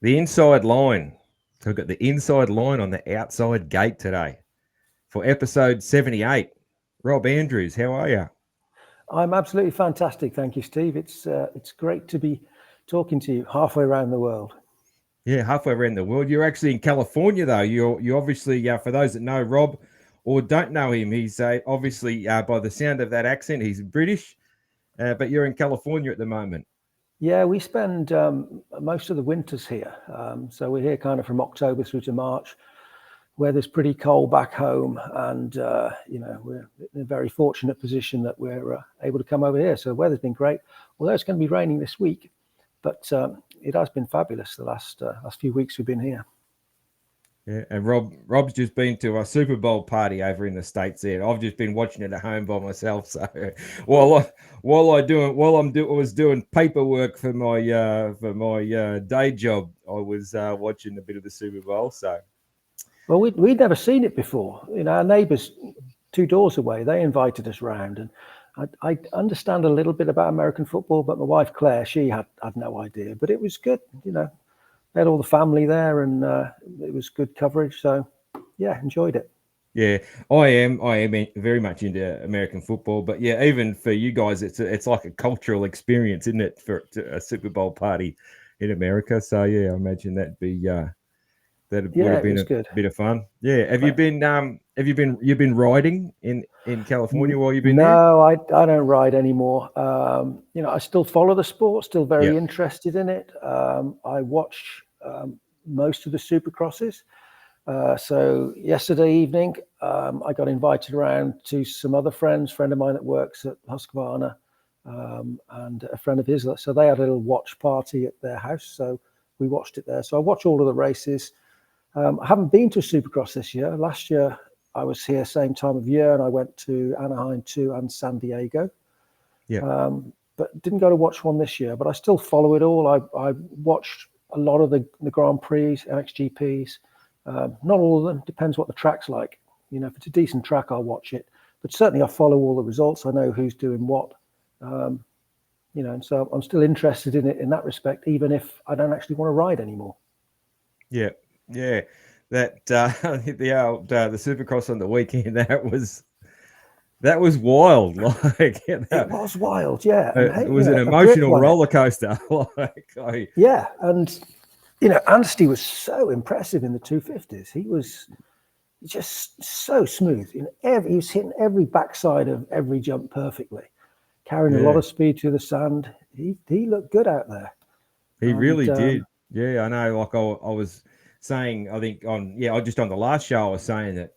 The inside line. So we've got the inside line on the outside gate today for episode 78. Rob Andrews, how are you? I'm absolutely fantastic, thank you, Steve. It's great to be talking to you halfway around the world. Yeah, halfway around the world. You're actually in California, though. You obviously, for those that know Rob or don't know him, he's obviously, by the sound of that accent, he's British, but you're in California at the moment. Yeah, we spend most of the winters here. So we're here kind of from October through to March. Weather's pretty cold back home, and we're in a very fortunate position that we're able to come over here. So the weather's been great, although it's going to be raining this week, but it has been fabulous the last few weeks we've been here. Yeah, and Rob's just been to a Super Bowl party over in the States there. I've just been watching it at home by myself. So while I was doing paperwork for my day job, I was watching a bit of the Super Bowl. So, well, we'd never seen it before. Our neighbours 2 doors away, they invited us round, and I understand a little bit about American football, but my wife Claire, she had no idea. But it was good, They had all the family there, and it was good coverage. So, yeah, enjoyed it. Yeah, I am very much into American football, but yeah, even for you guys, it's like a cultural experience, isn't it, for a Super Bowl party in America? So yeah, I imagine would have been a bit of fun. Yeah, you've been riding in California while you've been there? No, I don't ride anymore. I still follow the sport, still very interested in it. I watch most of the Supercrosses. So yesterday evening, I got invited around to some other friend of mine that works at Husqvarna, and a friend of his. So they had a little watch party at their house. So we watched it there. So I watch all of the races. I haven't been to Supercross this year. Last year, I was here same time of year, and I went to Anaheim 2 and San Diego. Yeah. But didn't go to watch one this year. But I still follow it all. I watched a lot of the Grand Prix, MXGPs. Not all of them. Depends what the track's like. If it's a decent track, I'll watch it. But certainly, I follow all the results. I know who's doing what. And so I'm still interested in it in that respect, even if I don't actually want to ride anymore. Yeah. Yeah, that the Supercross on the weekend that was wild. It was wild, yeah. It was an emotional roller coaster. Yeah, and Anstey was so impressive in the 250s. He was just so smooth. He was hitting every backside of every jump perfectly, carrying a lot of speed through the sand. He looked good out there. He really did. Yeah, I know. Like I was saying, I think on the last show, I was saying that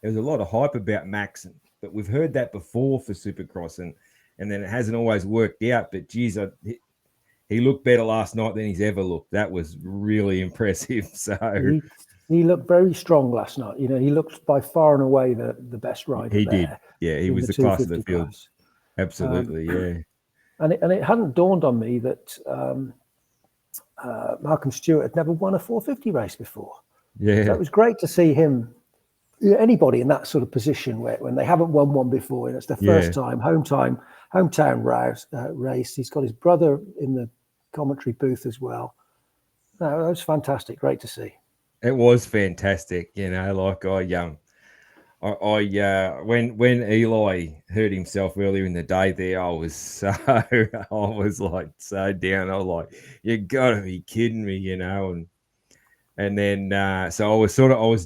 there was a lot of hype about Max, but we've heard that before for Supercross, and then it hasn't always worked out. But geez, he looked better last night than he's ever looked. That was really impressive. So he looked very strong last night. He looked by far and away the best rider. He did. Yeah, he was the class of the field. Class. Absolutely, yeah. And it hadn't dawned on me that Malcolm Stewart had never won a 450 race before. Yeah, so it was great to see him. Anybody in that sort of position when they haven't won one before, and it's their first time, hometown race. He's got his brother in the commentary booth as well. No, that was fantastic. Great to see. It was fantastic. When Eli hurt himself earlier in the day there, I was so down. I was like, you gotta be kidding me, and then so I was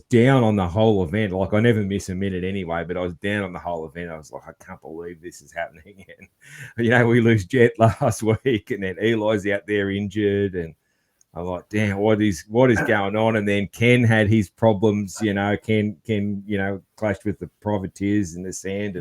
down on the whole event. Like I never miss a minute anyway, but I was down on the whole event. I was like, I can't believe this is happening. And we lose Jet last week, and then Eli's out there injured, and I'm like, damn, what is going on? And then Ken had his problems, Ken clashed with the privateers in the sand.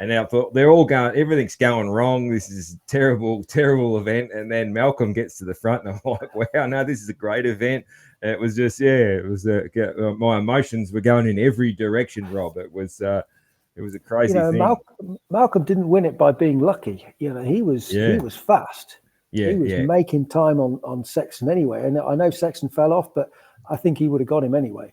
And I thought everything's going wrong. This is a terrible, terrible event. And then Malcolm gets to the front and I'm like, wow, no, this is a great event. And it was just, my emotions were going in every direction, Rob. It was a crazy thing. Malcolm didn't win it by being lucky. He was fast. Yeah, he was making time on Sexton anyway. And I know Sexton fell off, but I think he would have got him anyway.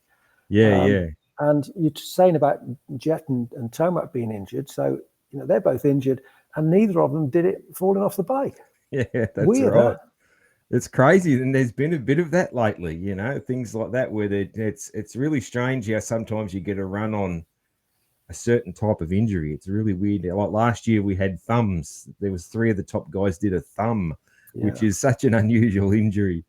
Yeah. And you're saying about Jet and Tomac being injured. So, they're both injured and neither of them did it falling off the bike. Yeah, that's right. It's crazy, and there's been a bit of that lately. Things like that where it's really strange how sometimes you get a run on a certain type of injury. It's really weird. Like last year, we had thumbs. There was three of the top guys did a thumb, which is such an unusual injury.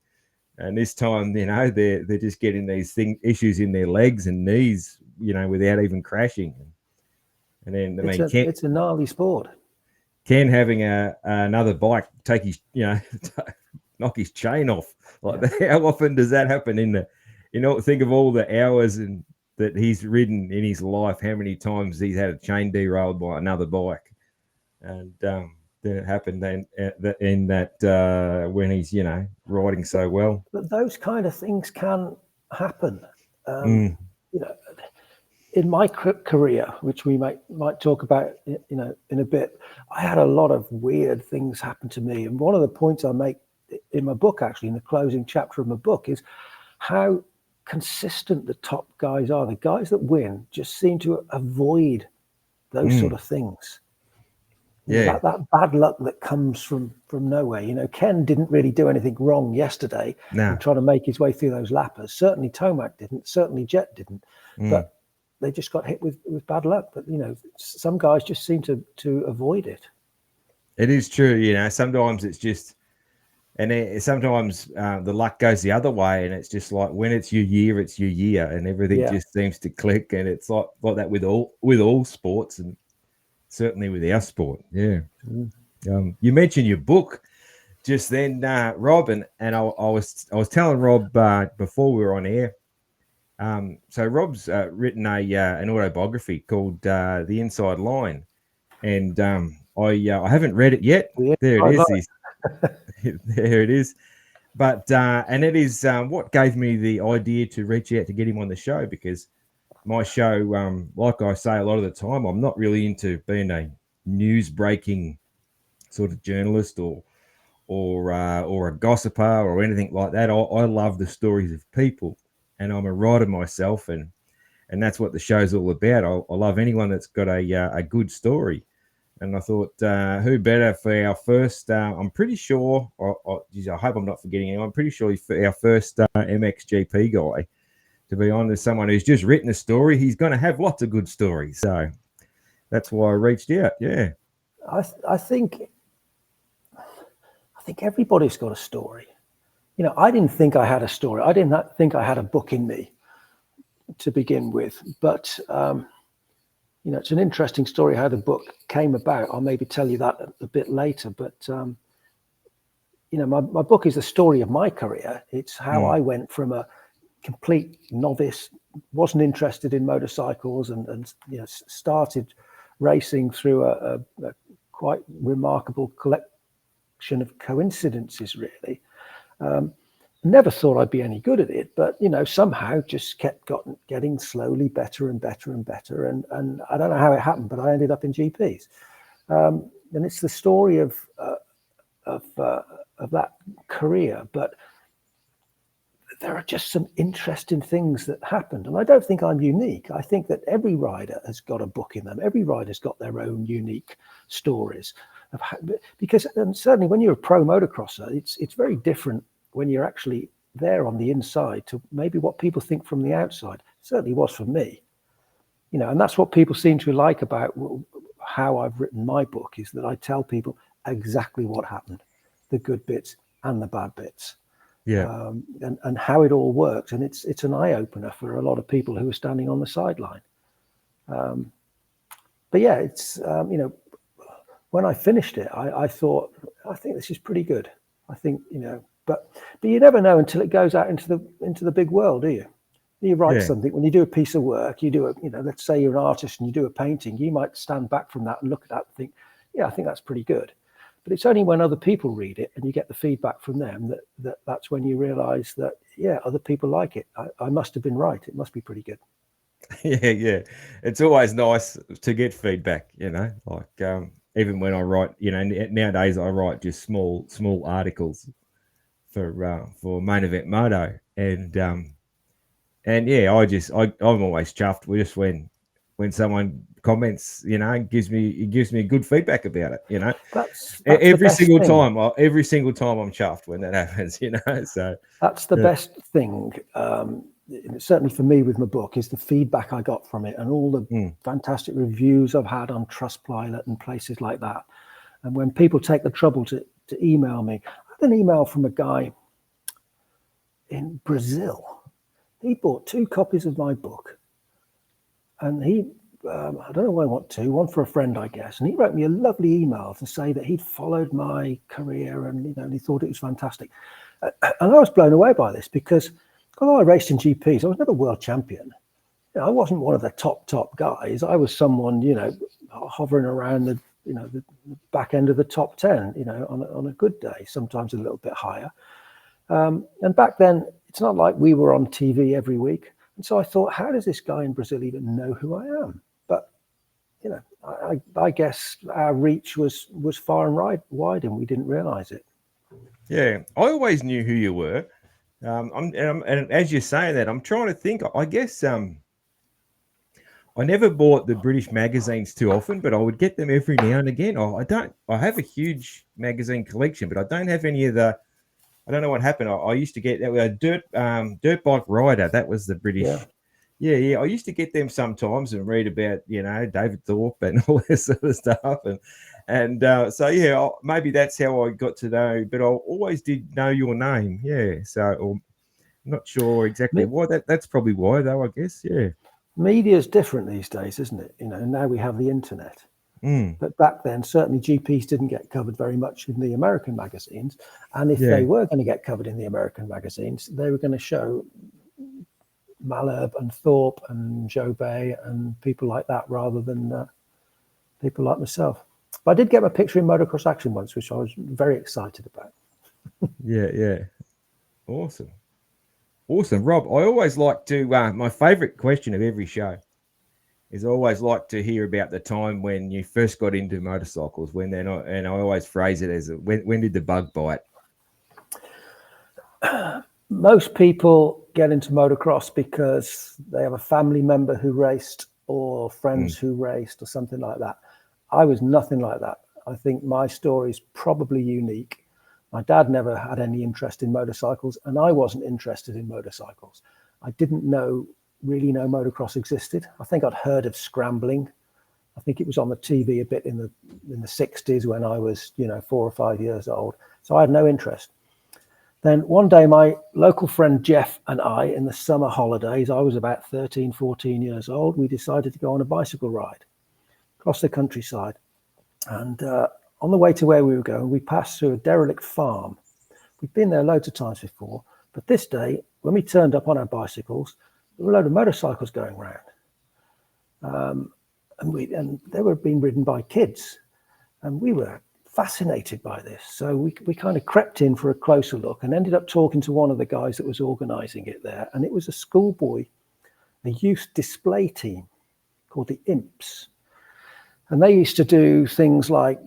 And this time, they're just getting these issues in their legs and knees, without even crashing. And then it's a gnarly sport. Ken having another bike take his, knock his chain off. Like that. How often does that happen think of all the hours that he's ridden in his life, how many times he's had a chain derailed by another bike. And then it happened then in that when he's, riding so well. But those kind of things can happen. In my career, which we might talk about, in a bit, I had a lot of weird things happen to me. And one of the points I make in my book, actually, in the closing chapter of my book, is how consistent the top guys are. The guys that win just seem to avoid those sort of things. Yeah, that bad luck that comes from nowhere. Ken didn't really do anything wrong yesterday in trying to make his way through those lappers. Certainly Tomac didn't. Certainly Jet didn't. But they just got hit with bad luck. But some guys just seem to avoid it. It is true. Sometimes it's just, and sometimes the luck goes the other way, and it's just like when it's your year, and everything just seems to click. And it's like that with all sports, and certainly with our sport. Yeah. You mentioned your book just then, Rob, and I was telling Rob before we were on air. So Rob's written an autobiography called The Inside Line, and I haven't read it yet. There it is. There it is. But and it is what gave me the idea to reach out to get him on the show, because my show, like I say a lot of the time, I'm not really into being a news breaking sort of journalist or a gossiper or anything like that. I love the stories of people, and I'm a writer myself, and that's what the show's all about. I love anyone that's got a good story. And I thought, who better for our first, I'm pretty sure, I hope I'm not forgetting anyone, I'm pretty sure for our first MXGP guy, to be honest, someone who's just written a story. He's going to have lots of good stories. So that's why I reached out. Yeah. I think everybody's got a story. I didn't think I had a story. I didn't think I had a book in me to begin with. But, it's an interesting story how the book came about. I'll maybe tell you that a bit later. But, my book is the story of my career. It's how I went from a complete novice, wasn't interested in motorcycles, and started racing through a quite remarkable collection of coincidences, really. Never thought I'd be any good at it, but somehow just kept getting slowly better and better and better, and I don't know how it happened, but I ended up in GPs, and it's the story of that career. But there are just some interesting things that happened, and I don't think I'm unique. I think that every rider has got a book in them. Every rider's got their own unique stories because certainly when you're a pro motocrosser, it's very different when you're actually there on the inside to maybe what people think from the outside. It certainly was for me, and that's what people seem to like about how I've written my book, is that I tell people exactly what happened, the good bits and the bad bits. Yeah. And how it all works. And it's an eye opener for a lot of people who are standing on the sideline. But yeah, it's, when I finished it, I thought, I think this is pretty good. I think, but you never know until it goes out into the big world, do you? You write something, when you do a piece of work, you do let's say you're an artist and you do a painting, you might stand back from that and look at that and think, yeah, I think that's pretty good. But it's only when other people read it and you get the feedback from them that's when you realize that, yeah, other people like it. I must have been right. It must be pretty good. Yeah. It's always nice to get feedback, like even when I write, nowadays I write just small articles for Main Event Moto. And yeah, I'm always chuffed. We just when when someone comments, and gives me good feedback about it. That's every the best single thing. time, every single time I'm chuffed when that happens. So That's the best thing. Certainly for me with my book is the feedback I got from it and all the fantastic reviews I've had on Trustpilot and places like that. And when people take the trouble to email me, I had an email from a guy in Brazil. He bought 2 copies of my book, and he, I don't know why I want 2, one for a friend, I guess. And he wrote me a lovely email to say that he'd followed my career and he thought it was fantastic. And I was blown away by this because although I raced in GPs, I was never world champion. I wasn't one of the top guys. I was someone, hovering around the back end of the top 10, on a good day, sometimes a little bit higher. And back then, it's not like we were on TV every week. And so I thought, how does this guy in Brazil even know who I am? But, I guess our reach was far and wide and we didn't realize it. Yeah, I always knew who you were. And as you're saying that, I'm trying to think. I guess I never bought the British magazines too often, but I would get them every now and again. I have a huge magazine collection, but I don't have any of the. I don't know what happened. I used to get a dirt bike rider. That was the British. Yeah. I used to get them sometimes and read about David Thorpe and all this sort of stuff, and so maybe that's how I got to know. But I always did know your name. Yeah, so I'm not sure exactly why. That's probably why, though. I guess. Yeah. Media is different these days, isn't it? Now we have the internet. But back then, certainly GPs didn't get covered very much in the American magazines. And if they were going to get covered in the American magazines, they were going to show Malherbe and Thorpe and Joe Bay and people like that rather than people like myself. But I did get my picture in Motocross Action once, which I was very excited about. Yeah. Awesome. Rob, I always like to, my favorite question of every show is I always like to hear about the time when you first got into motorcycles, when they're not, and I always phrase it as, when did the bug bite? Most people get into motocross because they have a family member who raced or friends who raced or something like that. I was nothing like that. I think my story is probably unique. My dad never had any interest in motorcycles, and I wasn't interested in motorcycles. I didn't really know motocross existed. I think I'd heard of scrambling. I think it was on the TV a bit in the 60s when I was 4 or 5 years old. So I had no interest. Then one day my local friend Jeff and I, in the summer holidays, I was about 13, 14 years old, we decided to go on a bicycle ride across the countryside. And on the way to where we were going, we passed through a derelict farm. We'd been there loads of times before, but this day, when we turned up on our bicycles, there were a load of motorcycles going around. And they were being ridden by kids. And we were fascinated by this. So we kind of crept in for a closer look and ended up talking to one of the guys that was organizing it there. And it was a schoolboy, a youth display team called the Imps. And they used to do things like,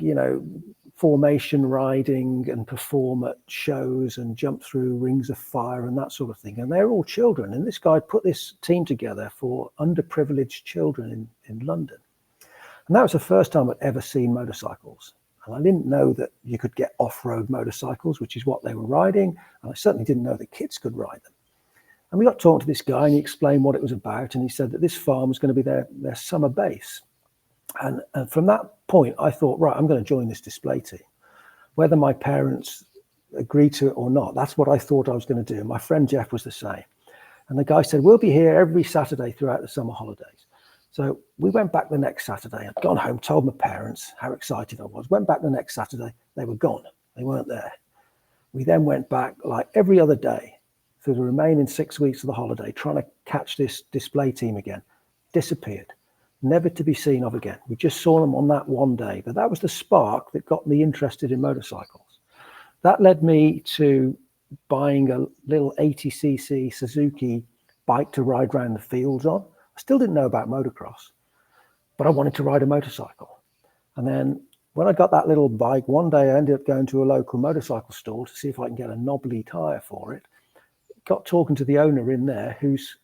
formation riding and perform at shows and jump through rings of fire and that sort of thing. And they're all children. And this guy put this team together for underprivileged children in London. And that was the first time I'd ever seen motorcycles. And I didn't know that you could get off-road motorcycles, which is what they were riding. And I certainly didn't know that kids could ride them. And we got talking to this guy and he explained what it was about. And he said that this farm was going to be their summer base. And from that point, I thought, right, I'm going to join this display team. Whether my parents agree to it or not, that's what I thought I was going to do. My friend Jeff was the same. And the guy said, we'll be here every Saturday throughout the summer holidays. So we went back the next Saturday. I'd gone home, told my parents how excited I was. Went back the next Saturday. They were gone. They weren't there. We then went back like every other day through the remaining 6 weeks of the holiday, trying to catch this display team again. Disappeared. Never to be seen of again. We just saw them on that one day. But that was the spark that got me interested in motorcycles. That led me to buying a little 80cc Suzuki bike to ride around the fields on. I still didn't know about motocross, but I wanted to ride a motorcycle. And then when I got that little bike, one day I ended up going to a local motorcycle store to see if I can get a knobbly tire for it. Got talking to the owner in there whose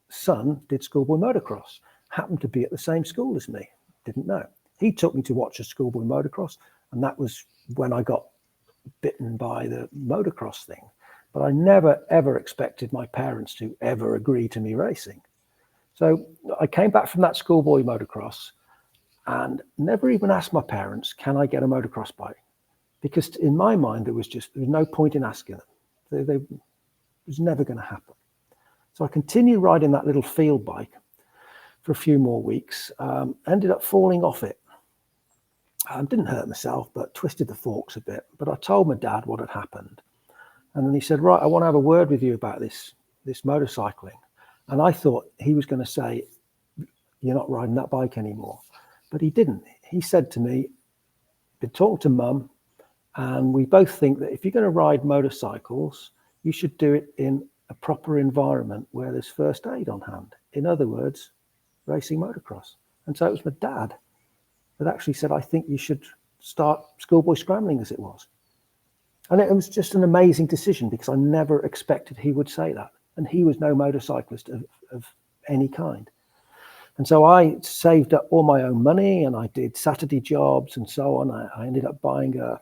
son did schoolboy motocross. happened to be at the same school as me. Didn't know. He took me to watch a schoolboy motocross, and that was when I got bitten by the motocross thing. But I never, ever expected my parents to ever agree to me racing. So I came back from that schoolboy motocross and never even asked my parents, can I get a motocross bike? Because in my mind, there was no point in asking them. It was never going to happen. So I continued riding that little field bike for a few more weeks, ended up falling off it. I didn't hurt myself, but twisted the forks a bit. But I told my dad what had happened. And then he said, right, I want to have a word with you about this motorcycling. And I thought he was going to say, you're not riding that bike anymore. But he didn't. He said to me, been talking to Mum, and we both think that if you're going to ride motorcycles, you should do it in a proper environment where there's first aid on hand. In other words, racing motocross. And so it was my dad that actually said, I think you should start schoolboy scrambling, as it was. And it was just an amazing decision because I never expected he would say that. And he was no motorcyclist of any kind. And so I saved up all my own money and I did Saturday jobs and so on. I ended up buying a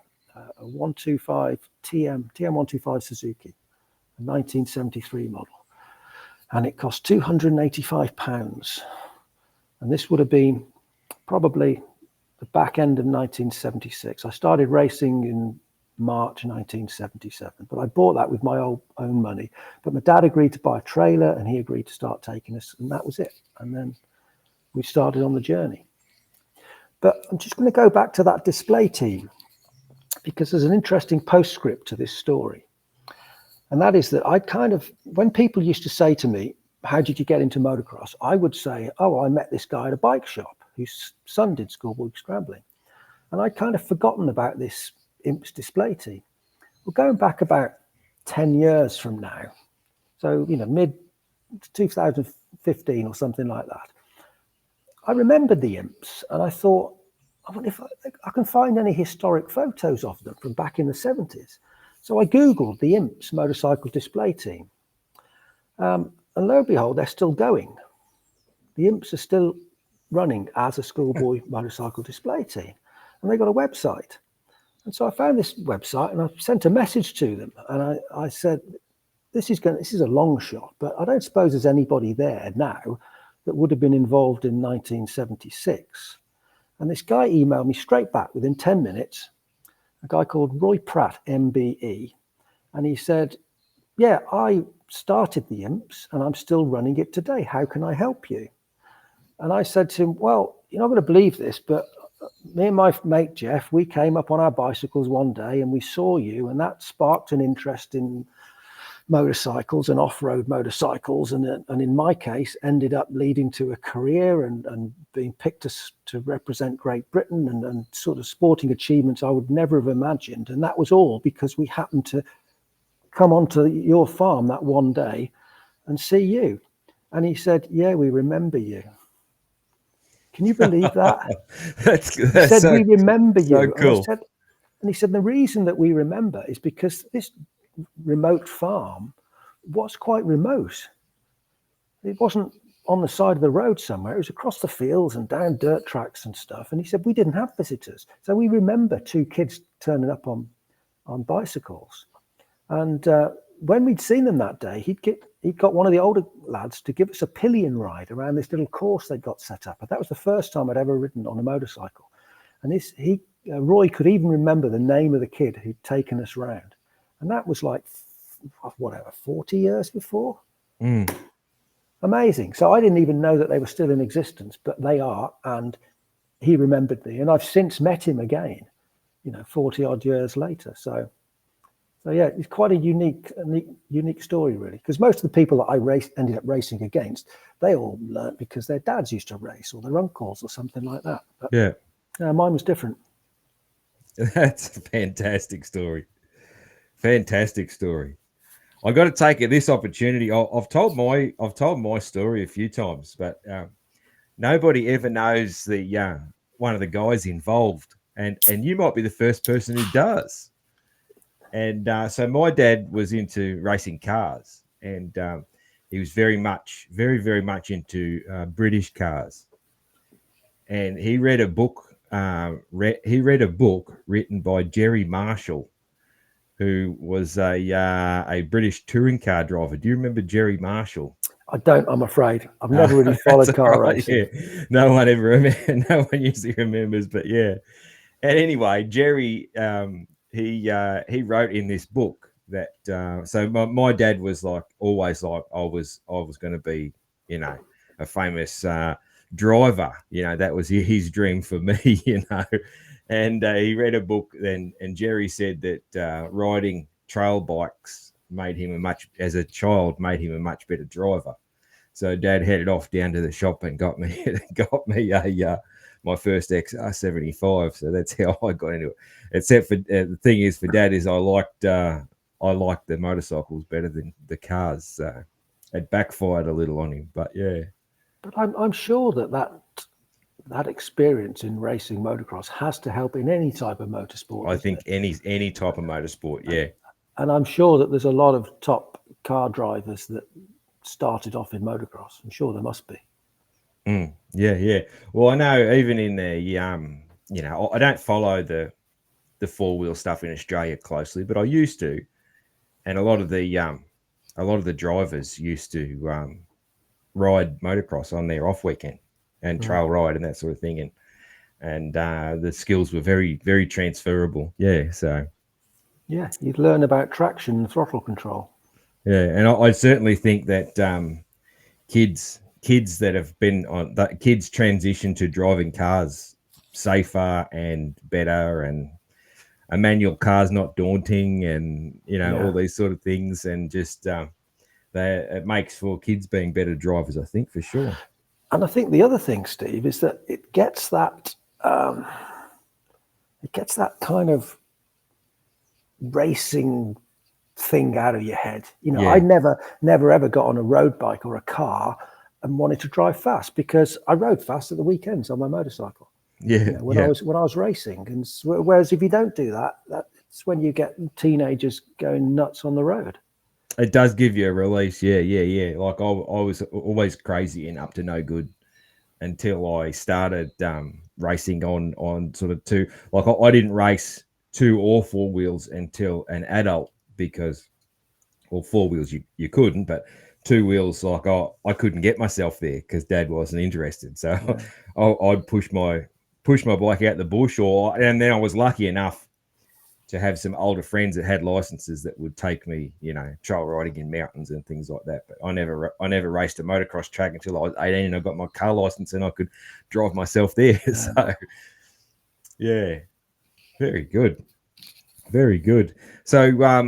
125 TM125 Suzuki, a 1973 model. And it cost £285. And this would have been probably the back end of 1976. I started racing in March 1977, but I bought that with my own money. But my dad agreed to buy a trailer and he agreed to start taking us, and that was it. And then we started on the journey. But I'm just going to go back to that display team because there's an interesting postscript to this story. And that is that when people used to say to me, how did you get into motocross? I would say, oh, I met this guy at a bike shop whose son did schoolboy scrambling. And I'd kind of forgotten about this IMPS display team. Well, going back about 10 years from now, so, mid 2015 or something like that, I remembered the IMPS and I thought, I wonder if I can find any historic photos of them from back in the 70s. So I Googled the IMPS motorcycle display team. And lo and behold, they're still going. The IMPS are still running as a schoolboy motorcycle display team. And they got a website. And so I found this website and I sent a message to them. And I said, this is a long shot, but I don't suppose there's anybody there now that would have been involved in 1976. And this guy emailed me straight back within 10 minutes, a guy called Roy Pratt, MBE. And he said, yeah, I started the IMPS and I'm still running it today. How can I help you? And I said to him, well, you're not going to believe this, but me and my mate Jeff, we came up on our bicycles one day and we saw you, and that sparked an interest in motorcycles and off-road motorcycles, and in my case ended up leading to a career and being picked to represent Great Britain and sort of sporting achievements I would never have imagined. And that was all because we happened to come onto your farm that one day and see you. And he said, yeah, we remember you. Can you believe that? That's he said, so, we remember you. So cool. And he said, the reason that we remember is because this remote farm was quite remote. It wasn't on the side of the road somewhere. It was across the fields and down dirt tracks and stuff. And he said, we didn't have visitors. So we remember two kids turning up on bicycles. And when we'd seen them that day, he'd got one of the older lads to give us a pillion ride around this little course they'd got set up. And that was the first time I'd ever ridden on a motorcycle. And Roy could even remember the name of the kid who'd taken us round. And that was like, 40 years before. Mm. Amazing. So I didn't even know that they were still in existence, but they are. And he remembered me. And I've since met him again, 40 odd years later. So yeah, it's quite a unique story, really, because most of the people that I ended up racing against, they all learnt because their dads used to race or their uncles or something like that. But yeah, mine was different. That's a fantastic story. Fantastic story. I got to take this opportunity. I've told my story a few times, but nobody ever knows the one of the guys involved, and you might be the first person who does. And so my dad was into racing cars, and he was very much into British cars, and he read a book. He read a book written by Jerry Marshall, who was a British touring car driver. Do you remember Jerry Marshall? I don't, I'm afraid. I've never really followed car racing. Yeah. No one ever remembers. No one usually remembers, but yeah. And anyway, Jerry, he wrote in this book that so my dad was like always like I was going to be, you know, a famous driver. You know, that was his dream for me. You know, and he read a book then, and Jerry said that riding trail bikes made him as a child made him a much better driver. So Dad headed off down to the shop and got me a my first XR75. So that's how I got into it. Except for the thing is for Dad is I liked the motorcycles better than the cars. So it backfired a little on him. But yeah. But I'm sure that experience in racing motocross has to help in any type of motorsport. I think any type of motorsport, yeah. And I'm sure that there's a lot of top car drivers that started off in motocross. I'm sure there must be. Yeah. Well, I know even in the you know, I don't follow the 4-wheel stuff in Australia closely, but I used to, and a lot of the drivers used to ride motocross on their off weekend and trail ride and that sort of thing, and the skills were very, very transferable. Yeah, so yeah, you'd learn about traction and throttle control. Yeah, and I certainly think that kids that have been on that kids transition to driving cars safer and better, and a manual car's not daunting, and you know all these sort of things, and just it makes for kids being better drivers, I think, for sure. And I think the other thing, Steve, is that it gets that kind of racing thing out of your head. You know, I never ever got on a road bike or a car and wanted to drive fast because I rode fast at the weekends on my motorcycle. Yeah, you know, when I was racing, and whereas if you don't do that, that's when you get teenagers going nuts on the road. It does give you a release. Yeah. Like I was always crazy and up to no good until I started racing on sort of two. Like I didn't race 2 or 4 wheels until an adult, because, well, 4 wheels you couldn't, but 2 wheels, like I couldn't get myself there because Dad wasn't interested. So I'd push my bike out the bush, and then I was lucky enough to have some older friends that had licenses that would take me, you know, trail riding in mountains and things like that. But I never raced a motocross track until I was 18 and I got my car license and I could drive myself there. So yeah, very good. So I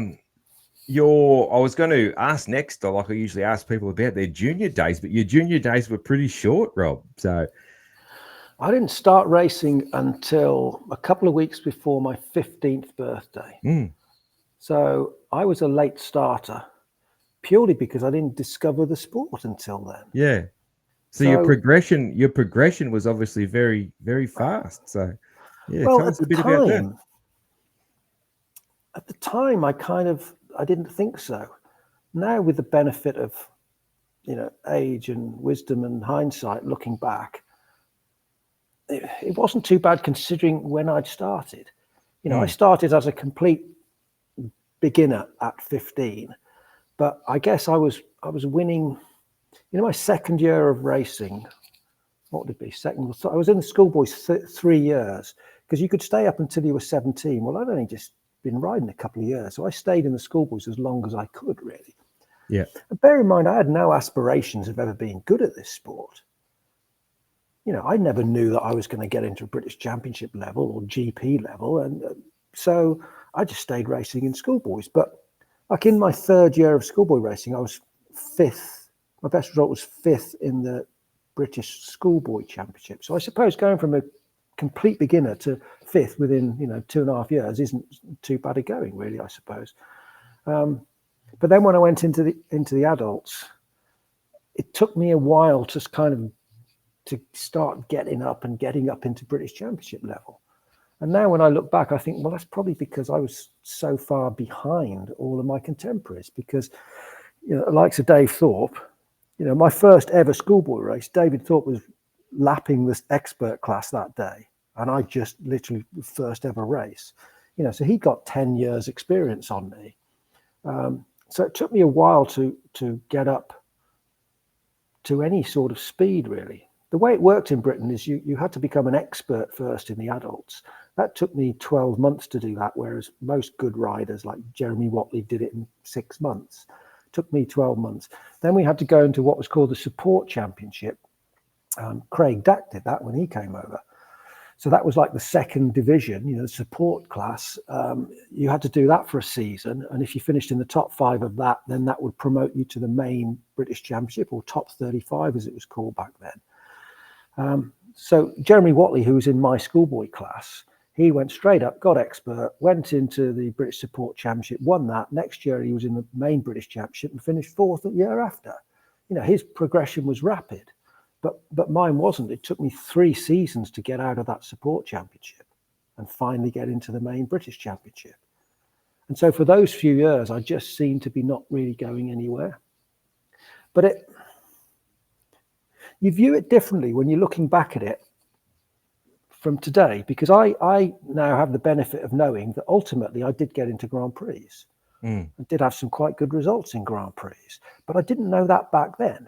was going to ask next, like I usually ask people about their junior days, but your junior days were pretty short, Rob. So I didn't start racing until a couple of weeks before my 15th birthday. So I was a late starter purely because I didn't discover the sport until then. Yeah. So your progression was obviously very, very fast. So yeah, well, tell us a bit about that. At the time, I didn't think so. Now, with the benefit of, you know, age and wisdom and hindsight, looking back, it wasn't too bad considering when I'd started. You know, I started as a complete beginner at 15, but I guess I was winning. You know, my second year of racing, what would it be? I was in the schoolboys 3 years, because you could stay up until you were 17. Well, I'd only just been riding a couple of years, so I stayed in the schoolboys as long as I could, really. Yeah. And bear in mind, I had no aspirations of ever being good at this sport. You know, I never knew that I was going to get into a British Championship level or GP level, and so I just stayed racing in schoolboys. But like in my 3rd year of schoolboy racing, I was 5th. My best result was 5th in the British Schoolboy Championship. So I suppose going from a complete beginner to 5th within, you know, 2.5 years isn't too bad a going, really, I suppose. But then when I went into the adults, it took me a while to start getting up into British Championship level. And now when I look back, I think, well, that's probably because I was so far behind all of my contemporaries, because, you know, the likes of Dave Thorpe, my first ever schoolboy race, David Thorpe was lapping this expert class that day, and I just literally first ever race. So he got 10 years experience on me. So it took me a while to get up to any sort of speed, really. The way it worked in Britain is you had to become an expert first in the adults. That took me 12 months to do that, whereas most good riders like Jeremy Watley did it in 6 months. It took me 12 months. Then we had to go into what was called the Support Championship. Craig Dack did that when he came over. So that was like the second division, the support class. You had to do that for a season. And if you finished in the top 5 of that, then that would promote you to the main British Championship, or top 35 as it was called back then. So Jeremy Watley, who was in my schoolboy class, he went straight up, got expert, went into the British Support Championship, won that. Next year, he was in the main British Championship and finished 4th the year after. His progression was rapid. But mine wasn't. It took me 3 seasons to get out of that support championship and finally get into the main British Championship. And so for those few years, I just seemed to be not really going anywhere. But you view it differently when you're looking back at it from today, because I now have the benefit of knowing that ultimately I did get into Grand Prix. I did have some quite good results in Grand Prix, but I didn't know that back then.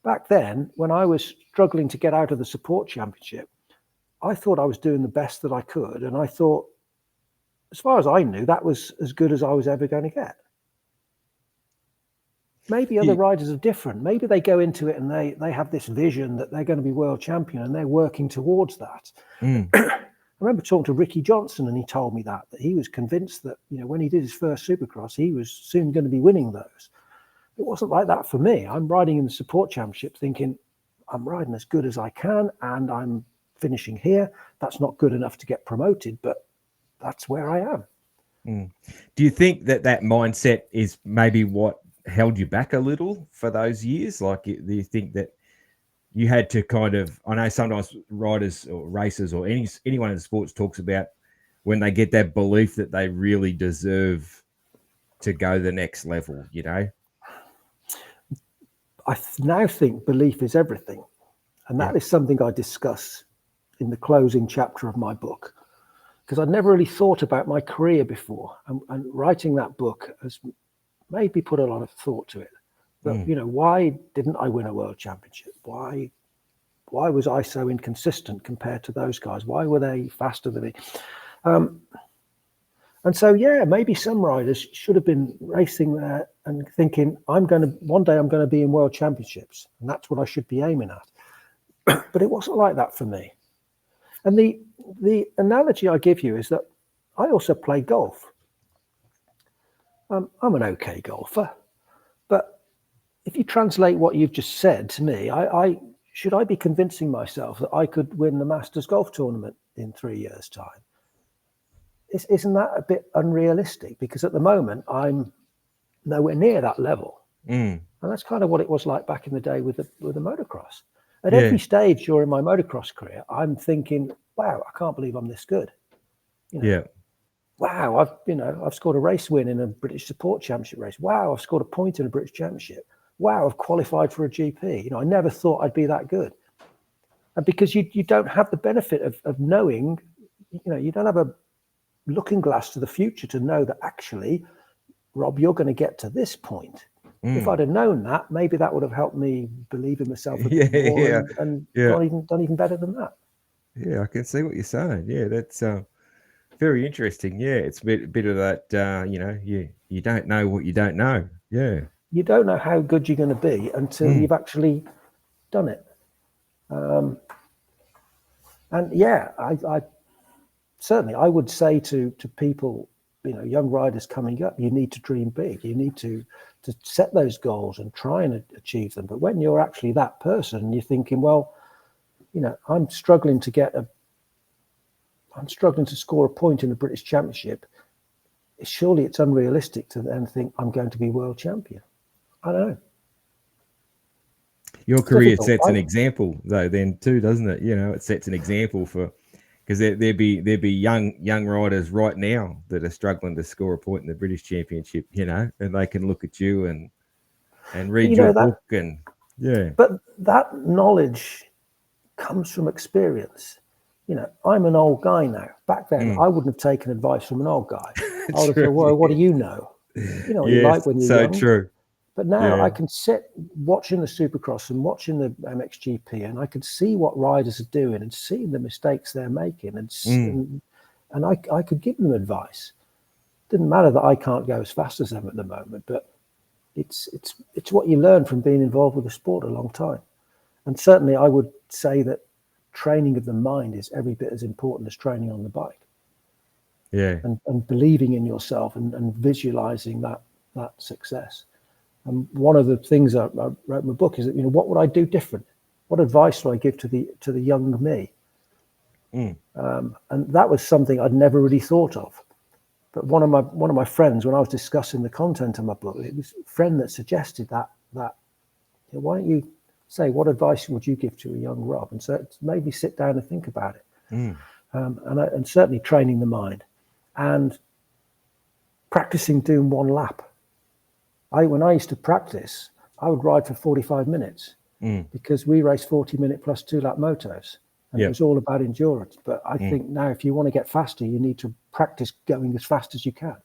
Back then, when I was struggling to get out of the support championship, I thought I was doing the best that I could. And I thought, as far as I knew, that was as good as I was ever going to get. Maybe other riders are different. Maybe they go into it and they have this vision that they're going to be world champion and they're working towards that. I remember talking to Ricky Johnson, and he told me that he was convinced that, when he did his first Supercross, he was soon going to be winning those. It wasn't like that for me. I'm riding in the support championship thinking I'm riding as good as I can and I'm finishing here. That's not good enough to get promoted, but that's where I am. Do you think that mindset is maybe what held you back a little for those years? Like, do you think that you had to kind of, I know sometimes riders or racers or anyone in the sports talks about when they get that belief that they really deserve to go the next level, I now think belief is everything. And that is something I discuss in the closing chapter of my book, because I'd never really thought about my career before. And writing that book has made me put a lot of thought to it. But, why didn't I win a world championship? Why was I so inconsistent compared to those guys? Why were they faster than me? And so, maybe some riders should have been racing there and thinking, one day I'm going to be in world championships, and that's what I should be aiming at. But it wasn't like that for me. And the analogy I give you is that I also play golf. I'm an okay golfer, but if you translate what you've just said to me, should I be convincing myself that I could win the Masters golf tournament in 3 years' time? Isn't that a bit unrealistic? Because at the moment, I'm nowhere near that level. And that's kind of what it was like back in the day with the motocross. At every stage during my motocross career, I'm thinking, wow, I can't believe I'm this good. Wow, I've scored a race win in a British Support Championship race. Wow, I've scored a point in a British Championship. Wow, I've qualified for a GP. I never thought I'd be that good. And because you don't have the benefit of knowing, you don't have a looking glass to the future to know that actually, Rob, you're going to get to this point. If I'd have known that, maybe that would have helped me believe in myself a bit more and done even better than that. Yeah, I can see what you're saying. Yeah, that's very interesting. Yeah, it's a bit of that, you don't know what you don't know. Yeah. You don't know how good you're going to be until you've actually done it. I certainly, I would say to people, young riders coming up, you need to dream big. You need to set those goals and try and achieve them. But when you're actually that person, you're thinking, well, I'm struggling to score a point in the British Championship. Surely it's unrealistic to then think I'm going to be world champion. I don't know. Your career sets an example, though, then too, doesn't it? It sets an example for. Because there'd be young riders right now that are struggling to score a point in the British Championship, and they can look at you and read your book and Yeah. But that knowledge comes from experience. You know, I'm an old guy now. Back then, I wouldn't have taken advice from an old guy. I would have said, well, what do you know? You know what you like Yes, when you're so young. true. But now Yeah. I can sit watching the Supercross and watching the MXGP, and I can see what riders are doing and see the mistakes they're making, and I could give them advice. Didn't matter that I can't go as fast as them at the moment, but it's what you learn from being involved with the sport a long time. And certainly I would say that training of the mind is every bit as important as training on the bike. Yeah. And believing in yourself and visualizing that success. And one of the things I wrote in my book is that, you know, what would I do different? What advice do I give to the young me? And that was something I'd never really thought of. But one of my friends, when I was discussing the content of my book, it was a friend that suggested that you know, why don't you say, what advice would you give to a young Rob? And so it made me sit down and think about it. And certainly training the mind and practicing doing one lap. When I used to practice, I would ride for 45 minutes because we raced 40-minute plus 2-lap motos. And it was all about endurance. But I think now if you want to get faster, you need to practice going as fast as you can.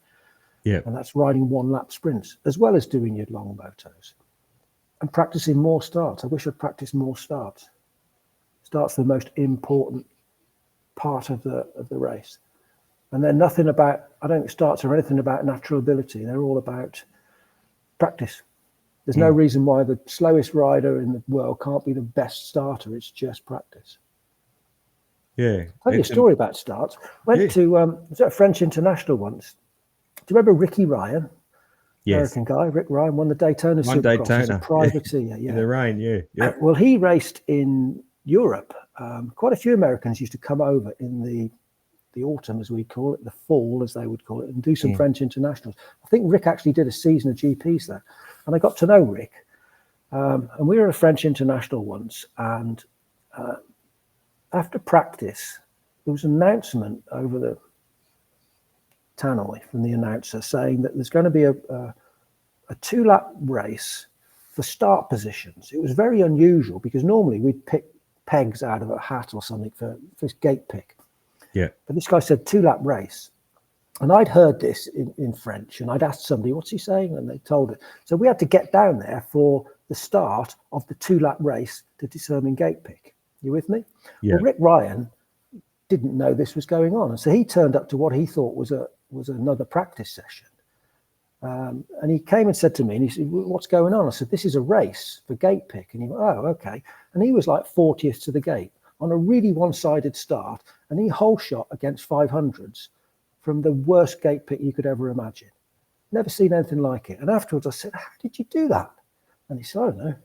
Yeah. And that's riding 1-lap sprints, as well as doing your long motos. And practicing more starts. I wish I'd practiced more starts. Starts are the most important part of the race. And they're nothing about, I don't think starts are anything about natural ability. They're all about practice. There's no reason why the slowest rider in the world can't be the best starter. It's just practice. Yeah. I'll tell you a story about starts. Went to was at a French international once. Do you remember Ricky Ryan? Yes. American guy, Rick Ryan, won the Daytona Supercross as a privateer. In the rain, yeah. Well, he raced in Europe. Quite a few Americans used to come over in the autumn, as we call it, the fall, as they would call it, and do some French internationals. I think Rick actually did a season of GPs there. And I got to know Rick. And we were at a French international once. And after practice, there was an announcement over the tannoy from the announcer saying that there's going to be a 2-lap race for start positions. It was very unusual because normally we'd pick pegs out of a hat or something for gate pick. Yeah. But this guy said 2-lap race. And I'd heard this in French, and I'd asked somebody, what's he saying? And they told it. So we had to get down there for the start of the 2-lap race to determine gate pick. You with me? Yeah. Well, Rick Ryan didn't know this was going on. And so he turned up to what he thought was another practice session. And he came and said to me, and he said, what's going on? I said, this is a race for gate pick. And he went, oh, okay. And he was like 40th to the gate on a really one-sided start. And he whole shot against 500s from the worst gate pick you could ever imagine. Never seen anything like it. And afterwards I said, how did you do that? And he said, I don't know.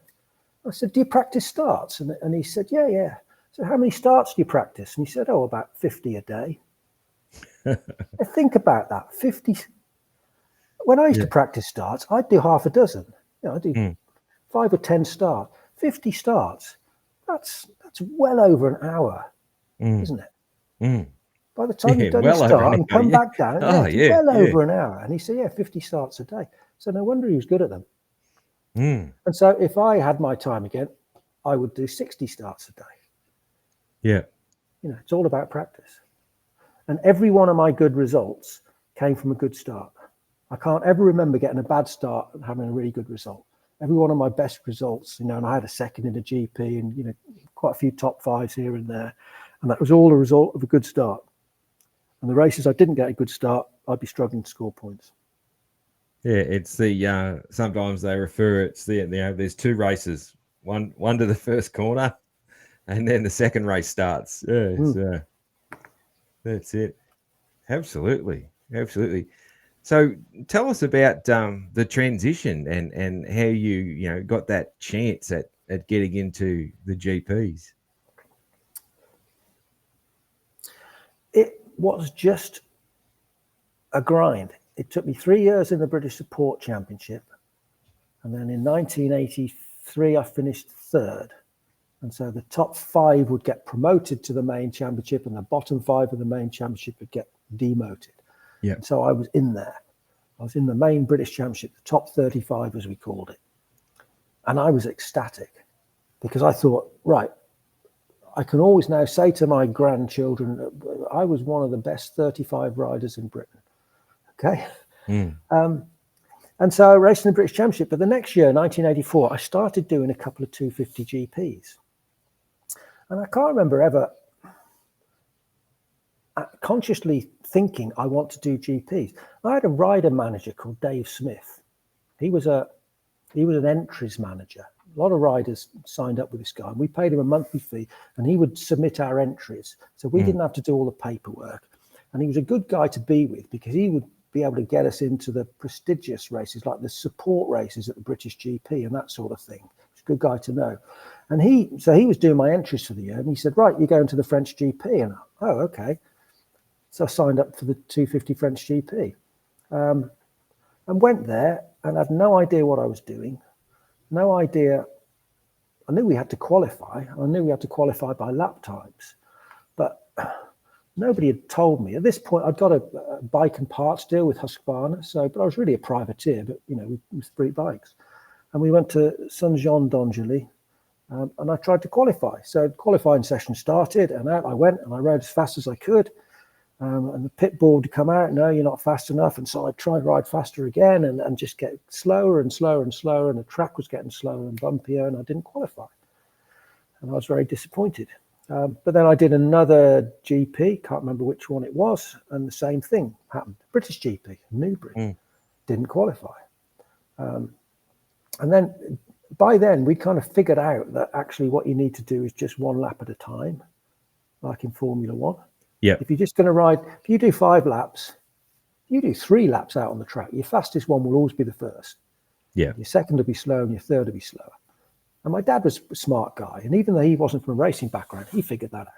I said, do you practice starts? And he said, yeah. So how many starts do you practice? And he said, about 50 a day. Think about that, 50. When I used to practice starts, I'd do half a dozen. You know, I'd do 5 or 10 starts, 50 starts. That's well over an hour, isn't it? By the time you've done your start and come back down, well over an hour. And he said, 50 starts a day. So no wonder he was good at them. And so if I had my time again, I would do 60 starts a day. Yeah. You know, it's all about practice. And every one of my good results came from a good start. I can't ever remember getting a bad start and having a really good result. Every one of my best results, you know, and I had a second in a GP and, you know, quite a few top fives here and there. And that was all a result of a good start. And the races I didn't get a good start, I'd be struggling to score points. Yeah, it's the sometimes they refer it's the there's 2 races, one to the first corner, and then the second race starts. Yeah, that's it. Absolutely. So tell us about the transition and how you got that chance at getting into the GPs. It was just a grind. It took me 3 years in the British Support Championship. And then in 1983, I finished 3rd. And so the top 5 would get promoted to the main championship and the bottom 5 of the main championship would get demoted. Yeah. And so I was in there. I was in the main British Championship, the top 35 as we called it. And I was ecstatic. because I thought, right, I can always now say to my grandchildren, I was one of the best 35 riders in Britain. Okay. And so I raced in the British Championship. But the next year, 1984, I started doing a couple of 250 GPs. And I can't remember ever consciously thinking I want to do GPs. I had a rider manager called Dave Smith. He was an entries manager. A lot of riders signed up with this guy. And we paid him a monthly fee, and he would submit our entries. So we didn't have to do all the paperwork. And he was a good guy to be with, because he would be able to get us into the prestigious races, like the support races at the British GP and that sort of thing. He's a good guy to know. And he was doing my entries for the year, and he said, right, you're going to the French GP. And okay. So I signed up for the 250 French GP, and went there and had no idea what I was doing. No idea. I knew we had to qualify. I knew we had to qualify by lap times, but nobody had told me. At this point, I'd got a bike and parts deal with Husqvarna, but I was really a privateer, but with 3 bikes. And we went to Saint-Jean-d'Angely, and I tried to qualify. So qualifying session started, and out I went, and I rode as fast as I could. And the pit board would come out, no, you're not fast enough. And so I tried to ride faster again, and just get slower and slower and slower. And the track was getting slower and bumpier, and I didn't qualify. And I was very disappointed. But then I did another GP, can't remember which one it was, and the same thing happened. British GP, Newbury, didn't qualify. And then by then, we kind of figured out that actually what you need to do is just one lap at a time, like in Formula One. Yeah. If you're just going to ride, if you do 5 laps, you do 3 laps out on the track, your fastest one will always be the first. Yeah. Your second will be slow, and your third will be slower. And my dad was a smart guy. And even though he wasn't from a racing background, he figured that out.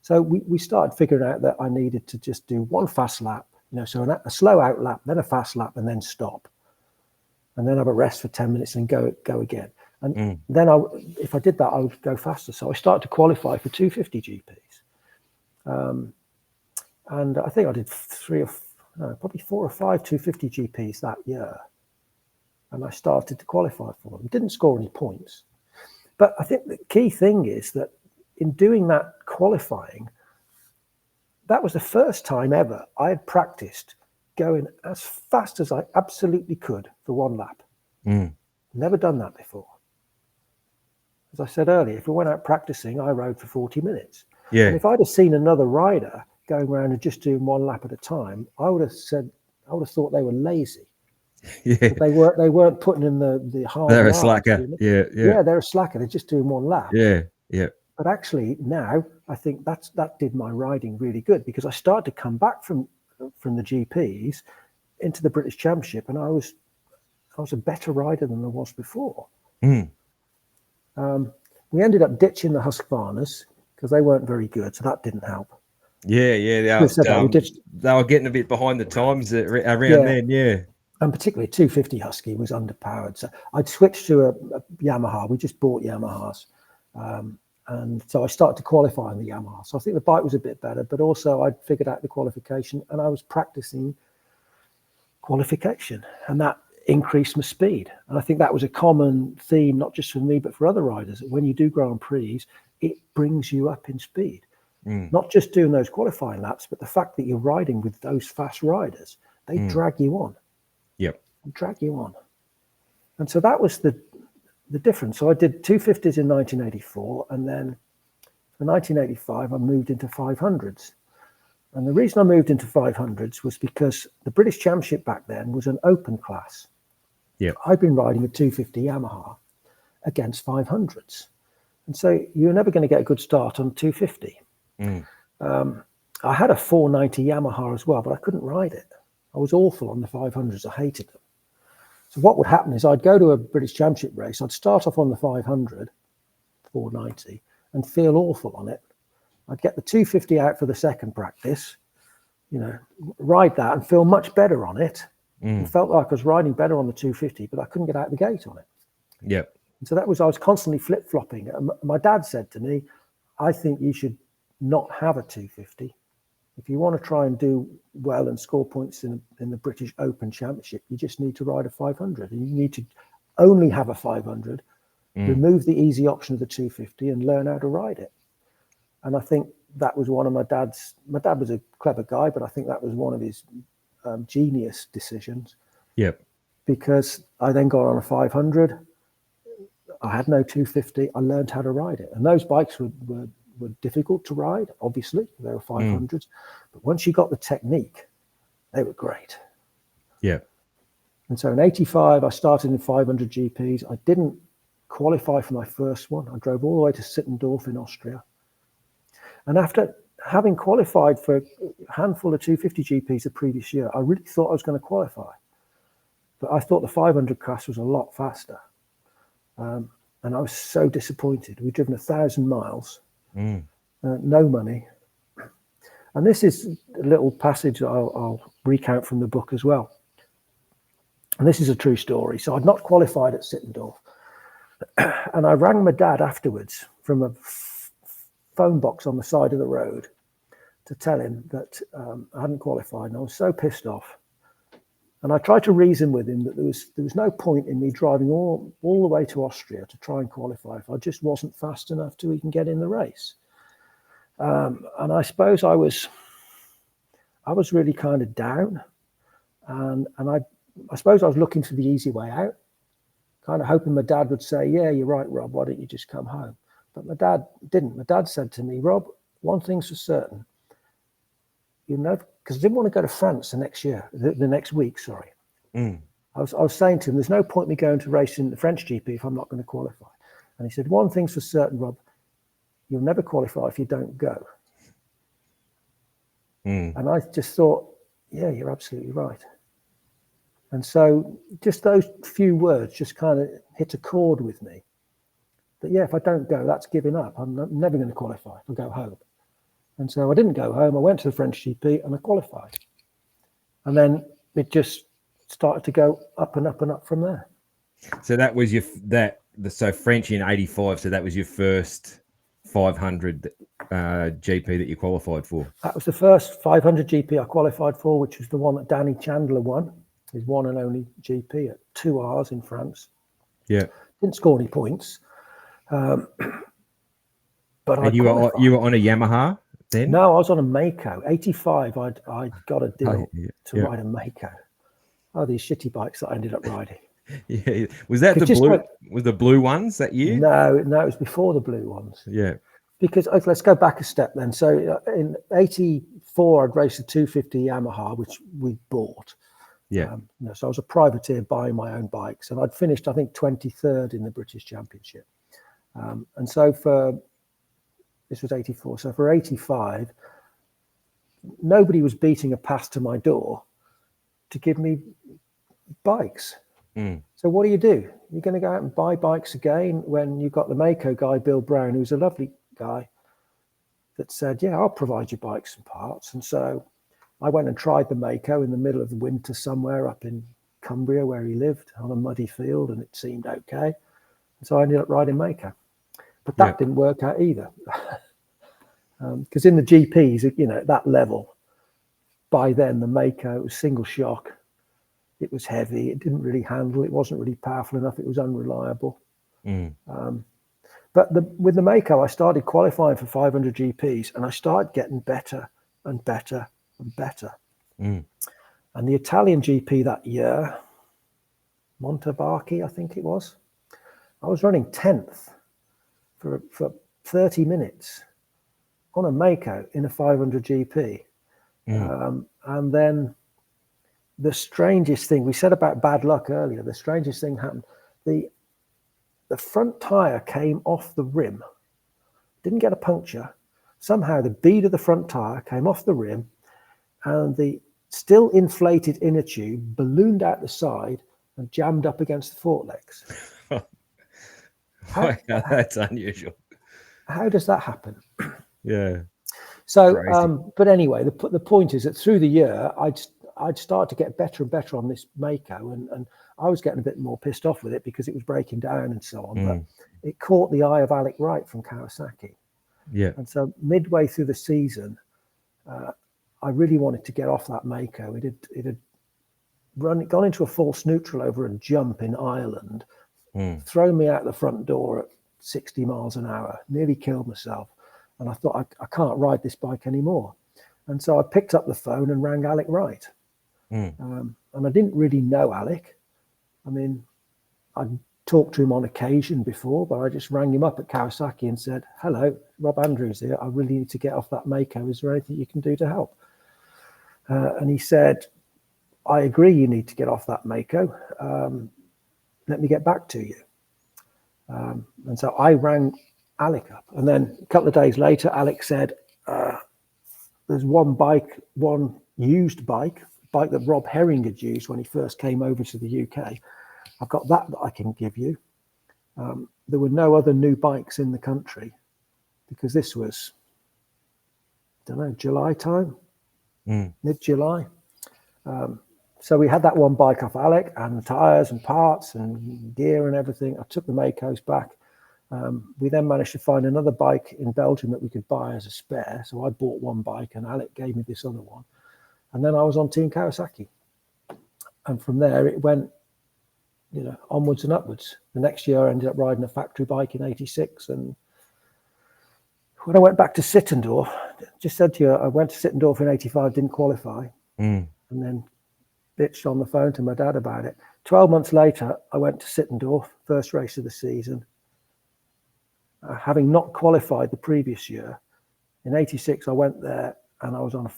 So we started figuring out that I needed to just do one fast lap, so a slow out lap, then a fast lap, and then stop. And then have a rest for 10 minutes and go again. And then if I did that, I would go faster. So I started to qualify for 250 GPs. And I think I did probably 4 or 5 250 GPs that year. And I started to qualify for them. Didn't score any points. But I think the key thing is that in doing that qualifying, that was the first time ever I had practiced going as fast as I absolutely could for one lap. Never done that before. As I said earlier, if we went out practicing, I rode for 40 minutes. Yeah. And if I'd have seen another rider going around and just doing one lap at a time, I would have thought they were lazy. Yeah. They weren't putting in the hard. They're a slacker. Yeah. Yeah, they're a slacker. They're just doing one lap. Yeah. Yeah. But actually now I think that did my riding really good, because I started to come back from the GPs into the British Championship, and I was a better rider than I was before. We ended up ditching the Husqvarnas because they weren't very good, so that didn't help. Yeah. They were getting a bit behind the times around then. Yeah. And particularly 250 Husky was underpowered. So I'd switched to a Yamaha. We just bought Yamahas. And so I started to qualify on the Yamaha. So I think the bike was a bit better, but also I'd figured out the qualification, and I was practicing qualification, and that increased my speed. And I think that was a common theme, not just for me, but for other riders. When you do Grand Prix, it brings you up in speed. Not just doing those qualifying laps, but the fact that you're riding with those fast riders, they drag you on. Yep. Drag you on. And so that was the difference. So I did 250s in 1984, and then in 1985 I moved into 500s. And the reason I moved into 500s was because the British Championship back then was an open class. Yeah. I'd been riding a 250 Yamaha against 500s. And so you're never going to get a good start on 250. I had a 490 Yamaha as well, but I couldn't ride it. I was awful on the 500s. I hated them. So what would happen is I'd go to a British Championship race. I'd start off on the 500, 490, and feel awful on it. I'd get the 250 out for the second practice, ride that and feel much better on it. It felt like I was riding better on the 250, but I couldn't get out the gate on it. Yeah. And so I was constantly flip-flopping. My dad said to me, I think you should not have a 250. If you want to try and do well and score points in the British Open Championship, you just need to ride a 500, and you need to only have a 500 remove the easy option of the 250 and learn how to ride it. And I think that was one of my dad was a clever guy, but I think that was one of his genius decisions. Yep. Because I then got on a 500. I had no 250. I learned how to ride it. And those bikes were difficult to ride, obviously. They were 500s. But once you got the technique, they were great. Yeah. And so in 85, I started in 500 GPs. I didn't qualify for my first one. I drove all the way to Sittendorf in Austria. And after having qualified for a handful of 250 GPs the previous year, I really thought I was going to qualify. But I thought the 500 class was a lot faster. And I was so disappointed. We'd driven 1,000 miles, no money. And this is a little passage that I'll recount from the book as well. And this is a true story. So I'd not qualified at Sittendorf. And I rang my dad afterwards from a phone box on the side of the road to tell him that I hadn't qualified. And I was so pissed off. And I tried to reason with him that there was no point in me driving all the way to Austria to try and qualify if I just wasn't fast enough to even get in the race. And I suppose I was really kind of down. And I suppose I was looking for the easy way out, kind of hoping my dad would say, yeah, you're right, Rob, why don't you just come home? But my dad didn't. My dad said to me, Rob, one thing's for certain. You know, because I didn't want to go to France the next week, sorry. I was saying to him, there's no point me going to race in the French GP if I'm not going to qualify. And he said, one thing's for certain, Rob, you'll never qualify if you don't go. And I just thought, yeah, you're absolutely right. And so just those few words just kind of hit a chord with me. That, yeah, if I don't go, that's giving up. I'm never going to qualify if I go home. And so I didn't go home. I went to the French GP and I qualified. And then it just started to go up and up and up from there. So that was so French in 85. So that was your first 500 GP that you qualified for. That was the first 500 GP I qualified for, which was the one that Danny Chandler won. His one and only GP at 2 hours in France. Yeah. Didn't score any points. But and you were on a Yamaha then? No, I was on a Mako. 85, I'd got a deal to ride a Mako. Oh, these shitty bikes that I ended up riding. Yeah. Was that the blue ones that year? No, it was before the blue ones. Yeah. Because let's go back a step then. So in 84, I'd raced a 250 Yamaha, which we bought. Yeah. So I was a privateer buying my own bikes, and I'd finished, I think, 23rd in the British Championship. And so this was 84. So for 85, nobody was beating a path to my door to give me bikes. So what do? You're going to go out and buy bikes again when you've got the Mako guy, Bill Brown, who's a lovely guy, that said, yeah, I'll provide you bikes and parts. And so I went and tried the Mako in the middle of the winter somewhere up in Cumbria where he lived on a muddy field, and it seemed okay. And so I ended up riding Mako. But that didn't work out either. Because in the GPs, at that level, by then the Mako was single shock. It was heavy. It didn't really handle. It wasn't really powerful enough. It was unreliable. But with the Mako, I started qualifying for 500 GPs, and I started getting better and better and better. And the Italian GP that year, Montevarchi, I think it was, I was running 10th for 30 minutes on a Mako in a 500 GP. And then the strangest thing, we said about bad luck earlier, the strangest thing happened. The front tire came off the rim, didn't get a puncture. Somehow the bead of the front tire came off the rim, and the still inflated inner tube ballooned out the side and jammed up against the forelegs. That's unusual. How does that happen? Yeah. So, but anyway, the point is that through the year, I'd start to get better and better on this Mako, and I was getting a bit more pissed off with it because it was breaking down and so on. But it caught the eye of Alec Wright from Kawasaki. Yeah. And so midway through the season, I really wanted to get off that Mako. It had gone into a false neutral over a jump in Ireland thrown me out the front door at 60 miles an hour, nearly killed myself. And I thought, I can't ride this bike anymore. And so I picked up the phone and rang Alec Wright. And I didn't really know Alec. I mean, I'd talked to him on occasion before, but I just rang him up at Kawasaki and said, hello, Rob Andrews here. I really need to get off that Mako. Is there anything you can do to help? And he said, I agree you need to get off that Mako. Let me get back to you. And so I rang Alec up. And then a couple of days later, Alec said, there's one used bike that Rob Herring had used when he first came over to the UK. I've got that I can give you. There were no other new bikes in the country because this was, I don't know, July time, mid-July. So we had that one bike off Alec and tyres and parts and gear and everything. I took the Makos back. We then managed to find another bike in Belgium that we could buy as a spare. So I bought one bike and Alec gave me this other one. And then I was on Team Kawasaki. And from there it went, onwards and upwards. The next year I ended up riding a factory bike in 86. And when I went back to Sittendorf, just said to you, I went to Sittendorf in 85, didn't qualify. And then bitched on the phone to my dad about it. 12 months later, I went to Sittendorf, first race of the season. Having not qualified the previous year, in 86, I went there and I was on a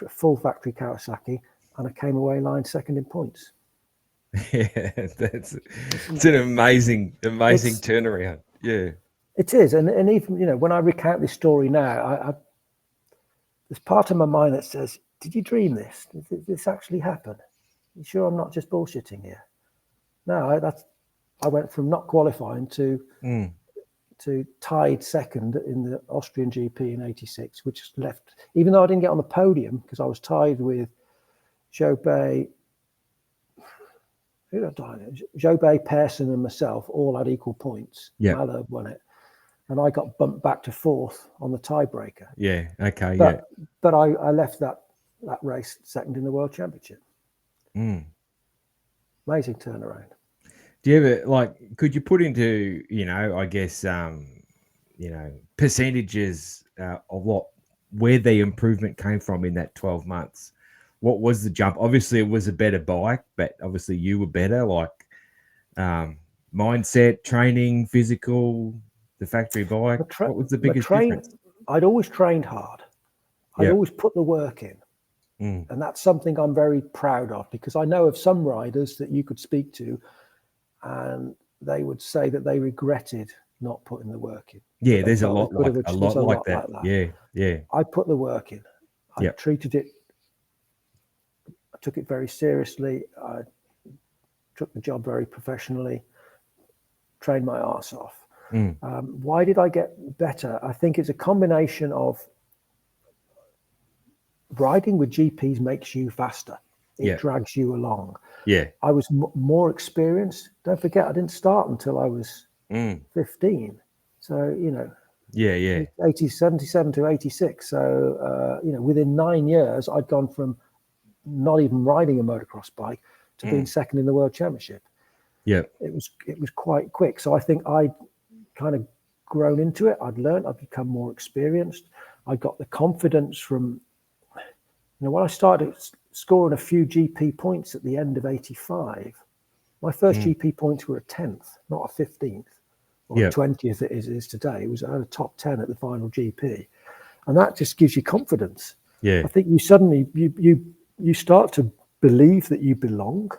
full factory Kawasaki and I came away line second in points. Yeah, it's an amazing turnaround. Yeah, it is. And even, when I recount this story now, there's part of my mind that says, did you dream this? Did this actually happen? You sure I'm not just bullshitting here? No, I went from not qualifying to tied second in the Austrian GP in 86, which left, even though I didn't get on the podium because I was tied with Jobé, Persson and myself all had equal points. Yeah. Malherbe won it. And I got bumped back to fourth on the tiebreaker. Yeah, okay, But I left that race second in the World Championship. Amazing turnaround. Do you ever, could you put into, I guess, percentages of where the improvement came from in that 12 months? What was the jump? Obviously, it was a better bike, but obviously you were better, mindset, training, physical, the factory bike. What was the biggest difference? I'd always trained hard. I'd always put the work in. And that's something I'm very proud of because I know of some riders that you could speak to and they would say that they regretted not putting the work in. Yeah, there's a lot like that. Yeah. I put the work in. I treated it. I took it very seriously. I took the job very professionally. Trained my arse off. Why did I get better? I think it's a combination of riding with GPs makes you faster. It drags you along. Yeah. I was more experienced. Don't forget, I didn't start until I was 15. So, 77 to 86. So, within 9 years, I'd gone from not even riding a motocross bike to being second in the World Championship. Yeah. It was quite quick. So I think I'd kind of grown into it. I'd learned, I'd become more experienced. I got the confidence from, when I started scoring a few GP points at the end of 85, my first GP points were a 10th, not a 15th or a 20th it is today. It was a top 10 at the final GP. And that just gives you confidence. Yeah. I think you suddenly, you start to believe that you belong.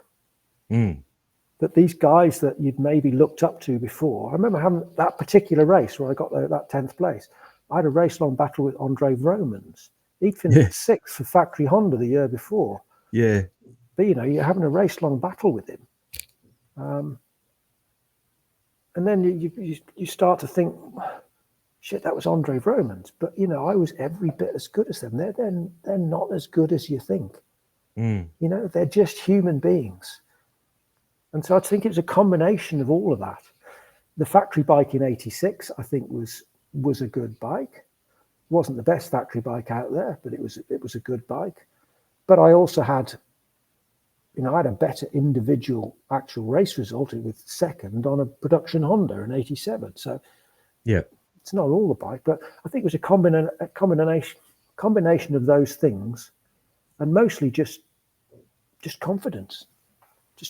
That these guys that you'd maybe looked up to before, I remember having that particular race where I got that 10th place. I had a race-long battle with Andre Vromans. He'd finished sixth for Factory Honda the year before. Yeah. But, you're having a race-long battle with him. And then you start to think, shit, that was Andre Vromans. But, I was every bit as good as them. They're not as good as you think. They're just human beings. And so I think it was a combination of all of that. The factory bike in 86, I think, was a good bike. Wasn't the best factory bike out there, but it was a good bike. But I also had I had a better individual actual race result with second on a production Honda in '87. So yeah, it's not all the bike, but I think it was a combination of those things, and mostly just confidence,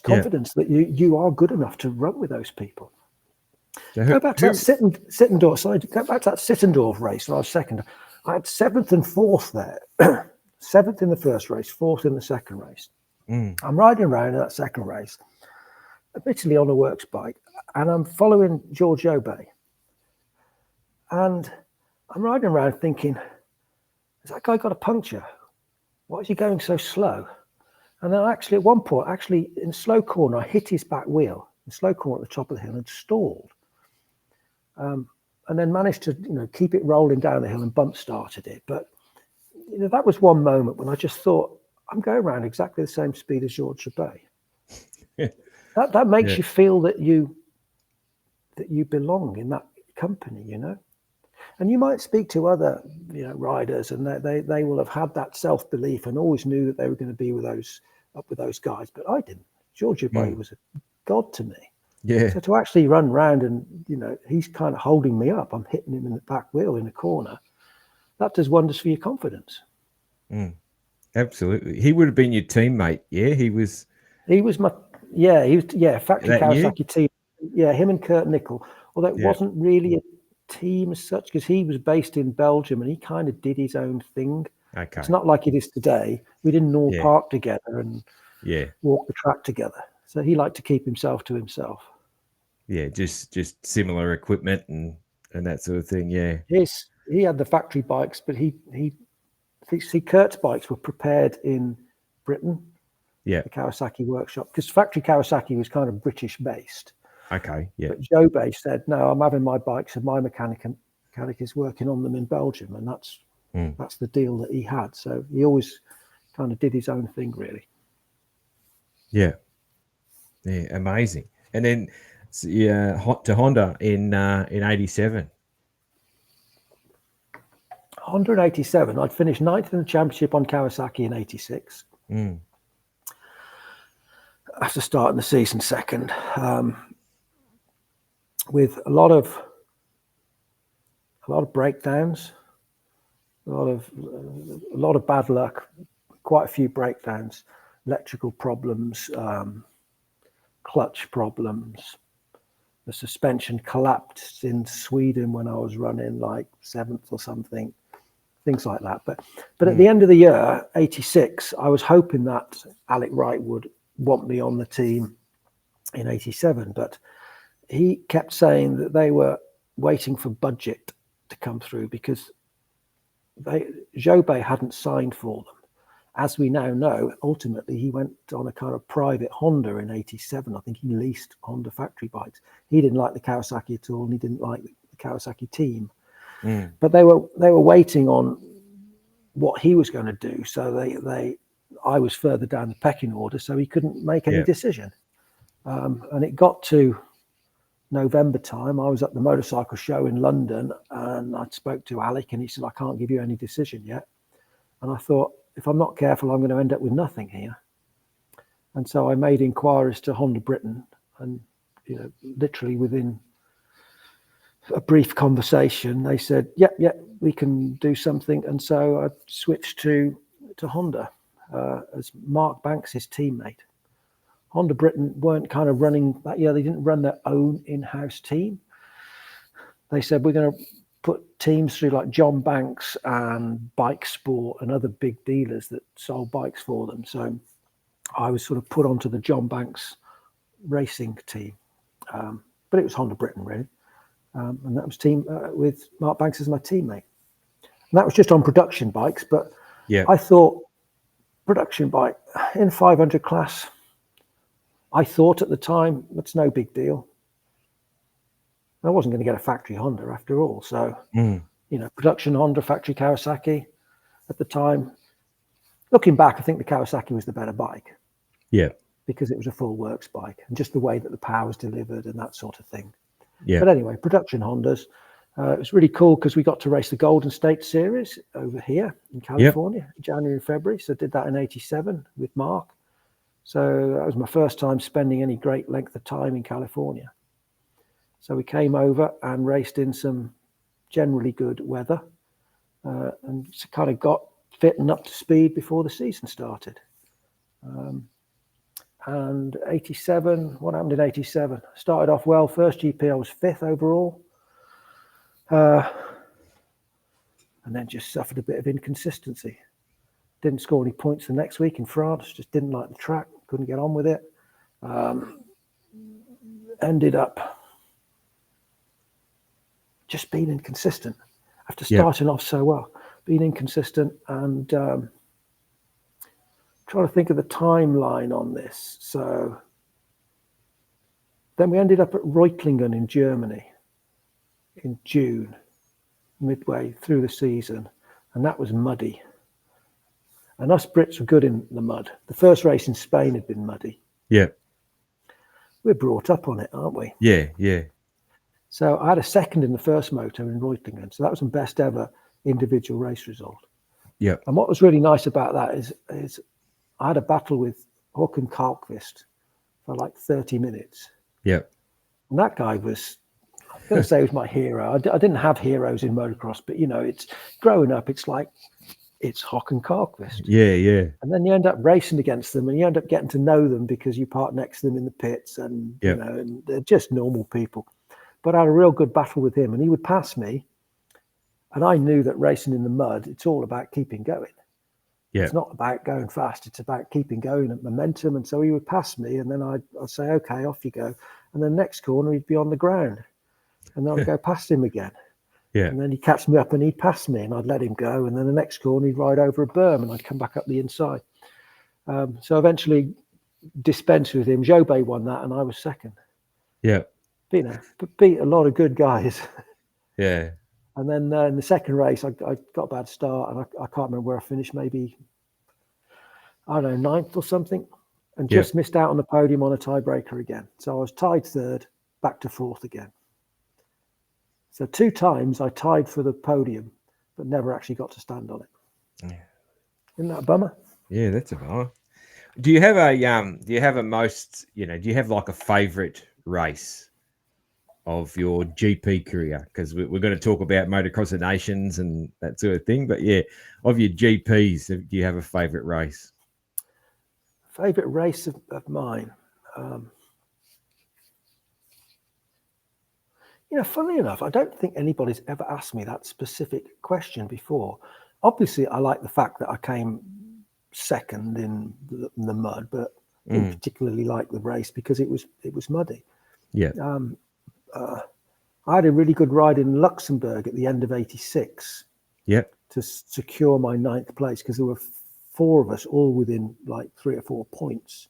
yeah. that you are good enough to run with those people. So Go back to that Sittendorf. Sorry, go back to that Sittendorf race where I was second. I had 7th and 4th there. 7th in the first race, 4th in the second race. I'm riding around in that second race, admittedly on a works bike, and I'm following George Obey. And I'm riding around thinking, has that guy got a puncture? Why is he going so slow? And then actually, at one point, in slow corner, I hit his back wheel, in slow corner at the top of the hill, and stalled. And then managed to, keep it rolling down the hill and bump started it. But, that was one moment when I just thought, I'm going around exactly the same speed as George Obey. that makes you feel that you belong in that company, And you might speak to other, riders, and they will have had that self-belief and always knew that they were going to be up with those guys. But I didn't. George Obey was a god to me. Yeah. So to actually run round and, he's kind of holding me up. I'm hitting him in the back wheel in the corner. That does wonders for your confidence. Absolutely. He would have been your teammate. Yeah, he was my factory Kawasaki team. Yeah, him and Kurt Nickel. Although it wasn't really a team as such, because he was based in Belgium and he kind of did his own thing. Okay. It's not like it is today. We didn't all park together and walk the track together. So he liked to keep himself to himself. Yeah, just similar equipment and that sort of thing. Yeah. Yes, he had the factory bikes, but Kurt's bikes were prepared in Britain. Yeah. The Kawasaki workshop, because factory Kawasaki was kind of British based. Okay. Yeah. But Jobey said, "No, I'm having my bikes, and my mechanic is working on them in Belgium," and that's the deal that he had. So he always kind of did his own thing, really. Yeah. Yeah. Amazing. And then to Honda in '87. Honda in '87. I'd finished 9th in the championship on Kawasaki in '86. After starting the season second, with a lot of breakdowns, a lot of bad luck, quite a few breakdowns, electrical problems, clutch problems. The suspension collapsed in Sweden when I was running like 7th or something, things like that. But at the end of the year, '86, I was hoping that Alec Wright would want me on the team in '87, but he kept saying that they were waiting for budget to come through because Jobey hadn't signed for them. As we now know, ultimately he went on a kind of private Honda in '87. I think he leased Honda factory bikes. He didn't like the Kawasaki at all, and he didn't like the Kawasaki team. But they were waiting on what he was going to do. So I was further down the pecking order, so he couldn't make any decision. And it got to November time. I was at the motorcycle show in London, and I spoke to Alec, and he said, "I can't give you any decision yet." And I thought, if I'm not careful, I'm going to end up with nothing here. And so I made inquiries to Honda Britain, and literally within a brief conversation, they said, "Yep, we can do something." And so I switched to Honda as Mark Banks, his teammate. Honda Britain weren't kind of running that year. They didn't run their own in-house team. They said, "We're going to put teams through like John Banks and Bike Sport and other big dealers that sold bikes for them." So I was sort of put onto the John Banks racing team. But it was Honda Britain, really. And that was team with Mark Banks as my teammate. And that was just on production bikes. But I thought production bike in 500 class, I thought at the time, that's no big deal. I wasn't going to get a factory Honda after all. So, production Honda, factory Kawasaki at the time. Looking back, I think the Kawasaki was the better bike. Yeah. Because it was a full works bike and just the way that the power was delivered and that sort of thing. Yeah. But anyway, production Hondas. It was really cool because we got to race the Golden State Series over here in California, January and February. So I did that in '87 with Mark. So that was my first time spending any great length of time in California. So we came over and raced in some generally good weather, and kind of got fit and up to speed before the season started. And 87, what happened in 87? Started off well. First GP, I was 5th overall. And then just suffered a bit of inconsistency. Didn't score any points the next week in France. Just didn't like the track. Couldn't get on with it. Ended up just being inconsistent after starting off so well. Being inconsistent and trying to think of the timeline on this. So then we ended up at Reutlingen in Germany in June, midway through the season, and that was muddy. And us Brits were good in the mud. The first race in Spain had been muddy. Yeah. We're brought up on it, aren't we? Yeah, yeah. So I had a second in the first moto in Reutlingen. So that was my best ever individual race result. Yeah. And what was really nice about that is I had a battle with Håkan Karlqvist for like 30 minutes. Yeah. And that guy was, I'm going to say he was my hero. I didn't have heroes in motocross, but, you know, it's growing up, it's like, it's Håkan Karlqvist. Yeah, yeah. And then you end up racing against them and you end up getting to know them because you park next to them in the pits and, you know, and they're just normal people. But I had a real good battle with him and he would pass me. And I knew that racing in the mud, it's all about keeping going. Yeah. It's not about going fast. It's about keeping going at momentum. And so he would pass me and then I'd say, okay, off you go. And then next corner, he'd be on the ground. And then I'd go past him again. Yeah. And then he'd catch me up and he'd pass me and I'd let him go. And then the next corner, he'd ride over a berm and I'd come back up the inside. So eventually dispensed with him. Jobé won that and I was second. Yeah. But, you know, beat a lot of good guys. Yeah. And then in the second race, I got a bad start and I can't remember where I finished, maybe, I don't know, 9th or something, and just missed out on the podium on a tiebreaker again. So I was tied 3rd, back to 4th again. So 2 times I tied for the podium, but never actually got to stand on it. Yeah. Isn't that a bummer? Yeah, that's a bummer. Do you have a most, you know, do you have like a favorite race of your GP career? Because we're going to talk about Motocross of Nations and that sort of thing. But yeah, of your GPs, do you have a favorite race? Favorite race of mine? You know, funnily enough, I don't think anybody's ever asked me that specific question before. Obviously, I like the fact that I came second in the mud, but I didn't particularly like the race because it was muddy. Yeah. I had a really good ride in Luxembourg at the end of 86. Yep. To secure my 9th place because there were 4 of us all within like 3 or 4 points.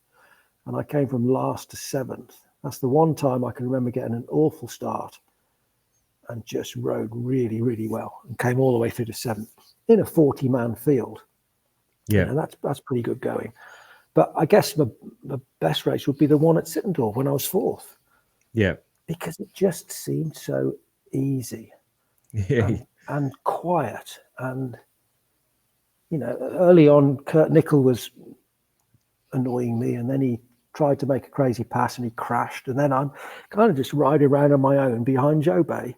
And I came from last to 7th. That's the one time I can remember getting an awful start and just rode really, really well and came all the way through to 7th in a 40-man field. Yeah. And that's pretty good going. But I guess the best race would be the one at Sittendorf when I was 4th. Yeah. Because it just seemed so easy and quiet. And, you know, early on, Kurt Nickel was annoying me. And then he tried to make a crazy pass and he crashed. And then I'm kind of just riding around on my own behind Jobé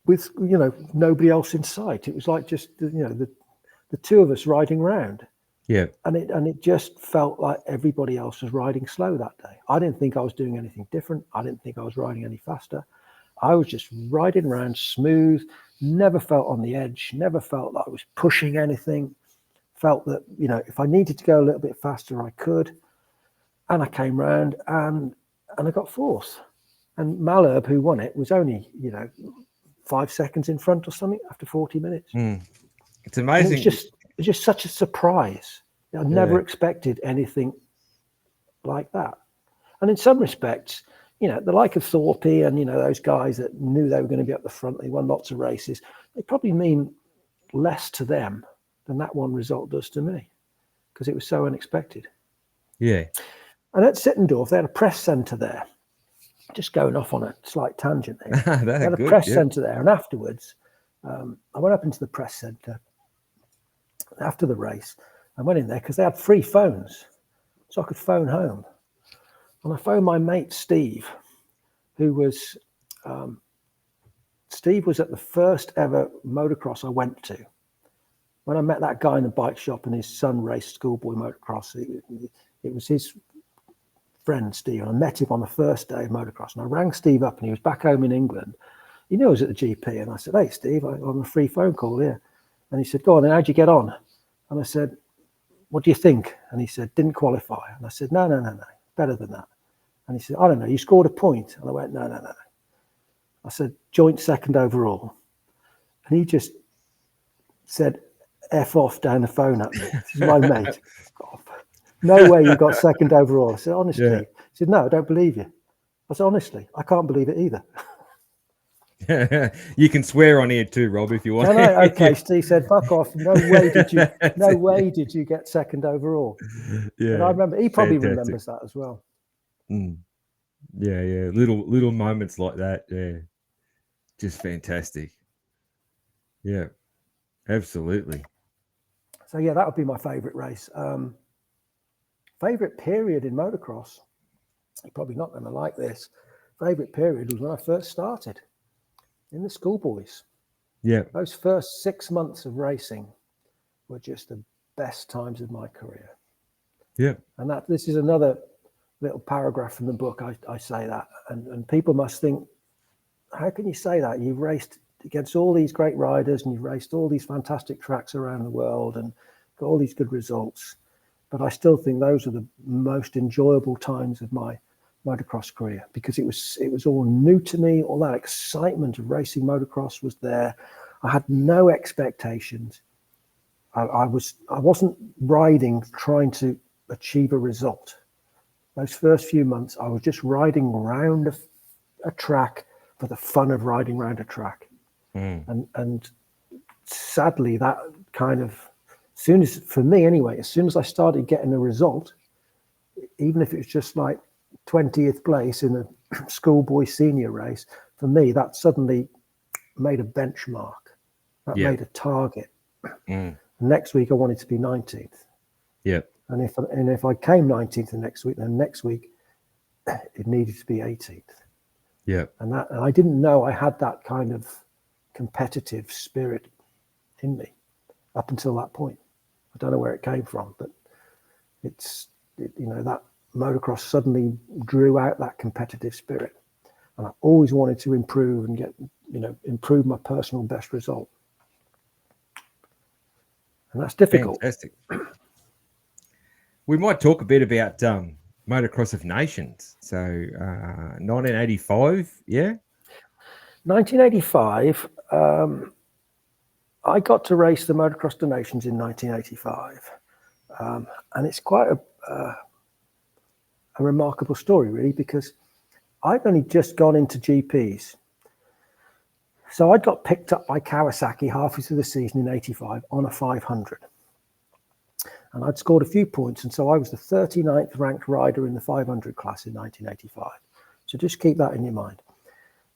with, you know, nobody else in sight. It was like just, you know, the 2 of us riding around. Yeah. And it just felt like everybody else was riding slow that day. I didn't think I was doing anything different. I didn't think I was riding any faster. I was just riding around smooth, never felt on the edge, never felt like I was pushing anything. Felt that, you know, if I needed to go a little bit faster, I could. And I came round and I got 4th. And Malherbe, who won it, was only, you know, 5 seconds in front or something after 40 minutes. It's amazing. It's just such a surprise. I never expected anything like that. And in some respects, you know, the like of Thorpe and, you know, those guys that knew they were going to be up the front, they won lots of races, they probably mean less to them than that one result does to me because it was so unexpected. Yeah. And at Sittendorf, they had a press centre there. Just going off on a slight tangent there. They had a press centre there. And afterwards, I went up into the press centre after the race I went in there because they had free phones, so I could phone home. And I phoned my mate Steve, who was Steve was at the first ever motocross I went to. When I met that guy in the bike shop and his son raced schoolboy motocross, it was his friend Steve. And I met him on the first day of motocross. And I rang Steve up and he was back home in England. He knew I was at the GP. And I said, "Hey, Steve, I'm on a free phone call here." And he said, "Go on, then how'd you get on?" And I said, "What do you think?" And he said, "Didn't qualify." And I said, No, better than that." And he said, "I don't know, you scored a point." And I went, No. I said, "Joint second overall." And he just said, "F off" down the phone at me. This is my mate. "No way you got second overall." I said, "Honestly." Yeah. He said, "No, I don't believe you." I said, "Honestly, I can't believe it either." You can swear on here too, Rob, if you want. No, okay. Steve said, "Fuck off." No way did you get second overall. Yeah. And I remember, he probably Fantastic. remembers that as well. Yeah. Little moments like that. Yeah. Just fantastic. Yeah. Absolutely. So yeah, that would be my favorite race. Favorite period in motocross. You're probably not going to like this. Favorite period was when I first started in the schoolboys. Yeah. Those first 6 months of racing were just the best times of my career. Yeah. And this is another little paragraph from the book. I say that, and people must think, how can you say that? You've raced against all these great riders and you've raced all these fantastic tracks around the world and got all these good results. But I still think those are the most enjoyable times of my motocross career, because it was all new to me. All that excitement of racing motocross was there. I had no expectations. I wasn't riding trying to achieve a result. Those first few months, I was just riding around a track for the fun of riding around a track. And sadly, that kind of, for me anyway, as soon as I started getting a result, even if it was just like 20th place in a schoolboy senior race, for me, that suddenly made a benchmark. That made a target. Next week, I wanted to be 19th. Yeah. And if I came 19th the next week, then next week it needed to be 18th. Yeah. And I didn't know I had that kind of competitive spirit in me up until that point. I don't know where it came from, but that motocross suddenly drew out that competitive spirit. And I always wanted to improve and improve my personal best result. And that's difficult. Fantastic. We might talk a bit about Motocross of Nations. So 1985, yeah? 1985, I got to race the Motocross of Nations in 1985. And it's quite a remarkable story, really, because I'd only just gone into GPs. So I got picked up by Kawasaki halfway through the season in 85 on a 500. And I'd scored a few points. And so I was the 39th ranked rider in the 500 class in 1985. So just keep that in your mind.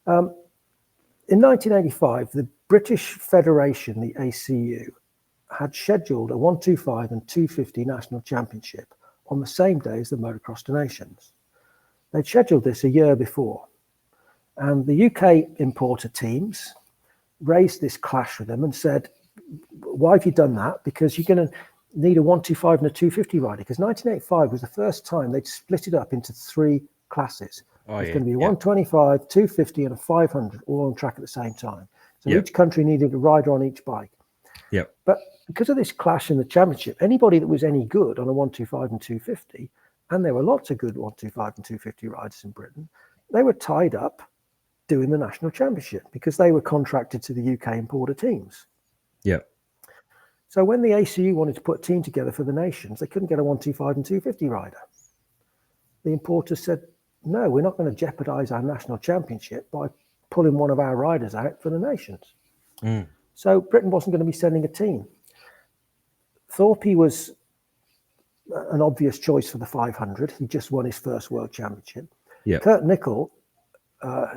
In 1985, the British Federation, the ACU, had scheduled a 125 and 250 national championship on the same day as the Motocross of Nations. They'd scheduled this a year before. And the UK importer teams raised this clash with them and said, "Why have you done that? Because you're going to need a 125 and a 250 rider." Because 1985 was the first time they'd split it up into 3 classes. There's going to be a 125, 250 and a 500 all on track at the same time. So each country needed a rider on each bike. Yep. But because of this clash in the championship, anybody that was any good on a 125 and 250, and there were lots of good 125 and 250 riders in Britain, they were tied up doing the national championship because they were contracted to the UK importer teams. Yeah. So when the ACU wanted to put a team together for the nations, they couldn't get a 125 and 250 rider. The importers said, "No, we're not going to jeopardize our national championship by pulling one of our riders out for the nations." So Britain wasn't going to be sending a team. Thorpe was an obvious choice for the 500. He just won his first world championship. Yeah. Kurt Nickel,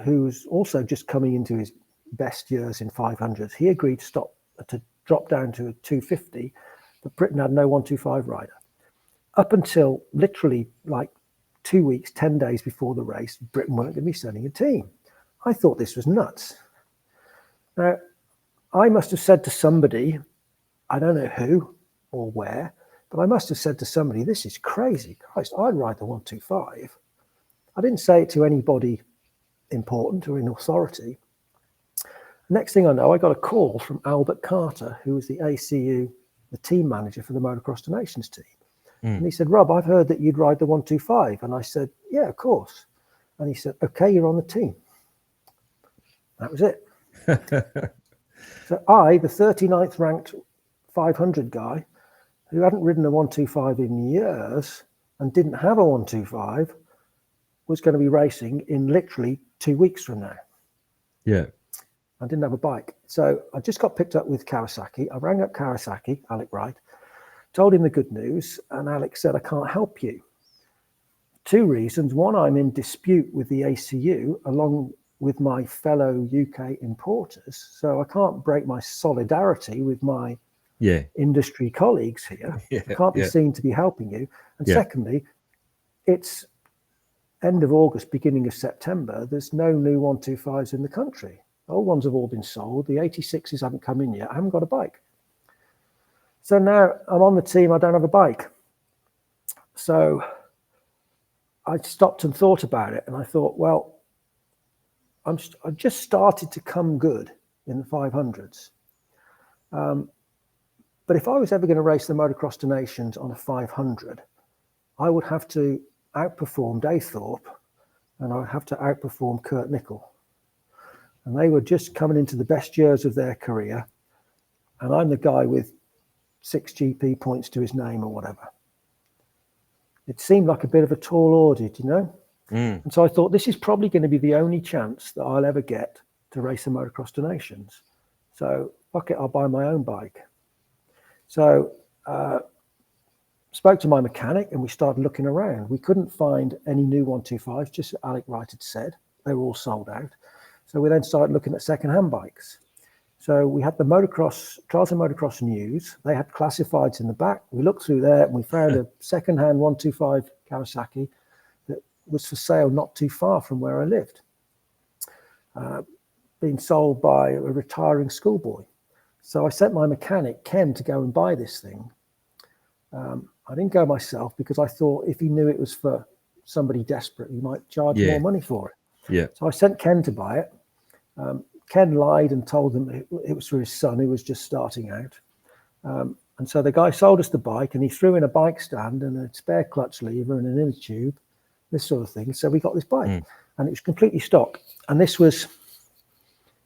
who's also just coming into his best years in 500s, he agreed to drop down to a 250 but Britain had no 125 rider. Up until literally like 2 weeks, 10 days before the race, Britain weren't going to be sending a team. I thought this was nuts. Now, I must have said to somebody, I don't know who or where, but I must have said to somebody, this is crazy. Christ, I'd ride the 125. I didn't say it to anybody important or in authority. Next thing I know, I got a call from Albert Carter, who was the ACU, the team manager for the Motocross to Nations team. And he said, Rob, I've heard that you'd ride the 125. And I said, yeah, of course. And he said, okay, you're on the team. That was it. So I, the 39th ranked 500 guy, who hadn't ridden a 125 in years and didn't have a 125, was going to be racing in literally 2 weeks from now. Yeah. I didn't have a bike. So I just got picked up with Kawasaki. I rang up Kawasaki, Alec Wright, told him the good news, and Alex said, I can't help you. 2 reasons. One, I'm in dispute with the ACU along with my fellow UK importers. So I can't break my solidarity with my industry colleagues here. I can't be seen to be helping you. And secondly, it's end of August, beginning of September. There's no new 125s in the country. Old ones have all been sold. The 86s haven't come in yet. I haven't got a bike. So now I'm on the team, I don't have a bike. So I stopped and thought about it, and I thought, well, I've just started to come good in the 500s. But if I was ever going to race the Motocross to Nations on a 500, I would have to outperform Daythorpe, and I would have to outperform Kurt Nickel. And they were just coming into the best years of their career, and I'm the guy with 6 GP points to his name or whatever. It seemed like a bit of a tall order, you know? And so I thought, this is probably going to be the only chance that I'll ever get to race the Motocross to Nations. So, fuck it, I'll buy my own bike. So, spoke to my mechanic and we started looking around. We couldn't find any new 125s, just as Alec Wright had said. They were all sold out. So we then started looking at second-hand bikes. So we had the Motocross, Trials and Motocross News. They had classifieds in the back. We looked through there and we found a second-hand 125 Kawasaki that was for sale not too far from where I lived, being sold by a retiring schoolboy. So I sent my mechanic, Ken, to go and buy this thing. I didn't go myself because I thought if he knew it was for somebody desperate, he might charge more money for it. Yeah. So I sent Ken to buy it. Ken lied and told them it was for his son who was just starting out. And so the guy sold us the bike and he threw in a bike stand and a spare clutch lever and an inner tube, this sort of thing. So we got this bike and it was completely stock. And this was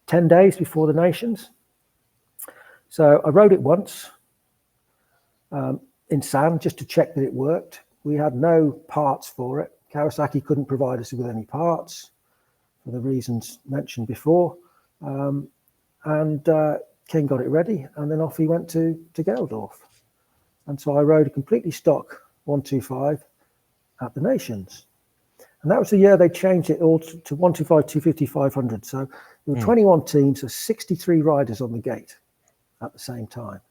10 days before the Nations. So I rode it once in sand just to check that it worked. We had no parts for it. Kawasaki couldn't provide us with any parts for the reasons mentioned before. Ken got it ready and then off he went to Geldorf. And so I rode a completely stock 125 at the Nations. And that was the year they changed it all to 125, 250, 500. So there were 21 teams, so 63 riders on the gate at the same time.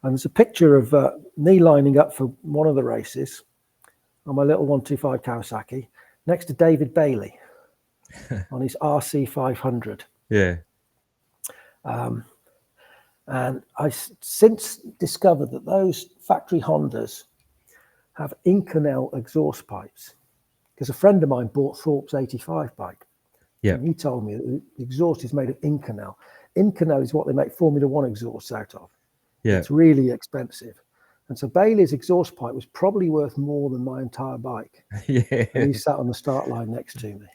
And there's a picture of me lining up for one of the races on my little 125 Kawasaki next to David Bailey on his RC 500. Yeah. And I since discovered that those factory Hondas have Inconel exhaust pipes because a friend of mine bought Thorpe's 85 bike. Yeah. And he told me that the exhaust is made of Inconel. Inconel is what they make Formula One exhausts out of. Yeah. It's really expensive. And so Bailey's exhaust pipe was probably worth more than my entire bike. Yeah. And he sat on the start line next to me.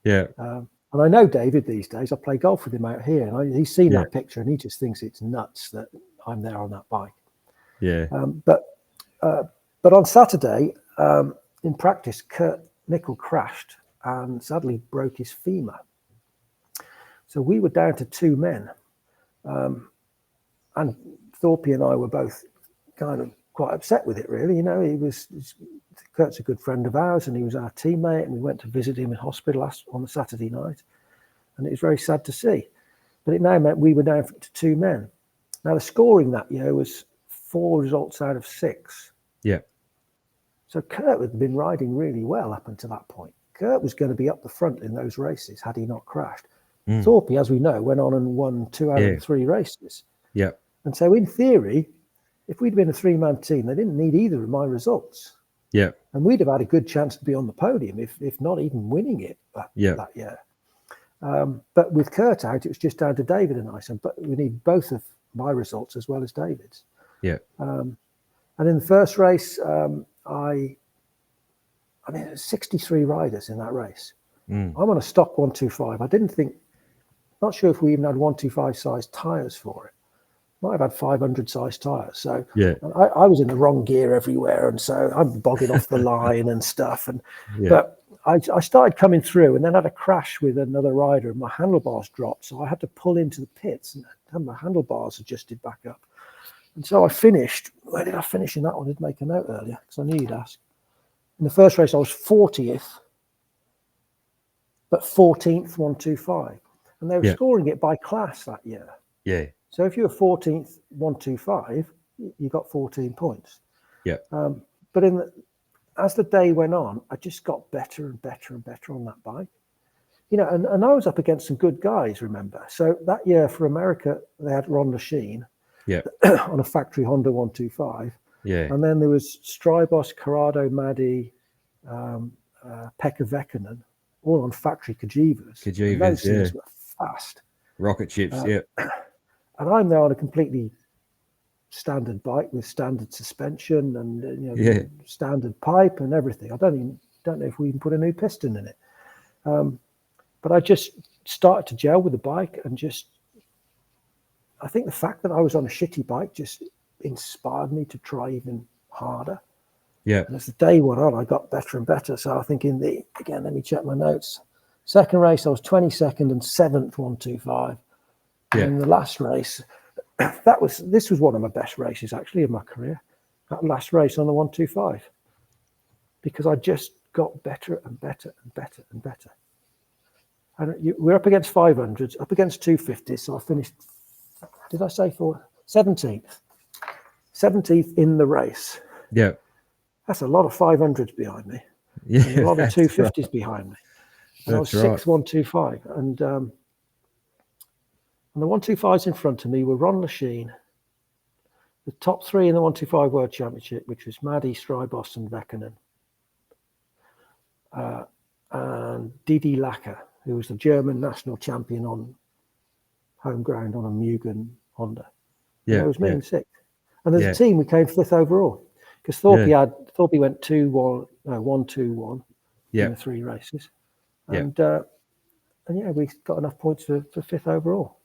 Yeah. And I know David these days. I play golf with him out here. And he's seen that picture and he just thinks it's nuts that I'm there on that bike. Yeah. But on Saturday, in practice, Kurt Nickel crashed and sadly broke his femur. So we were down to 2 men. And Thorpe and I were both kind of quite upset with it, really. You know, Kurt's a good friend of ours and he was our teammate and we went to visit him in hospital on the Saturday night. And it was very sad to see. But it now meant we were down to 2 men. Now, the scoring that year was 4 results out of 6. Yeah. So Kurt had been riding really well up until that point. Kurt was going to be up the front in those races had he not crashed. Thorpe, as we know, went on and won 2 out of 3 races. Yeah. And so in theory, if we'd been a 3-man team, they didn't need either of my results. Yeah. And we'd have had a good chance to be on the podium, if not even winning it that year. But with Kurt out, it was just down to David and I. So but we need both of my results as well as David's. Yeah. And in the first race, I mean, there's 63 riders in that race. I'm on a stock 125. I didn't think, not sure if we even had 125 size tires for it. Might have had 500 size tires. So I was in the wrong gear everywhere. And so I'm bogging off the line and stuff. And but I started coming through and then had a crash with another rider and my handlebars dropped. So I had to pull into the pits and have my handlebars adjusted back up. And so I finished. Where did I finish in that one? I did make a note earlier because I knew you'd ask. In the first race, I was 40th, but 14th 125. And they were scoring it by class that year. Yeah. So if you were 14th 125, you got 14 points. Yeah. But as the day went on, I just got better and better and better on that bike. You know, and I was up against some good guys, remember. So that year for America, they had Ron Lachine on a factory Honda 125. Yeah. And then there was Strybos, Corrado, Maddy, Pekka Vekkanen, all on factory Kajivas. Those things were fast. Rocket ships, And I'm there on a completely standard bike with standard suspension and standard pipe and everything. I don't know if we even put a new piston in it. But I just started to gel with the bike and I think the fact that I was on a shitty bike just inspired me to try even harder. Yeah. And as the day went on, I got better and better. So I think again, let me check my notes. Second race, I was 22nd and 7th 125. Yeah. And in the last race, this was one of my best races actually in my career. That last race on the 125, because I just got better and better and better and better. And we're up against 500s, up against 250s. So I finished. Did I say 17th? 17th in the race. Yeah. That's a lot of 500s behind me. Yeah. And a lot of 250s behind me. And I was 6th 125. And the 125s in front of me were Ron Lachine, the top 3 in the 125 World Championship, which was Maddy, Strybos, and Vekkanen. And Didi Lacker, who was the German national champion on home ground on a Mugen Honda. Yeah, it was me in 6th. And as a team, we came 5th overall because Thorpe went 1-2-1 in the 3 races. And we got enough points for 5th overall.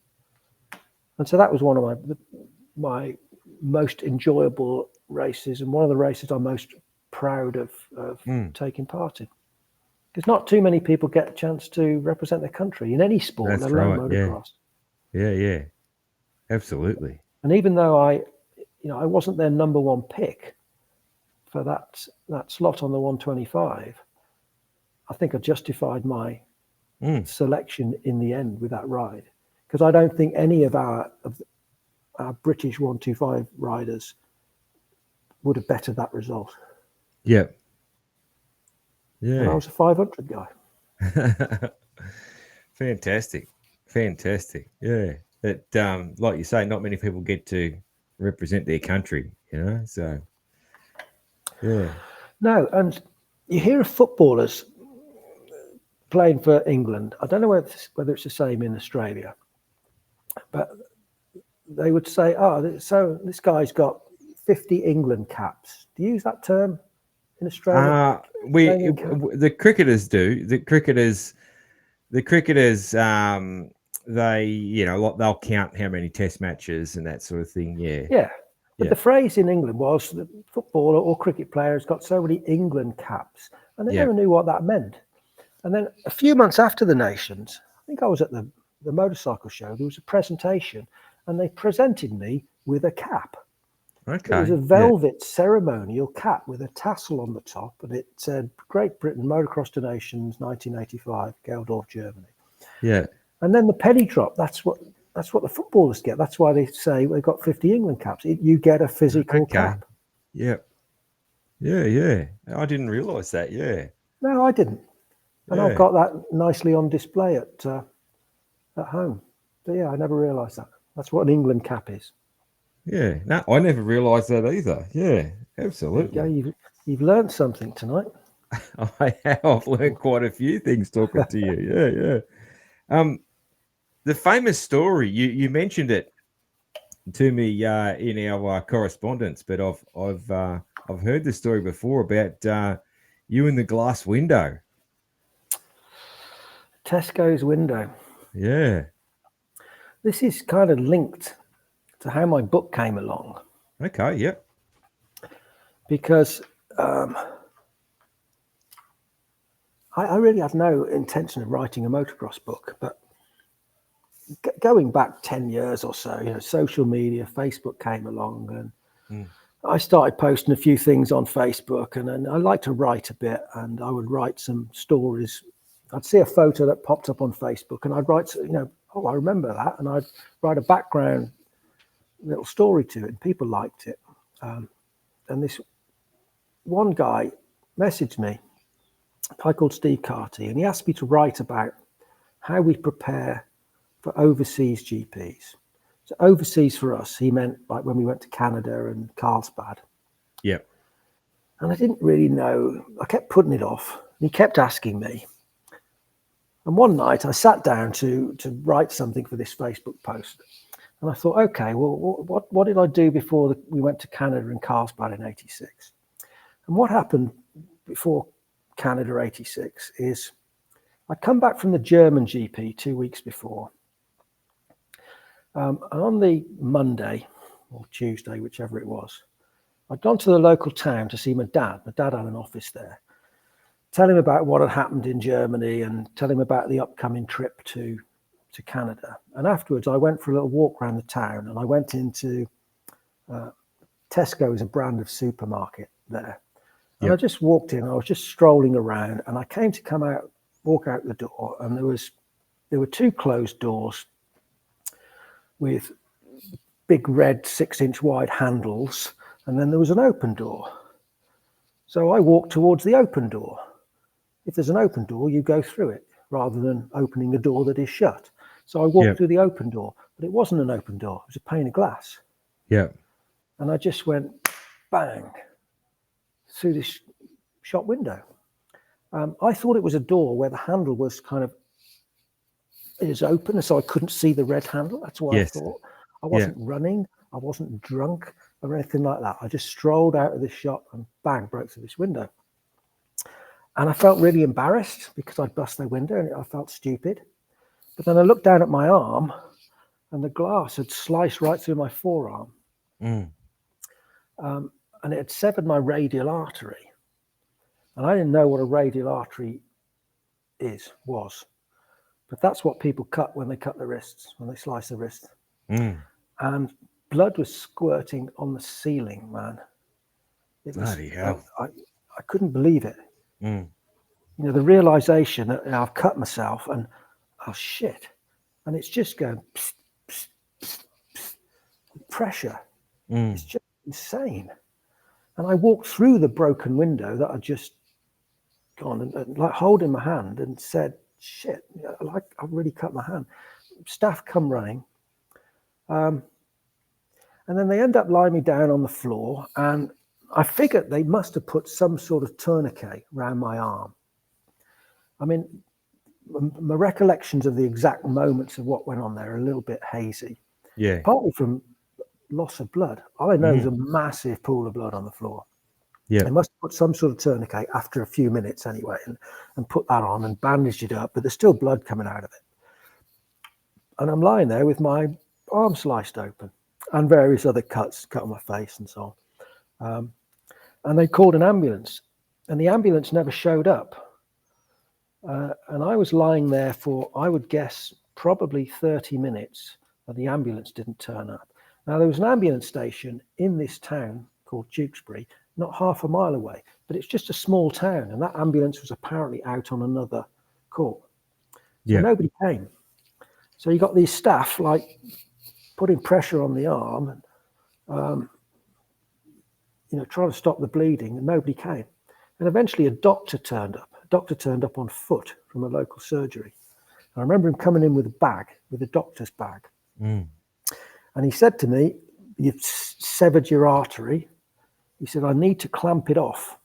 And so that was one of my most enjoyable races and one of the races I'm most proud of taking part in. Because not too many people get a chance to represent their country in any sport, let alone motocross. Yeah. Absolutely. And even though I wasn't their number 1 pick for that slot on the 125, I think I justified my selection in the end with that ride. Because I don't think any of our British 125 riders would have bettered that result. Yeah. Yeah. And I was a 500 guy. Fantastic. Yeah. That, like you say, not many people get to represent their country, so, yeah. No, and you hear of footballers playing for England. I don't know whether it's the same in Australia, but they would say, so this guy's got 50 England caps. Do you use that term in Australia? The cricketers do. The cricketers, they'll count how many test matches and that sort of thing. Yeah. But the phrase in England was the footballer or cricket player has got so many England caps, and they never knew what that meant. And then a few months after the Nations, I think I was at the motorcycle show, there was a presentation and they presented me with a cap. Okay. It was a velvet ceremonial cap with a tassel on the top, and it said Great Britain Motocross to Nations 1985, Geldorf, Germany. Yeah. And then the penny drop, that's what That's what the footballers get. That's why they say they've got 50 England caps. You get a physical cap. Yeah. Yeah. I didn't realise that. Yeah. No, I didn't. And I've got that nicely on display at home. But yeah, I never realised that. That's what an England cap is. Yeah. No, I never realised that either. Yeah, absolutely. You've learned something tonight. I have. I've learned quite a few things talking to you. Yeah. The famous story, you mentioned it to me in our correspondence, but I've heard the story before about you in the glass window. Tesco's window. Yeah. This is kind of linked to how my book came along. Okay, yep. Because I really had no intention of writing a motocross book, but going back 10 years or so, social media, Facebook came along, and I started posting a few things on Facebook, and I like to write a bit, and I would write some stories. I'd see a photo that popped up on Facebook, and I'd write, oh, I remember that, and I'd write a background little story to it, and people liked it. And this one guy messaged me, a guy called Steve Carty, and he asked me to write about how we prepare for overseas GPs. So overseas for us, he meant like when we went to Canada and Carlsbad. Yeah. And I didn't really know. I kept putting it off. And he kept asking me. And one night I sat down to write something for this Facebook post. And I thought, okay, well, what did I do before we went to Canada and Carlsbad in 86? And what happened before Canada 86 is I'd come back from the German GP 2 weeks before. And on the Monday or Tuesday, whichever it was, I'd gone to the local town to see my dad. My dad had an office there. Tell him about what had happened in Germany and tell him about the upcoming trip to Canada. And afterwards, I went for a little walk around the town, and I went into Tesco is a brand of supermarket there. And Yep. I just walked in. I was just strolling around, and I came to walk out the door, and there were two closed doors with big red 6-inch wide handles, and then there was an open door. So I walked towards the open door. If there's an open door, you go through it rather than opening a door that is shut. So I walked through the open door, but it wasn't an open door. It was a pane of glass. Yeah. And I just went bang through this shop window. I thought it was a door where the handle was kind of is open, so I couldn't see the red handle. That's what I thought. I wasn't running. I wasn't drunk or anything like that. I just strolled out of this shop and bang, broke through this window. And I felt really embarrassed because I'd bust their window, and I felt stupid. But then I looked down at my arm, and the glass had sliced right through my forearm. And it had severed my radial artery. And I didn't know what a radial artery was. But that's what people cut when they cut their wrists, when they slice their wrist. And blood was squirting on the ceiling, man. It was, Bloody hell. I couldn't believe it. The realization that I've cut myself and, oh, shit. And it's just going, psst, psst, psst, psst, pressure. It's just insane. And I walked through the broken window that I'd just gone and like holding my hand and said, shit, like I've really cut my hand. Staff come running. And then they end up lying me down on the floor, and I figured they must have put some sort of tourniquet around my arm. I mean, my recollections of the exact moments of what went on there are a little bit hazy. Yeah. Partly from loss of blood. All I know is a massive pool of blood on the floor. Yeah. They must have put some sort of tourniquet after a few minutes anyway, and put that on and bandaged it up, but there's still blood coming out of it. And I'm lying there with my arm sliced open and various other cuts cut on my face and so on. And they called an ambulance, and the ambulance never showed up. And I was lying there for, I would guess, probably 30 minutes, and the ambulance didn't turn up. Now, there was an ambulance station in this town called Tewkesbury, not half a mile away, but it's just a small town, and that ambulance was apparently out on another call. So nobody came. So you got these staff like putting pressure on the arm, and, trying to stop the bleeding, and nobody came. And eventually a doctor turned up. A doctor turned up on foot from a local surgery. I remember him coming in with a doctor's bag. Mm. And he said to me, "You've severed your artery." He said, "I need to clamp it off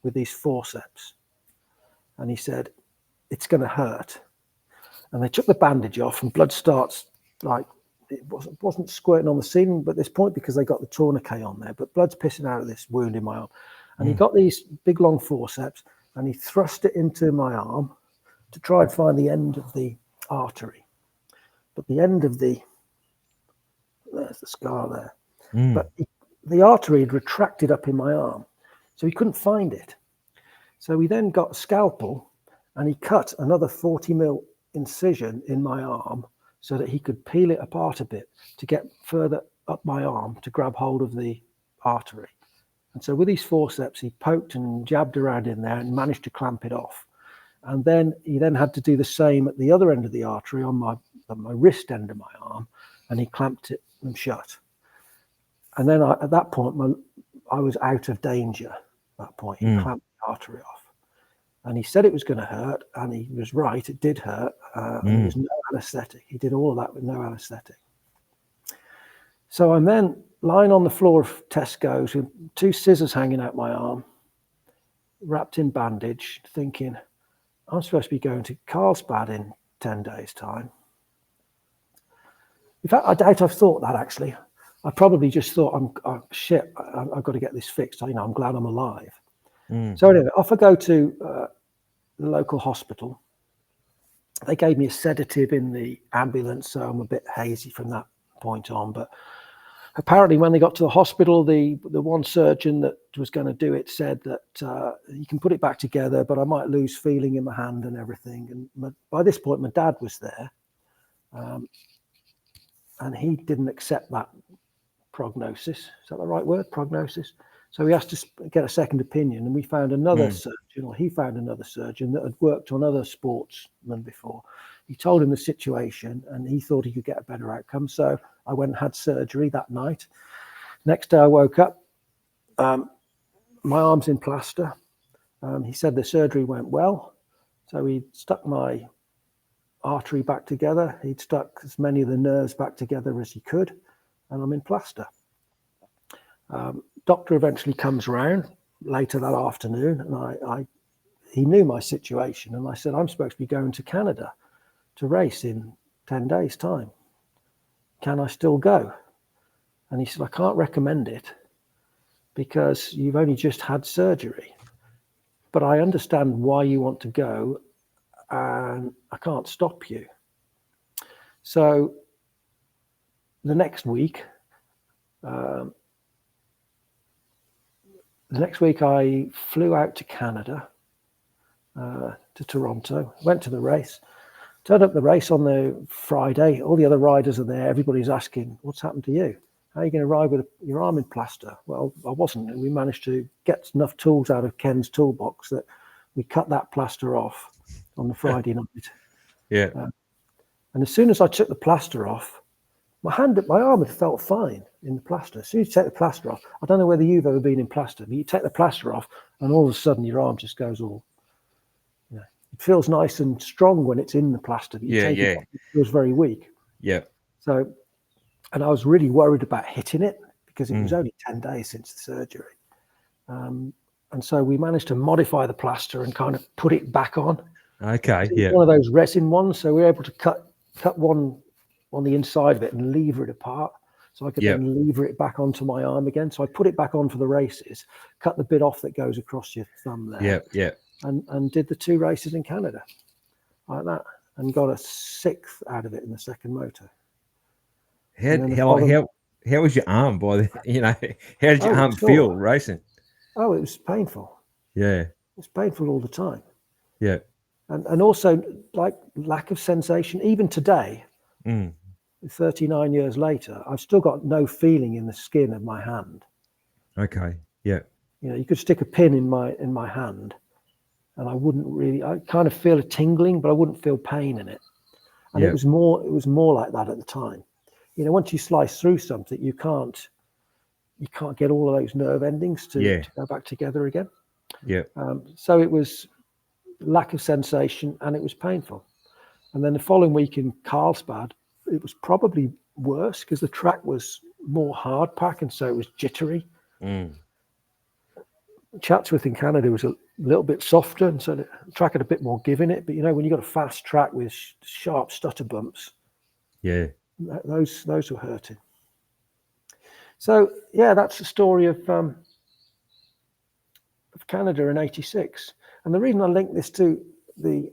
with these forceps." And he said, "It's going to hurt." And they took the bandage off, and blood starts, like, it wasn't squirting on the ceiling at this point because they got the tourniquet on there, but blood's pissing out of this wound in my arm. And he got these big long forceps and he thrust it into my arm to try and find the end of the artery. But the end of there's the scar there. But the artery had retracted up in my arm, so he couldn't find it. So he then got a scalpel and he cut another 40 mil incision in my arm so that he could peel it apart a bit to get further up my arm to grab hold of the artery. And so with these forceps, he poked and jabbed around in there and managed to clamp it off. And then he had to do the same at the other end of the artery on my wrist end of my arm, and he clamped it and shut. And then at that point, I was out of danger at that point. He clamped the artery off. And he said it was going to hurt, and he was right. It did hurt. There was no anesthetic. He did all of that with no anesthetic. So I'm then lying on the floor of Tesco's with 2 scissors hanging out my arm, wrapped in bandage, thinking, I'm supposed to be going to Carlsbad in 10 days' time. In fact, I doubt I've thought that, actually. I probably just thought, I've got to get this fixed. I'm glad I'm alive. So anyway, off I go to the local hospital. They gave me a sedative in the ambulance, so I'm a bit hazy from that point on. But apparently when they got to the hospital, the one surgeon that was going to do it said that you can put it back together, but I might lose feeling in my hand and everything. And by this point, my dad was there, and he didn't accept that prognosis. Is that the right word? Prognosis? So we asked to get a second opinion, and we found another surgeon, or he found another surgeon that had worked on other sportsmen before. He told him the situation, and he thought he could get a better outcome. So I went and had surgery that night. Next day I woke up, my arm's in plaster. He said the surgery went well. So he stuck my artery back together. He'd stuck as many of the nerves back together as he could, and I'm in plaster. Doctor eventually comes round later that afternoon, and he knew my situation, and I said, I'm supposed to be going to Canada to race in 10 days' time. Can I still go? And he said, I can't recommend it because you've only just had surgery, but I understand why you want to go, and I can't stop you. So the next week, I flew out to Canada, to Toronto, went to the race, turned up the race on the Friday. All the other riders are there. Everybody's asking, what's happened to you? How are you going to ride with your arm in plaster? Well, I wasn't. And we managed to get enough tools out of Ken's toolbox that we cut that plaster off on the Friday night. Yeah. And as soon as I took the plaster off, my arm had felt fine in the plaster. As soon as you take the plaster off, I don't know whether you've ever been in plaster, but you take the plaster off and all of a sudden your arm just goes all, it feels nice and strong when it's in the plaster. But it feels very weak. Yeah. So, and I was really worried about hitting it because it was only 10 days since the surgery. And so we managed to modify the plaster and kind of put it back on. Okay. Yeah. One of those resin ones. So we were able to cut one on the inside of it and lever it apart. So I could then lever it back onto my arm again. So I put it back on for the races, cut the bit off that goes across your thumb there. Yeah. Yeah. And did the 2 races in Canada like that and got a 6th out of it in the second moto. How was your arm how did your arm feel racing? Oh, it was painful. Yeah. It was painful all the time. Yeah. And also like lack of sensation. Even today, 39 years later, I've still got no feeling in the skin of my hand. Okay. Yeah. You could stick a pin in my hand and I kind of feel a tingling, but I wouldn't feel pain in it. And it was more like that at the time. You know, once you slice through something, you can't get all of those nerve endings to go back together again. Yeah. So it was lack of sensation and it was painful. And then the following week in Carlsbad, it was probably worse because the track was more hard pack and so it was jittery. Chatsworth in Canada was a little bit softer, and so the track had a bit more give in it. But you know, when you got a fast track with sharp stutter bumps, those were hurting. So yeah, that's the story of Canada in '86. And the reason I link this to the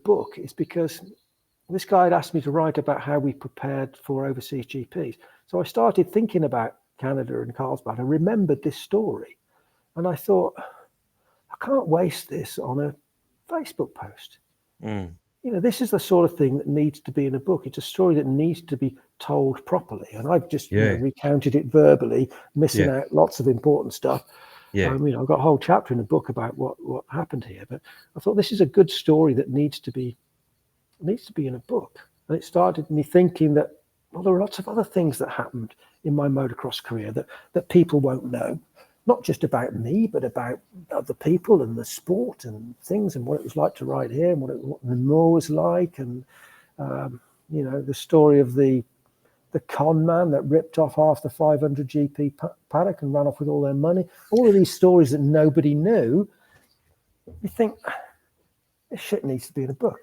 book is because this guy had asked me to write about how we prepared for overseas GPs. So I started thinking about Canada and Carlsbad. I remembered this story. And I thought, I can't waste this on a Facebook post. You know, this is the sort of thing that needs to be in a book. It's a story that needs to be told properly. And I've just recounted it verbally, missing out lots of important stuff. You know, I've got a whole chapter in the book about what happened here. But I thought this is a good story that needs to be in a book. And it started me thinking that, well, there are lots of other things that happened in my motocross career that people won't know. Not just about me, but about other people and the sport and things and what it was like to ride here and what the moor was like. And, you know, the story of the con man that ripped off half the 500 GP paddock and ran off with all their money. All of these stories that nobody knew. You think, this shit needs to be in a book.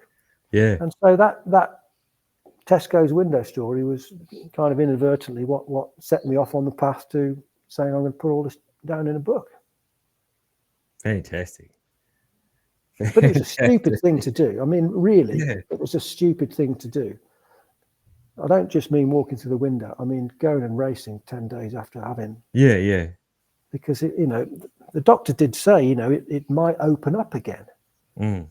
Yeah. And so that Tesco's window story was kind of inadvertently what set me off on the path to saying I'm going to put all this down in a book. Fantastic. But it was a stupid thing to do. I mean, really, it was a stupid thing to do. I don't just mean walking through the window. I mean, going and racing 10 days after having. Because, you know, the doctor did say, you know, it might open up again. You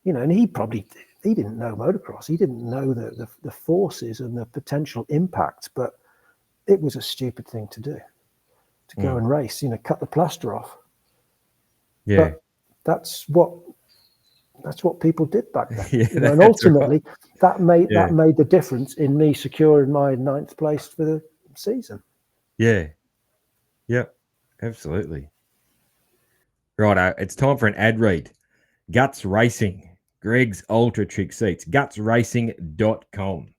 know, and he didn't know motocross. He didn't know the forces and the potential impacts, but it was a stupid thing to do. To go and race, you know, cut the plaster off. But that's what people did back then. You know, and ultimately, that made the difference in me securing my 9th place for the season. Absolutely. Right, it's time for an ad read. Guts Racing, Greg's Ultra Trick Seats, gutsracing.com.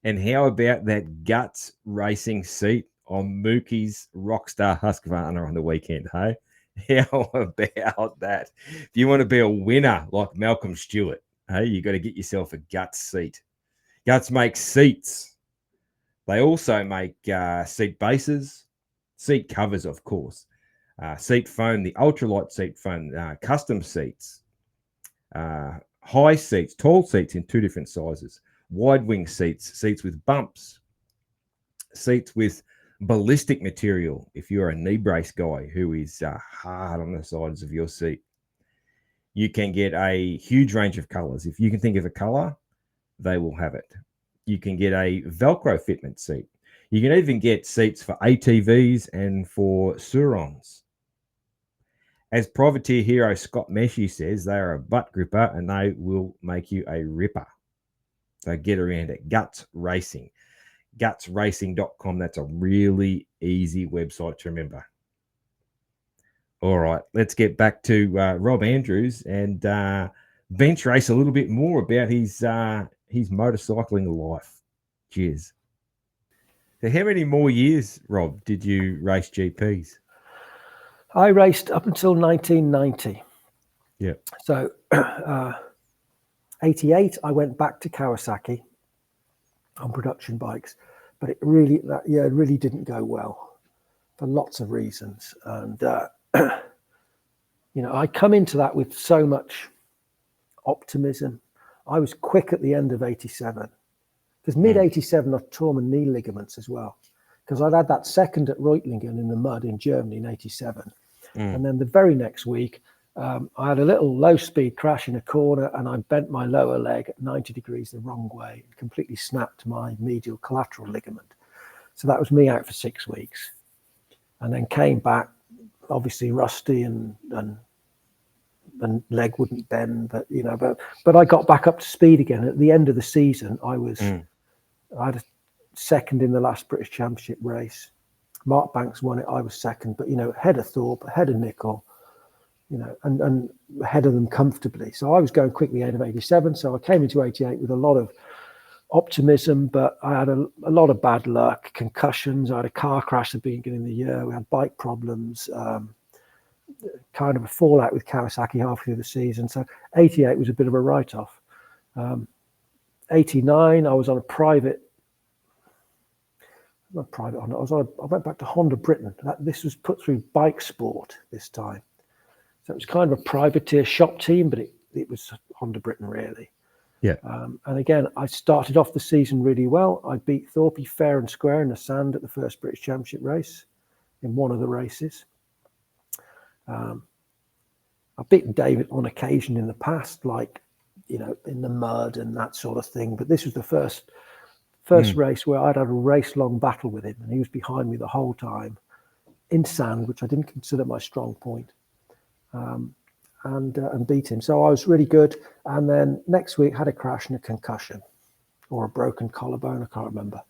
And how about that Guts Racing seat on Mookie's Rockstar Husqvarna on the weekend, hey? How about that? If you want to be a winner like Malcolm Stewart, hey, you got to get yourself a Guts seat. Guts makes seats. They also make seat bases, seat covers, of course, seat foam, the ultralight seat foam, custom seats, high seats, tall seats in 2 different sizes, wide wing seats, seats with bumps, seats with ballistic material if you're a knee brace guy who is hard on the sides of your seat. You can get a huge range of colors. If you can think of a color, they will have it. You can get a Velcro fitment seat. You can even get seats for ATVs and for Surons. As privateer hero Scott Meshy says, they are a butt gripper and they will make you a ripper. So get around it. Guts Racing. Gutsracing.com. That's a really easy website to remember. All right, let's get back to Rob Andrews and bench race a little bit more about his motorcycling life. Cheers. So how many more years, Rob, did you race GPs? I raced up until 1990. Yeah. So 88, I went back to Kawasaki on production bikes, but it really didn't go well for lots of reasons. And you know, I come into that with so much optimism. I was quick at the end of 87 because mid 87 I tore my knee ligaments as well, because I'd had that second at Reutlingen in the mud in Germany in 87. And then the very next week, I had a little low-speed crash in a corner and I bent my lower leg at 90 degrees the wrong way and completely snapped my medial collateral ligament. So that was me out for 6 weeks. And then came back, obviously rusty and and leg wouldn't bend, but but I got back up to speed again. At the end of the season, I had a second in the last British Championship race. Mark Banks won it. I was second, but ahead of Thorpe, ahead of Nicol, and ahead of them comfortably. So I was going quickly ahead of 87. So I came into 88 with a lot of optimism, but I had a lot of bad luck, concussions. I had a car crash at the beginning of the year. We had bike problems, kind of a fallout with Kawasaki halfway through the season. So 88 was a bit of a write-off. 89, I was on a private. Not private Honda. I went back to Honda Britain. This was put through Bike Sport this time. So it was kind of a privateer shop team, but it was Honda Britain really. Yeah. And again, I started off the season really well. I beat Thorpe fair and square in the sand at the first British Championship race, in one of the races. I've beaten David on occasion in the past, like, in the mud and that sort of thing. But this was the first race where I'd had a race-long battle with him, and he was behind me the whole time in sand, which I didn't consider my strong point. And beat him. So I was really good. And then next week had a crash and a concussion, or a broken collarbone. I can't remember.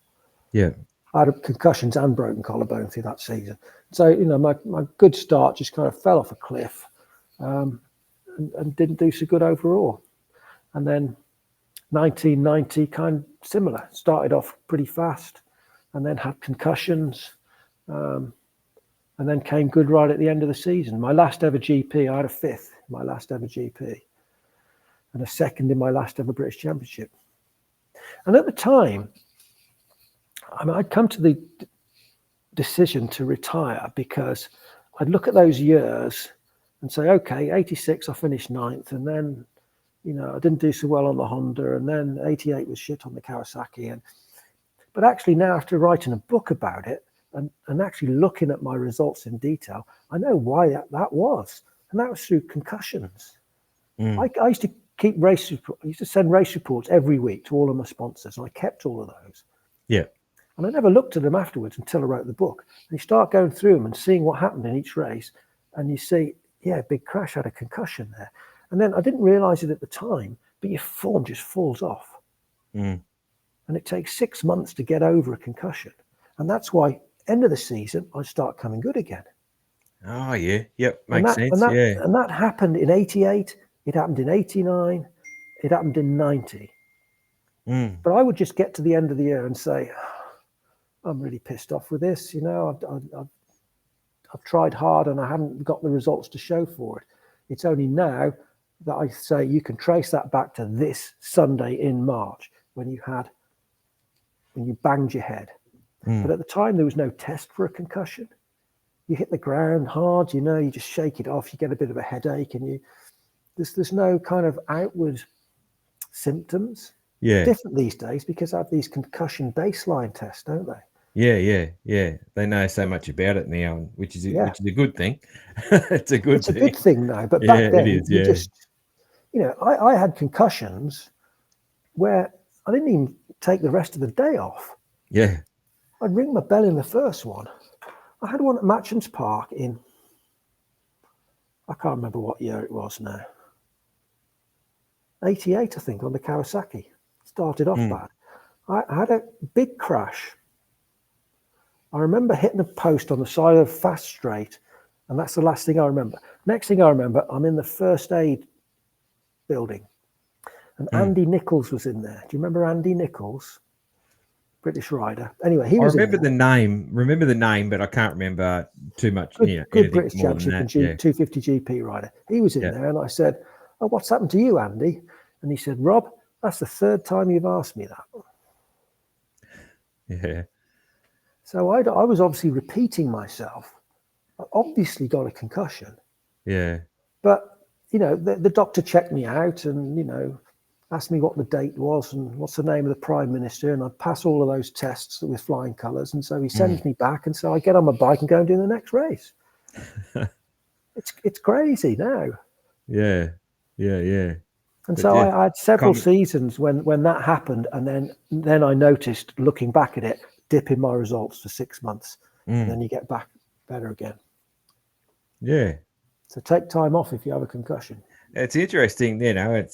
Yeah. I had concussions and broken collarbone through that season. So, my good start just kind of fell off a cliff, and didn't do so good overall. And then 1990, kind of similar. Started off pretty fast and then had concussions. And then came good right at the end of the season. My last ever GP, I had a fifth in my last ever GP and a second in my last ever British Championship. And at the time, I'd come to the decision to retire because I'd look at those years and say, okay, 86, I finished ninth. And then, I didn't do so well on the Honda. And then 88 was shit on the Kawasaki. But actually now, after writing a book about it, and actually looking at my results in detail, I know why that was. And that was through concussions. I used to keep I used to send race reports every week to all of my sponsors, and I kept all of those. Yeah. And I never looked at them afterwards until I wrote the book. And you start going through them and seeing what happened in each race, and you see, yeah, big crash, had a concussion there. And then I didn't realize it at the time, but your form just falls off. And it takes 6 months to get over a concussion. And that's why end of the season, I start coming good again. Oh, yeah. Yep. Makes sense. And that happened in 88. It happened in 89. It happened in 90. But I would just get to the end of the year and say, I'm really pissed off with this. I've tried hard and I haven't got the results to show for it. It's only now that I say you can trace that back to this Sunday in March when you banged your head. But at the time, there was no test for a concussion. You hit the ground hard, you just shake it off, you get a bit of a headache, and there's no kind of outward symptoms. Yeah. Different these days because I have these concussion baseline tests, don't they? Yeah. They know so much about it now, which is a good thing. It's a good thing now, but back then, it is, I had concussions where I didn't even take the rest of the day off. Yeah. I'd ring my bell in the first one. I had one at Matcham's Park in, I can't remember what year it was now. 88, I think, on the Kawasaki. Started off bad. I had a big crash. I remember hitting a post on the side of a fast straight, and that's the last thing I remember. Next thing I remember, I'm in the first aid building, and Andy Nichols was in there. Do you remember Andy Nichols? British rider. Anyway, he was. I remember the name, but I can't remember too much. Good British Championship and 250 GP rider. He was in there, and I said, "Oh, what's happened to you, Andy?" And he said, "Rob, that's the third time you've asked me that." Yeah. So I was obviously repeating myself. I obviously got a concussion. Yeah. But the doctor checked me out, and asked me what the date was and what's the name of the Prime Minister, and I'd pass all of those tests with flying colours. And so he sends me back, and so I get on my bike and go and do the next race. It's crazy now. Yeah. And so I had several seasons when that happened, and then I noticed, looking back at it, dip in my results for 6 months, and then you get back better again. Yeah. So take time off if you have a concussion. It's interesting, there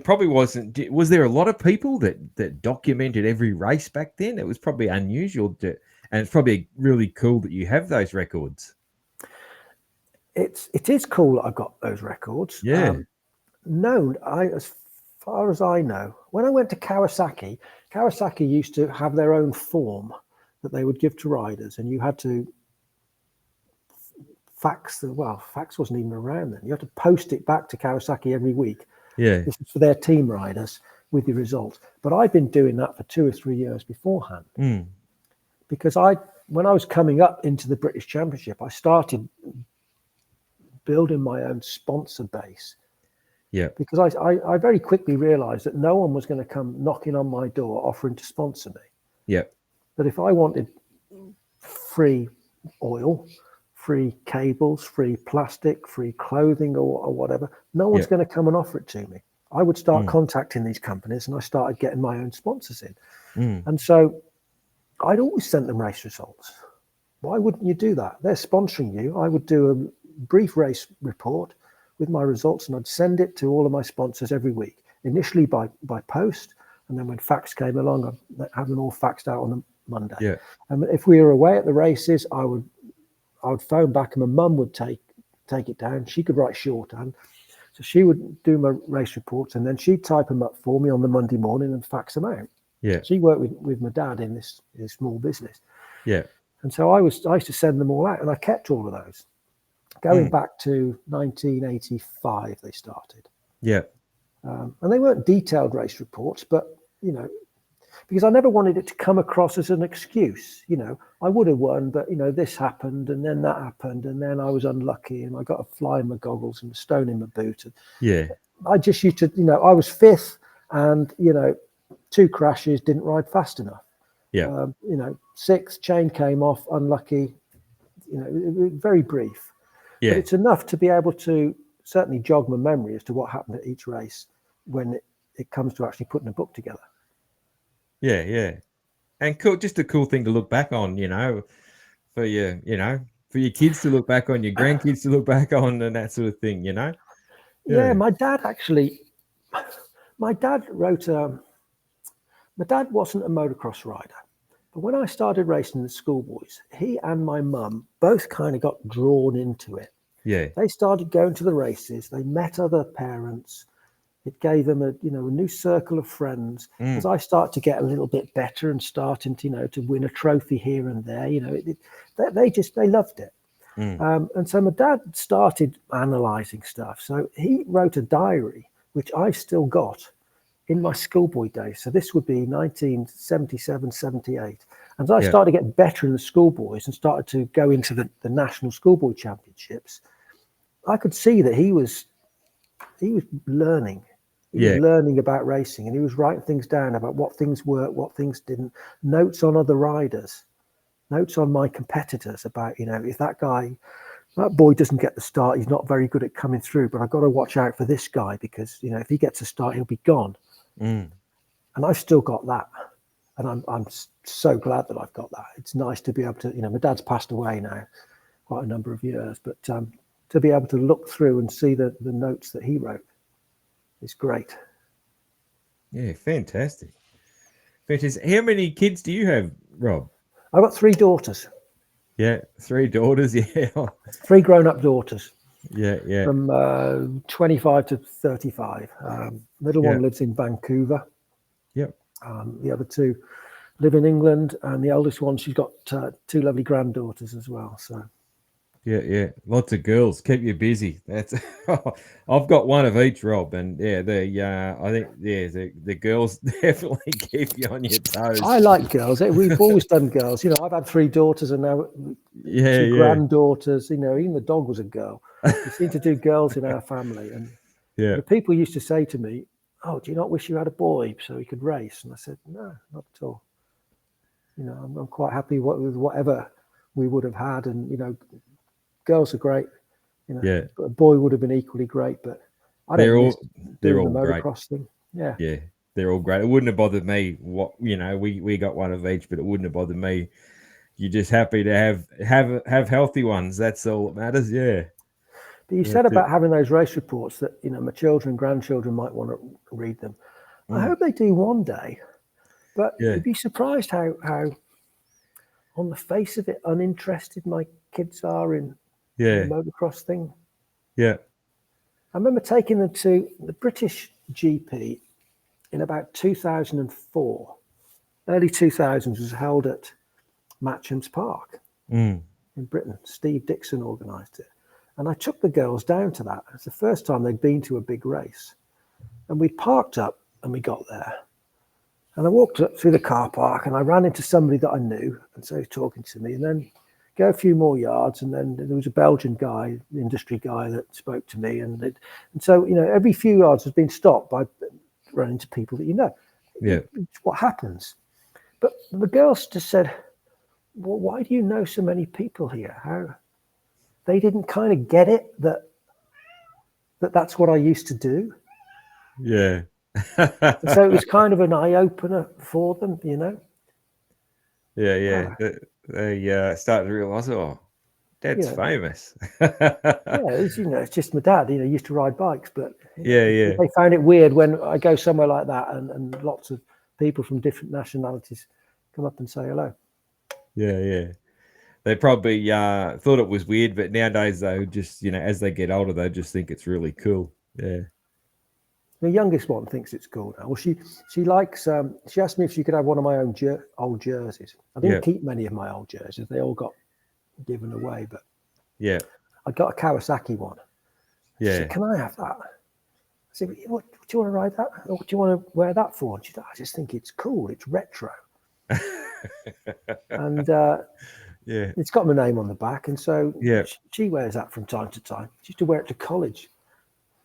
probably wasn't. Was there a lot of people that documented every race back then? It was probably unusual and it's probably really cool that you have those records. It is cool that I've got those records. Yeah, No, as far as I know, when I went to Kawasaki used to have their own form that they would give to riders, and you had to fax wasn't even around then. You had to post it back to Kawasaki every week. yeah, This is for their team riders with the results. But I've been doing that for 2 or 3 years beforehand. Because when I was coming up into the British Championship, I started building my own sponsor base. yeah, Because I very quickly realized that no one was going to come knocking on my door offering to sponsor me. yeah, That if I wanted free oil, free cables, free plastic, free clothing or whatever, no one's going to come and offer it to me. I would start contacting these companies, and I started getting my own sponsors in. And so I'd always sent them race results. Why wouldn't you do that? They're sponsoring you. I would do a brief race report with my results, and I'd send it to all of my sponsors every week, initially by post. And then when fax came along, I'd have them all faxed out on a Monday. yeah, And if we were away at the races, I would phone back, and my mum would take it down. She could write shorthand. So she would do my race reports, and then she'd type them up for me on the Monday morning and fax them out. yeah, She worked with my dad in this small business. yeah, And so I used to send them all out, and I kept all of those. Going back to 1985, they started. yeah, And they weren't detailed race reports, but, because I never wanted it to come across as an excuse. I would have won, but, this happened, and then that happened, and then I was unlucky, and I got a fly in my goggles and a stone in my boot. And yeah, I just used to, I was fifth, and, 2 crashes, didn't ride fast enough. yeah, Sixth, chain came off, unlucky, very brief. yeah. But it's enough to be able to certainly jog my memory as to what happened at each race when it comes to actually putting a book together. Yeah, yeah. And cool, just a cool thing to look back on, for your kids to look back on, your grandkids to look back on, and that sort of thing, Yeah, my dad wrote my dad wasn't a motocross rider. But when I started racing the schoolboys, he and my mum both kind of got drawn into it. Yeah, They started going to the races. They met other parents. It gave them a new circle of friends. As I start to get a little bit better and starting to win a trophy here and there, they loved it. And so my dad started analysing stuff. So he wrote a diary, which I've still got in my schoolboy days. So this would be 1977, 78. And as I started to get better in the schoolboys and started to go into the national schoolboy championships, I could see that he was learning. He was learning about racing, and he was writing things down about what things worked, what things didn't, notes on other riders, notes on my competitors about, if that boy doesn't get the start, he's not very good at coming through, but I've got to watch out for this guy because, if he gets a start, he'll be gone. And I've still got that. And I'm so glad that I've got that. It's nice to be able to, my dad's passed away now quite a number of years, but to be able to look through and see the notes that he wrote is great. Yeah, fantastic. How many kids do you have, Rob? I've got 3 daughters. Yeah, 3 daughters. Yeah, 3 grown-up daughters. yeah. From 25 to 35. Middle one lives in Vancouver. Yep. The other 2 live in England, and the eldest one, she's got 2 lovely granddaughters as well. So. Yeah. Lots of girls. Keep you busy. That's. I've got one of each, Rob, and I think the girls definitely keep you on your toes. I like girls. We've always done girls. I've had 3 daughters and now 2 granddaughters. Even the dog was a girl. We seem to do girls in our family, and the people used to say to me, "Oh, do you not wish you had a boy so he could race?" And I said, "No, not at all. I'm quite happy with whatever we would have had, and girls are great. A boy would have been equally great, but I don't miss doing the motocross thing. Yeah, they're all great. It wouldn't have bothered me. We got one of each, but it wouldn't have bothered me. You're just happy to have healthy ones. That's all that matters. Yeah. But you said about having those race reports that, my children, grandchildren might want to read them. I hope they do one day. But you'd be surprised how, on the face of it, uninterested my kids are in the motocross thing. Yeah. I remember taking them to the British GP in about 2004. Early 2000s was held at Matcham's Park in Britain. Steve Dixon organised it. And I took the girls down to that. It's the first time they'd been to a big race. And we parked up and we got there. And I walked up through the car park and I ran into somebody that I knew. And so he was talking to me. And then go a few more yards. And then there was a Belgian guy, industry guy, that spoke to me. And so, every few yards has been stopped by running into people that you know. Yeah. It's what happens. But the girls just said, well, why do you know so many people here? How they didn't kind of get it that's what I used to do. Yeah. So it was kind of an eye opener for them, Yeah. They started to realise, Dad's famous. It's just my dad. He used to ride bikes, but they found it weird when I go somewhere like that and lots of people from different nationalities come up and say hello. Yeah. They probably thought it was weird, but nowadays they just, as they get older, they just think it's really cool. Yeah. The youngest one thinks it's cool now. Well, she likes. She asked me if she could have one of my own old jerseys. I didn't keep many of my old jerseys; they all got given away. But I got a Kawasaki one. She said, "Can I have that?" I said, "What do you want to ride that? Or what do you want to wear that for?" And she said, "I just think it's cool. It's retro." And it's got my name on the back, and so she wears that from time to time. She used to wear it to college.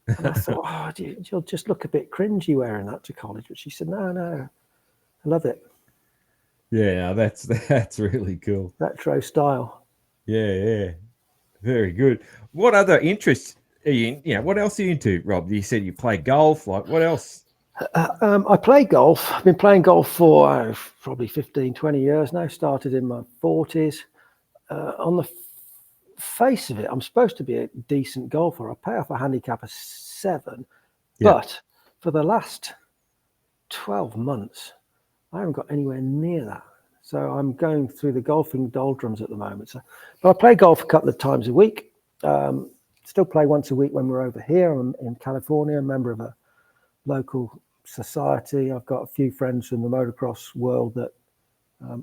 And I thought, you'll just look a bit cringy wearing that to college. But she said, no, I love it. Yeah, that's really cool. Retro style. Yeah. Very good. What other interests are you in? What else are you into, Rob? You said you play golf. Like, what else? I play golf. I've been playing golf for probably 15, 20 years now. Started in my 40s. On the face of it, I'm supposed to be a decent golfer. I pay off a handicap of 7, but for the last 12 months, I haven't got anywhere near that. So I'm going through the golfing doldrums at the moment. But I play golf a couple of times a week. Still play once a week when we're over here. I'm in California, a member of a local society. I've got a few friends from the motocross world that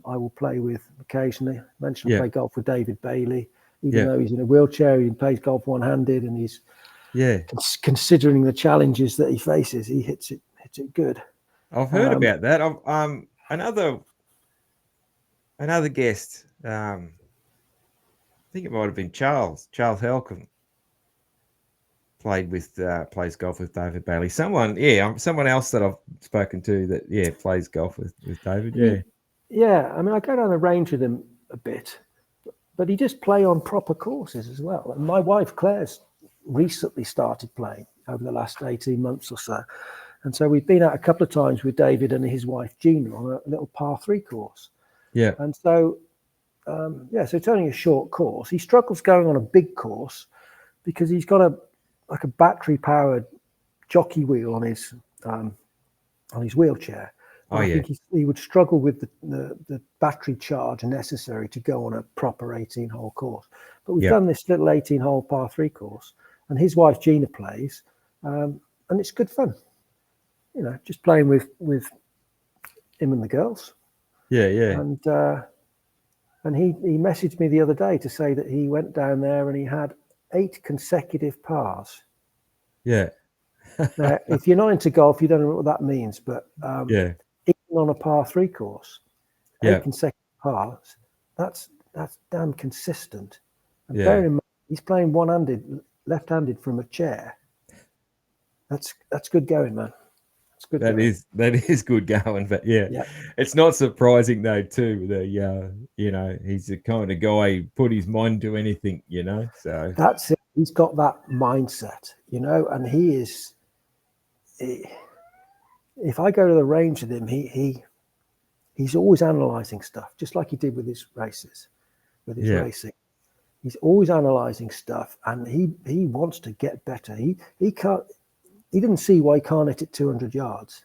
I will play with occasionally. I mentioned I play golf with David Bailey. Even though he's in a wheelchair, he plays golf one-handed, and he's considering the challenges that he faces, he hits it good. I've heard about that. Another guest. I think it might have been Charles Halcombe. Plays golf with David Bailey. Someone else that I've spoken to that plays golf with David. Yeah. I mean, I go down the range with him a bit. But he just play on proper courses as well. And my wife, Claire's recently started playing over the last 18 months or so. And so we've been out a couple of times with David and his wife, Gina, on a little par 3 course. Yeah. And so, so it's only a short course. He struggles going on a big course because he's got a battery-powered jockey wheel on his wheelchair. I think he would struggle with the battery charge necessary to go on a proper 18-hole course. But we've done this little 18-hole par 3 course, and his wife Gina plays, and it's good fun. Just playing with him and the girls. Yeah. And he messaged me the other day to say that he went down there and he had 8 consecutive pars. Yeah. Now, if you're not into golf, you don't know what that means, but even on a par 3 course, 8 consecutive pars, that's damn consistent. And bear in mind, he's playing left-handed from a chair. That's good going, man. That's good. That is good going, but it's not surprising though too. He's the kind of guy who put his mind to anything, So that's it. He's got that mindset, and he is. If I go to the range with him, he's always analysing stuff, just like he did with his races, with his racing. He's always analysing stuff, and he wants to get better. He didn't see why he can't hit it 200 yards.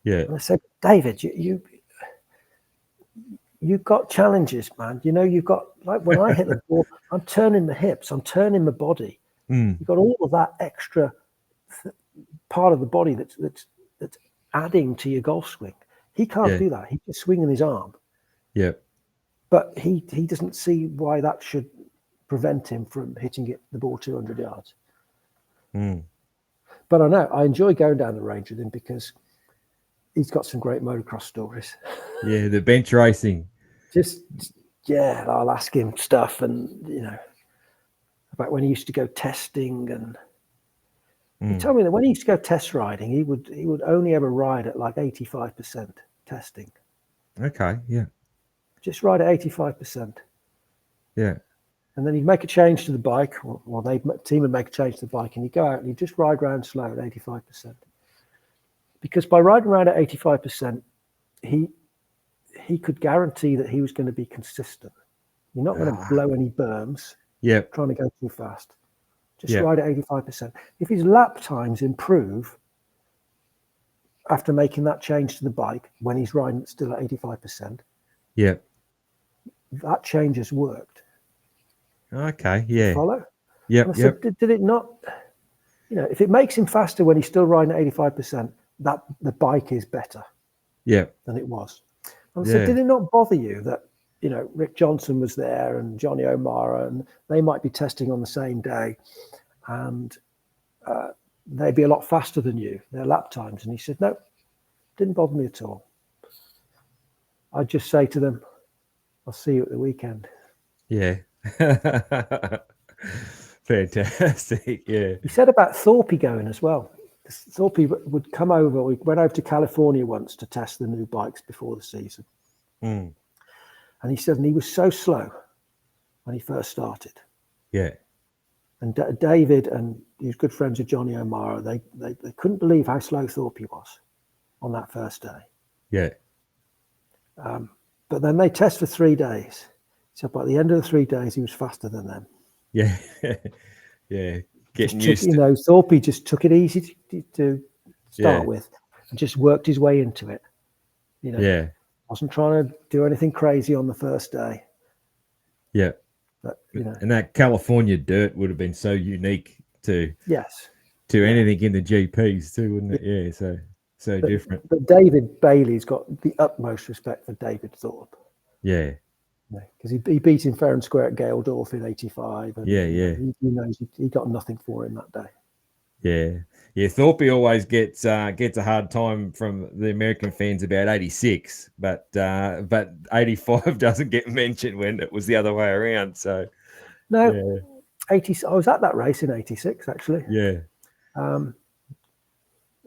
Yeah. And I said, David, you've got challenges, man. You've got, like, when I hit the ball, I'm turning the hips, I'm turning the body. You've got all of that extra part of the body that's adding to your golf swing. He can't do that. He's just swinging his arm. Yeah. But he doesn't see why that should prevent him from hitting the ball 200 yards. But I know I enjoy going down the range with him because he's got some great motocross stories. Yeah, the bench racing. I'll ask him stuff, and about when he used to go testing, and he told me that when he used to go test riding, he would only ever ride at like 85% testing. Okay, yeah. Just ride at 85%. Yeah. And then he'd make a change to the bike, or the team would make a change to the bike, and he'd go out and he'd just ride around slow at 85%. Because by riding around at 85%, he could guarantee that he was going to be consistent. You're not going to blow any berms trying to go too fast. Just ride at 85%. If his lap times improve after making that change to the bike, when he's riding still at 85%, that change has worked. Okay, yeah. Follow? Yep, I said, did it not? If it makes him faster when he's still riding at 85%, that the bike is better than it was. And I said, did it not bother you that, Rick Johnson was there and Johnny O'Mara, and they might be testing on the same day, and they'd be a lot faster than you, their lap times? And he said, no, didn't bother me at all. I'd just say to them, I'll see you at the weekend. Yeah. Fantastic. Yeah. He said about Thorpe going as well. Thorpe would come over. We went over to California once to test the new bikes before the season. And he said, and he was so slow when he first started. Yeah. And David, and he was good friends with Johnny O'Mara, they couldn't believe how slow Thorpe was on that first day. Yeah. But then they test for 3 days. So by the end of the 3 days, he was faster than them. Yeah. Yeah. Getting used to. Thorpe just took it easy to start with and just worked his way into it. Wasn't trying to do anything crazy on the first day. Yeah. But, and that California dirt would have been so unique to anything in the GPs too, wouldn't it? Yeah. So different. But David Bailey's got the utmost respect for David Thorpe. Yeah. Because he beat him fair and square at Geldorf in '85. And, he knows he got nothing for him that day. Yeah. Thorpe always gets a hard time from the American fans about '86, but '85 doesn't get mentioned when it was the other way around. So no, '80. I was at that race in '86 actually. Yeah. And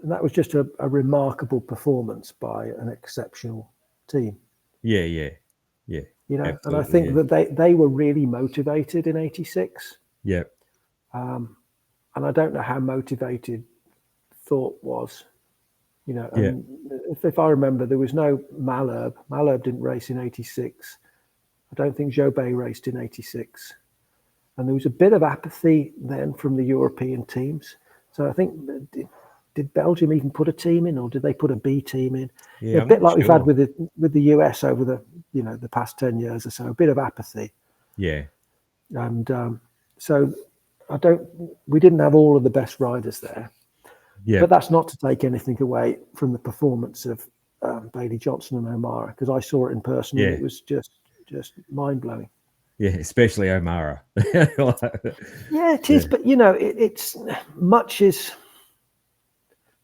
that was just a remarkable performance by an exceptional team. Yeah. And I think that they were really motivated in '86. Yeah. And I don't know how motivated Thorpe was. And if I remember, there was no Malherbe. Malherbe didn't race in '86. I don't think Jobet raced in '86. And there was a bit of apathy then from the European teams. So I think, did Belgium even put a team in, or did they put a B team in? Yeah, a bit like we've had with the US over the past 10 years or so, a bit of apathy. Yeah. And so we didn't have all of the best riders there. Yeah. But that's not to take anything away from the performance of Bailey, Johnson and O'Mara, because I saw it in person and it was just mind-blowing. Yeah, especially O'Mara. Yeah, it is. But, it's much as...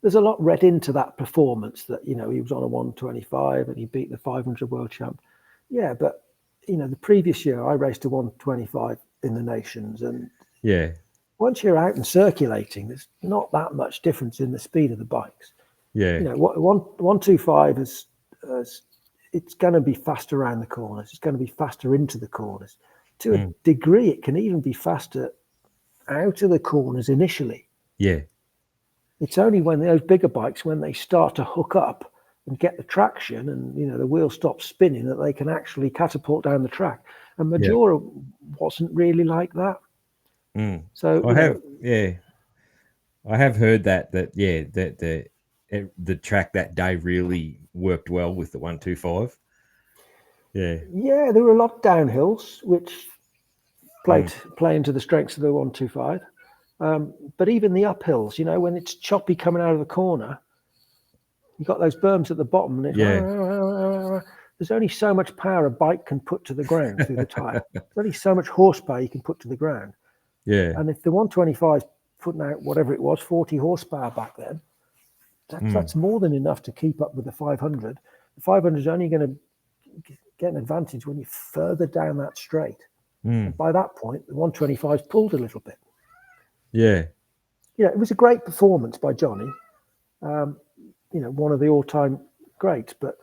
There's a lot read into that performance that, he was on a 125 and he beat the 500 world champ. Yeah, but, the previous year I raced a 125 in the Nations. And once you're out and circulating, there's not that much difference in the speed of the bikes. Yeah. 125 is it's going to be faster around the corners. It's going to be faster into the corners. To a degree, it can even be faster out of the corners initially. Yeah. It's only when those bigger bikes, when they start to hook up and get the traction, and the wheel stops spinning, that they can actually catapult down the track. And Majora wasn't really like that. So I have heard that the track that day really worked well with the 125. Yeah, there were a lot of downhills, which play into the strengths of the 125. But even the uphills, when it's choppy coming out of the corner, you got those berms at the bottom, and it's there's only so much power a bike can put to the ground through the tire. There's only so much horsepower you can put to the ground. Yeah. And if the 125 is putting out whatever it was, 40 horsepower back then, that's more than enough to keep up with the 500. The 500 is only going to get an advantage when you're further down that straight. And by that point, the 125's pulled a little bit. Yeah. It was a great performance by Johnny. One of the all-time greats, but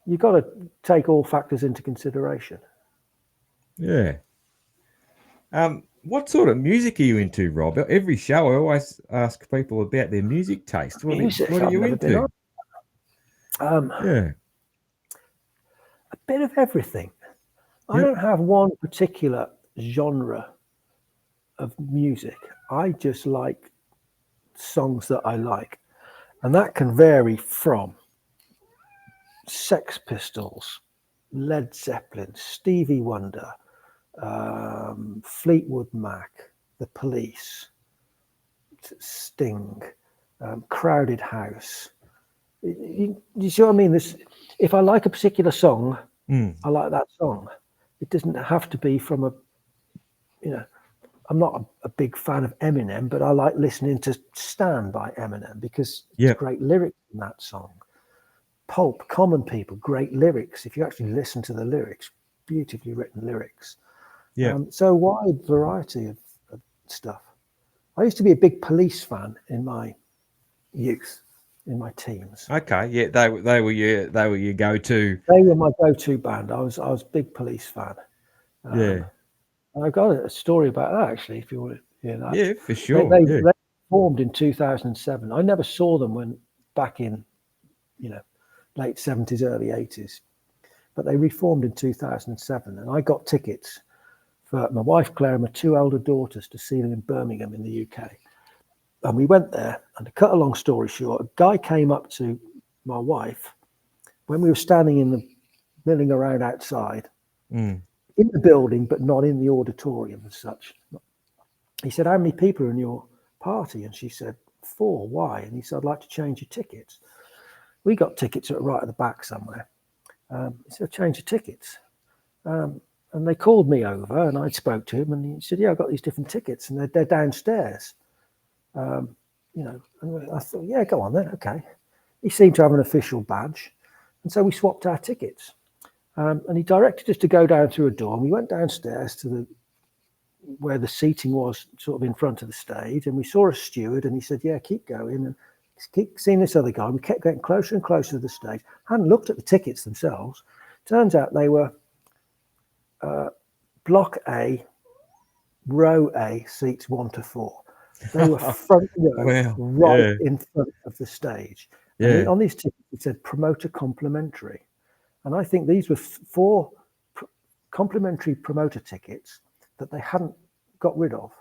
you've got to take all factors into consideration. Yeah. What sort of music are you into, Rob? Every show I always ask people about their music taste. What are you into? A bit of everything. I don't have one particular genre of music. I just like songs that I like. And that can vary from Sex Pistols, Led Zeppelin, Stevie Wonder, Fleetwood Mac, The Police, Sting, Crowded House. You see what I mean? If I like a particular song, I like that song. It doesn't have to be from I'm not a big fan of Eminem, but I like listening to Stan by Eminem because it's great lyrics in that song. Pulp, Common People, great lyrics. If you actually listen to the lyrics, beautifully written lyrics. So wide variety of stuff. I used to be a big Police fan in my youth, in my teens. Okay, yeah, they were your go-to. They were my go-to band. I was a big Police fan. I've got a story about that actually, if you want to hear that. Yeah, for sure. They formed in 2007. I never saw them back in, late 70s, early 80s, but they reformed in 2007, and I got tickets for my wife Claire and my two elder daughters to see them in Birmingham in the UK. And we went there, and to cut a long story short, a guy came up to my wife when we were standing in the milling around outside in the building, but not in the auditorium as such. He said, "How many people are in your party?" And she said, 4. Why? And he said, "I'd like to change your tickets." We got tickets right at the back somewhere. He said, "Change your tickets." And they called me over, and I spoke to him, and he said, "Yeah, I've got these different tickets, and they're downstairs." And I thought, "Yeah, go on then, okay." He seemed to have an official badge, and so we swapped our tickets. And he directed us to go down through a door, and we went downstairs to where the seating was, sort of in front of the stage, and we saw a steward, and he said, "Yeah, keep going," and keep seeing this other guy. We kept getting closer and closer to the stage. Hadn't looked at the tickets themselves. Turns out they were Block A, Row A, seats 1 to 4. They were front row, in front of the stage. And on these tickets, it said promoter complimentary. And I think these were 4 complimentary promoter tickets that they hadn't got rid of.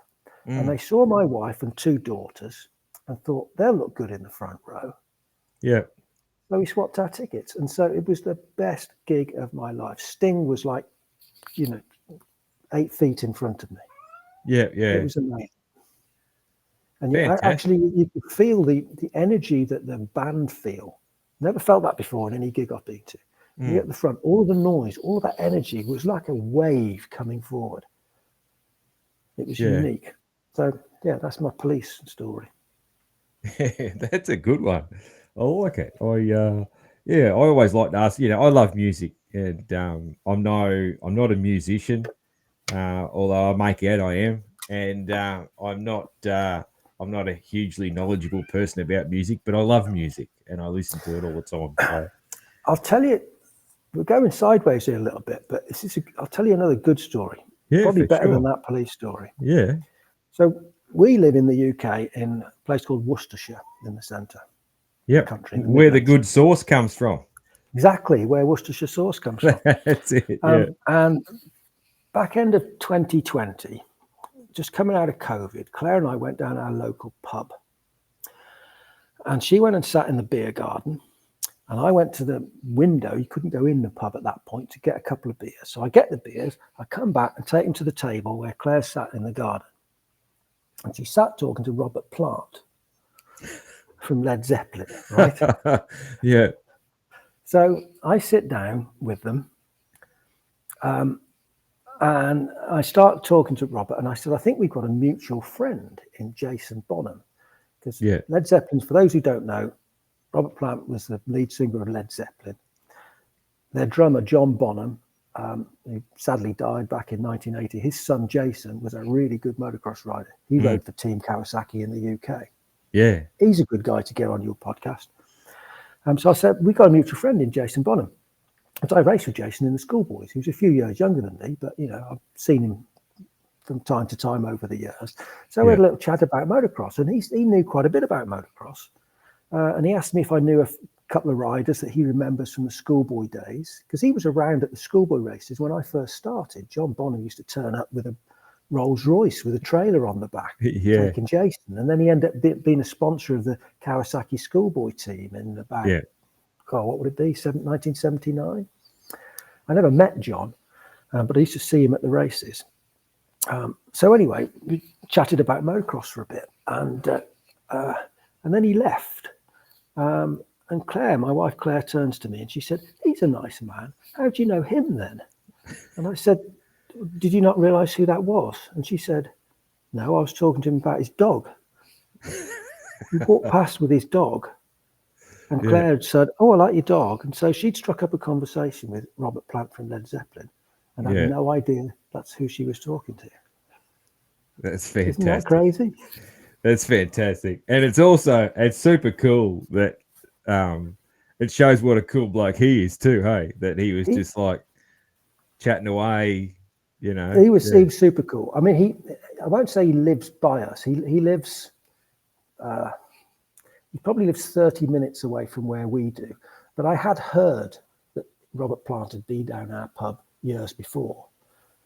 And they saw my wife and 2 daughters and thought, they'll look good in the front row. Yeah. So we swapped our tickets. And so it was the best gig of my life. Sting was like, 8 feet in front of me. Yeah. It was amazing. And you could feel the energy that the band feel. Never felt that before in any gig I've been to. You at the front, all of the noise, all of that energy was like a wave coming forward. It was unique. So, that's my Police story. That's a good one. I like it. I always like to ask. I love music, and I'm not a musician, although I make out I am, and I'm not a hugely knowledgeable person about music, but I love music and I listen to it all the time. So. I'll tell you, we're going sideways here a little bit, but I'll tell you another good story. Probably better than that Police story. Yeah. So we live in the UK in a place called Worcestershire in the centre. Yep. country. Where the good sauce comes from. Exactly, where Worcestershire sauce comes from. That's it, yeah. And back end of 2020, just coming out of COVID, Claire and I went down our local pub. And she went and sat in the beer garden. And I went to the window. You couldn't go in the pub at that point to get a couple of beers. So I get the beers, I come back and take them to the table where Claire sat in the garden. And she sat talking to Robert Plant from Led Zeppelin, right? Yeah. So I sit down with them. And I start talking to Robert, and I said, I think we've got a mutual friend in Jason Bonham. Because Led Zeppelin, for those who don't know, Robert Plant was the lead singer of Led Zeppelin. Their drummer, John Bonham, who sadly died back in 1980, his son, Jason, was a really good motocross rider. He rode for Team Kawasaki in the UK. Yeah. He's a good guy to get on your podcast. So I said, we've got a mutual friend in Jason Bonham. And I raced with Jason in the schoolboys. He was a few years younger than me, but, you know, I've seen him from time to time over the years. So we had a little chat about motocross, and he knew quite a bit about motocross. And he asked me if I knew a couple of riders that he remembers from the schoolboy days, because he was around at the schoolboy races when I first started. John Bonham used to turn up with a Rolls Royce with a trailer on the back, taking Jason. And then he ended up being a sponsor of the Kawasaki schoolboy team in about, what would it be, 1979? I never met John, but I used to see him at the races. So anyway, we chatted about motocross for a bit, and then he left. And Claire, my wife Claire, turns to me and she said, he's a nice man. How do you know him then? And I said, did you not realise who that was? And she said, no, I was talking to him about his dog. He walked past with his dog. And Claire had said, oh, I like your dog. And so she'd struck up a conversation with Robert Plant from Led Zeppelin. And I had no idea that's who she was talking to. That's fantastic. Isn't that crazy? That's fantastic. And it's super cool that it shows what a cool bloke he is too, hey? That he was just like chatting away, you know. He was super cool. I mean, I won't say he lives by us. He lives, he probably lives 30 minutes away from where we do. But I had heard that Robert Plant had been down our pub years before.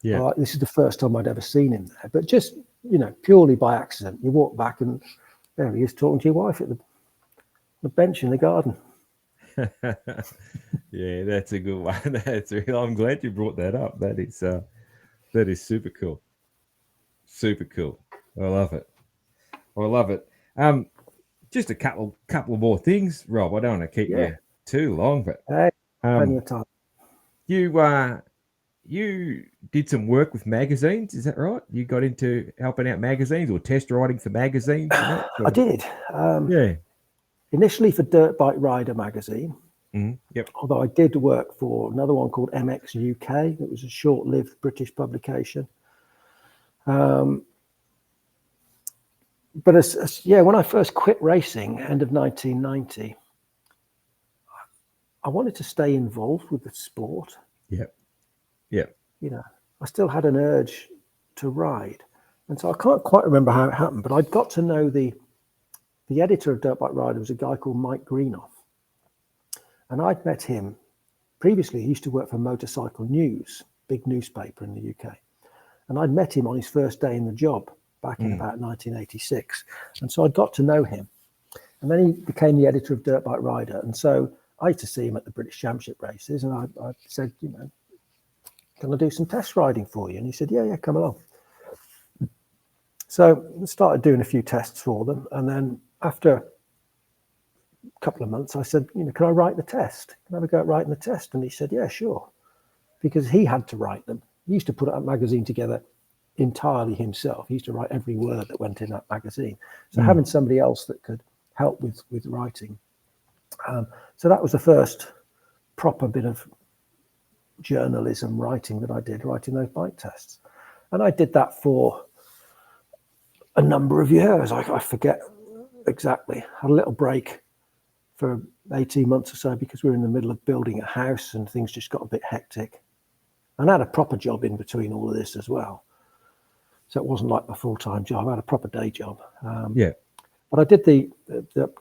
Yeah. This is the first time I'd ever seen him there. But just, you know, purely by accident, you walk back and there he is talking to your wife at the bench in the garden. Yeah, that's a good one. I'm glad you brought that up. That is super cool. Super cool. I love it. Just a couple of more things, Rob. I don't want to keep you too long, but plenty of time. You did some work with magazines, is that right? You got into helping out magazines or test riding for magazines? I did. Initially for Dirt Bike Rider magazine. Yep. Although I did work for another one called MX UK. It was a short-lived British publication. But when I first quit racing, end of 1990, I wanted to stay involved with the sport. Yep. You know, I still had an urge to ride. And so I can't quite remember how it happened, but I got to know the editor of Dirt Bike Rider was a guy called Mike Greenoff. And I'd met him previously. He used to work for Motorcycle News, big newspaper in the UK. And I'd met him on his first day in the job back in about 1986. And so I got to know him. And then he became the editor of Dirt Bike Rider. And so I used to see him at the British Championship races. And I said, you know, can I do some test riding for you? And he said, yeah, come along. So I started doing a few tests for them. And then after a couple of months, I said, you know, can I write the test? Can I have a go at writing the test? And he said, yeah, sure. Because he had to write them. He used to put that magazine together entirely himself. He used to write every word that went in that magazine. So having somebody else that could help with writing. So that was the first proper bit of journalism writing that I did, writing those bike tests. And I did that for a number of years. I forget exactly. Had a little break for 18 months or so because we were in the middle of building a house and things just got a bit hectic. And I had a proper job in between all of this as well. So it wasn't like my full-time job. I had a proper day job. But I did the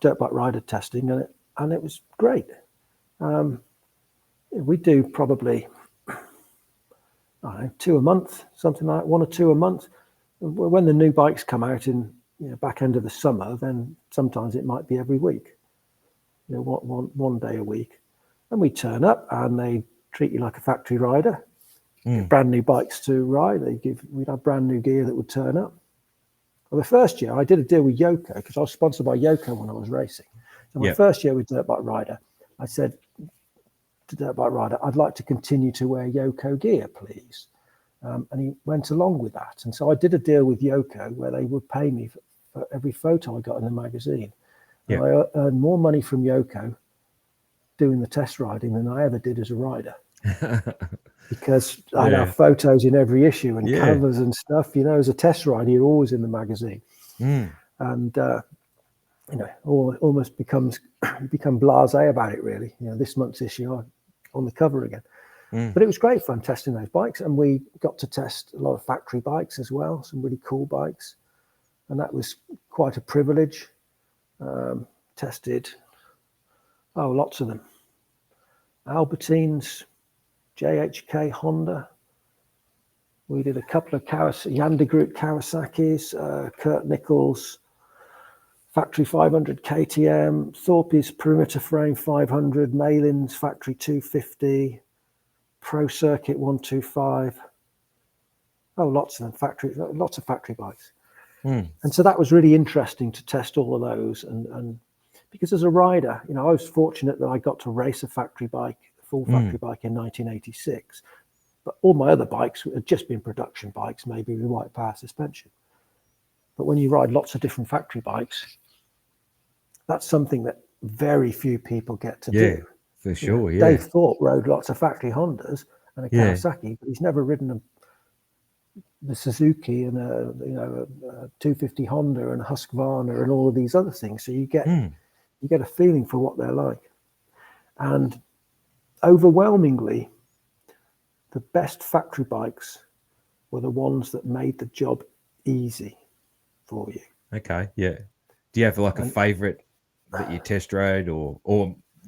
dirt bike rider testing, and it was great. We do probably, I don't know, 2 a month, something like 1 or 2 a month. When the new bikes come out in back end of the summer, then sometimes it might be every week, one day a week. And we turn up and they treat you like a factory rider. Brand new bikes to ride. We'd have brand new gear that would turn up. Well, the first year I did a deal with Yoko because I was sponsored by Yoko when I was racing. So my first year with Dirt Bike Rider, I said to Dirt Bike Rider, I'd like to continue to wear Yoko gear, please. And he went along with that. And so I did a deal with Yoko where they would pay me for every photo I got in the magazine. And I earned more money from Yoko doing the test riding than I ever did as a rider. Because I'd have photos in every issue and covers and stuff. As a test rider, you're always in the magazine. And, almost become blasé about it, really. This month's issue, I'm on the cover again. But it was great fun testing those bikes. And we got to test a lot of factory bikes as well, some really cool bikes. And that was quite a privilege. Tested, lots of them. Albertines, JHK Honda. We did a couple of Yanda Group Kawasaki's, Kurt Nichols, Factory 500 KTM, Thorpe's Perimeter Frame 500, Malin's Factory 250, Pro Circuit 125. Lots of them, lots of factory bikes. And so that was really interesting to test all of those. And because as a rider, I was fortunate that I got to race a factory bike, a full factory bike in 1986. But all my other bikes had just been production bikes, maybe with white power suspension. But when you ride lots of different factory bikes, that's something that very few people get to do. For sure, Dave Thorpe rode lots of factory Hondas and a Kawasaki, but he's never ridden the Suzuki and a 250 Honda and a Husqvarna and all of these other things. So you get a feeling for what they're like. And overwhelmingly, the best factory bikes were the ones that made the job easy for you. Okay, yeah. Do you have like a favorite that you test rode or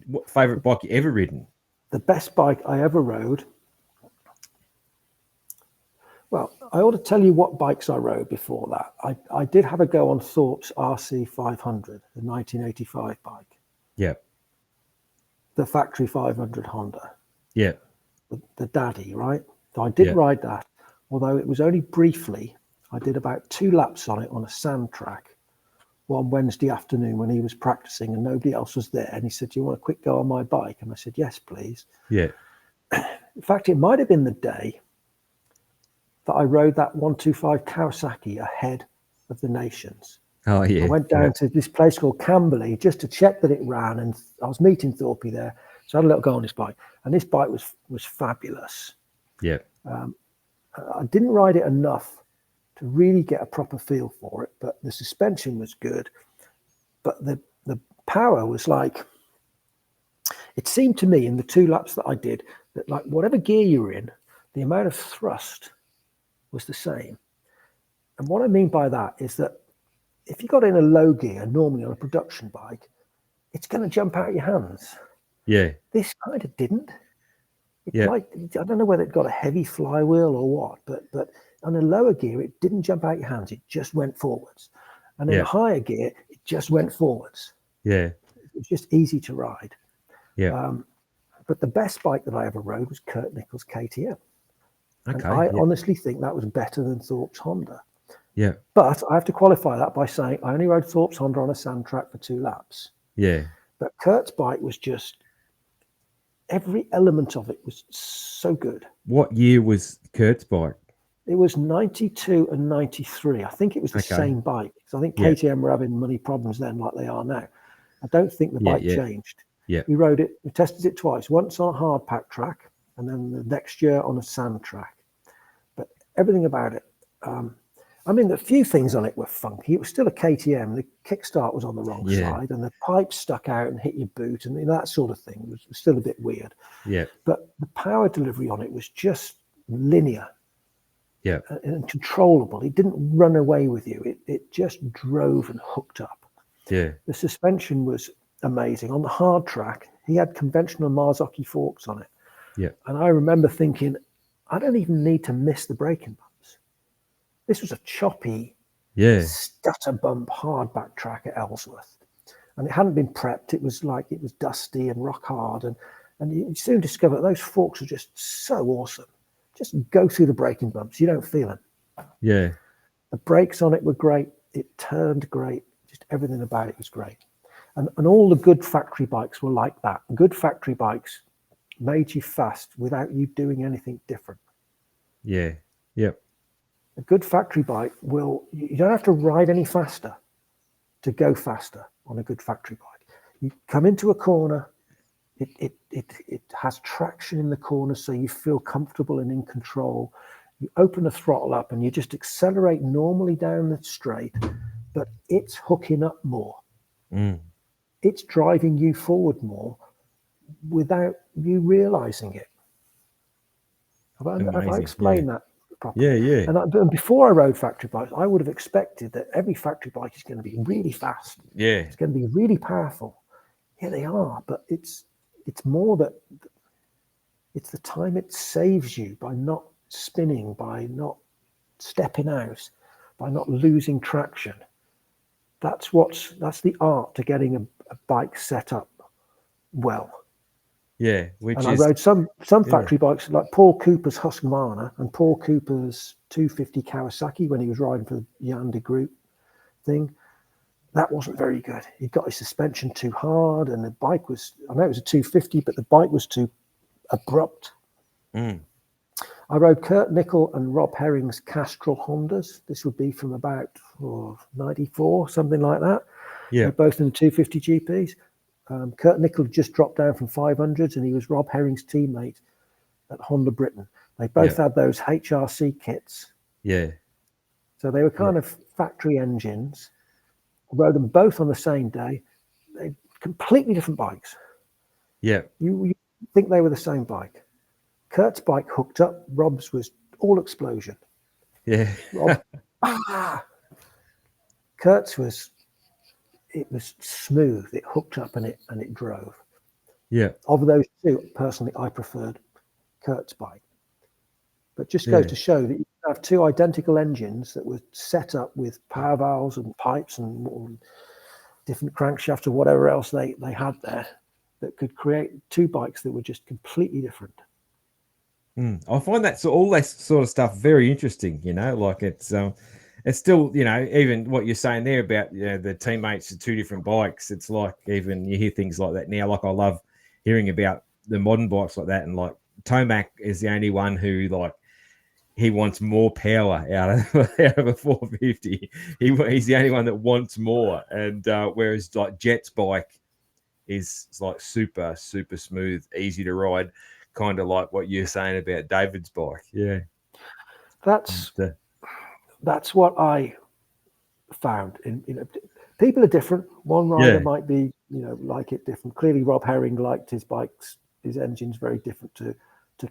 what favorite bike you ever ridden? The best bike I ever rode. Well, I ought to tell you what bikes I rode before that. I did have a go on Thorpe's RC 500, the 1985 bike. Yeah. The factory 500 Honda. Yeah. The daddy, right? So I did ride that, although it was only briefly. I did about 2 laps on it on a sand track one Wednesday afternoon when he was practicing and nobody else was there. And he said, "Do you want a quick go on my bike?" And I said, "Yes, please." Yeah. In fact, it might have been the day that I rode that 125 Kawasaki ahead of the nations. Oh, yeah. I went down to this place called Camberley just to check that it ran, and I was meeting Thorpe there. So I had a little go on this bike, and this bike was fabulous. Yeah. I didn't ride it enough to really get a proper feel for it, but the suspension was good. But the power was like, it seemed to me in the 2 laps that I did that like whatever gear you were in, the amount of thrust was the same. And what I mean by that is that if you got in a low gear, normally on a production bike, it's going to jump out of your hands. Yeah. This kind of didn't. Like, I don't know whether it got a heavy flywheel or what, but on a lower gear, it didn't jump out your hands. It just went forwards. And in a higher gear, it just went forwards. Yeah. It was just easy to ride. Yeah. But the best bike that I ever rode was Kurt Nichols' KTM. Okay. And I honestly think that was better than Thorpe's Honda. Yeah. But I have to qualify that by saying I only rode Thorpe's Honda on a sand track for 2 laps. Yeah. But Kurt's bike was just, every element of it was so good. What year was Kurt's bike? It was 92 and 93. I think it was the same bike. So I think KTM were having money problems then like they are now. I don't think the bike changed. Yeah. We rode it, we tested it twice, once on a hard pack track and then the next year on a sand track. But everything about it, I mean, the few things on it were funky. It was still a KTM. The kickstart was on the wrong side and the pipe stuck out and hit your boot and that sort of thing was still a bit weird. Yeah. But the power delivery on it was just linear. Yeah. And controllable. It didn't run away with you. It just drove and hooked up. Yeah. The suspension was amazing. On the hard track, he had conventional Marzocchi forks on it. Yeah. And I remember thinking, I don't even need to miss the braking bumps. This was a choppy, stutter bump hardback track at Ellsworth. And it hadn't been prepped. It was dusty and rock hard. And you soon discover that those forks are just so awesome. Just go through the braking bumps. You don't feel them. Yeah. The brakes on it were great. It turned great. Just everything about it was great. And all the good factory bikes were like that. Good factory bikes made you fast without you doing anything different. Yeah. Yep. A good factory bike you don't have to ride any faster to go faster on a good factory bike. You come into a corner, it has traction in the corner, so you feel comfortable and in control. You open the throttle up and you just accelerate normally down the straight, but it's hooking up more. It's driving you forward more without you realizing it. Have I explained that properly? Yeah. And before I rode factory bikes, I would have expected that every factory bike is going to be really fast. Yeah. It's going to be really powerful. Yeah, they are, but it's more that it's the time it saves you by not spinning, by not stepping out, by not losing traction. That's the art to getting a bike set up well. Yeah, I rode some factory bikes like Paul Cooper's Husqvarna and Paul Cooper's 250 Kawasaki when he was riding for the Yandi Group thing. That wasn't very good. He got his suspension too hard, and the bike was, I know it was a 250, but the bike was too abrupt. I rode Kurt Nickel and Rob Herring's Castrol Hondas. This would be from about 94, something like that. Yeah. They're both in the 250 GPs. Kurt Nickel just dropped down from 500s, and he was Rob Herring's teammate at Honda Britain. They both had those HRC kits. Yeah. So they were kind of factory engines. I rode them both on the same day. They're completely different bikes. Yeah. You think they were the same bike. Kurt's bike hooked up. Rob's was all explosion. Yeah. Rob, Kurt's was smooth. It hooked up and it drove. Yeah. Of those two, personally, I preferred Kurt's bike. But just goes to show that you have two identical engines that were set up with power valves and pipes and different crankshafts or whatever else they had there that could create two bikes that were just completely different. I find all that sort of stuff very interesting, like it's still, even what you're saying there about, the teammates of two different bikes. It's like, even you hear things like that now. Like, I love hearing about the modern bikes like that. And like Tomac is the only one who, like, he wants more power out of a 450. He's the only one that wants more. And whereas like Jet's bike is like super, super smooth, easy to ride, kind of like what you're saying about David's bike. Yeah. That's what I found. People are different. One rider might be, like it different. Clearly, Rob Herring liked his bikes, his engines very different to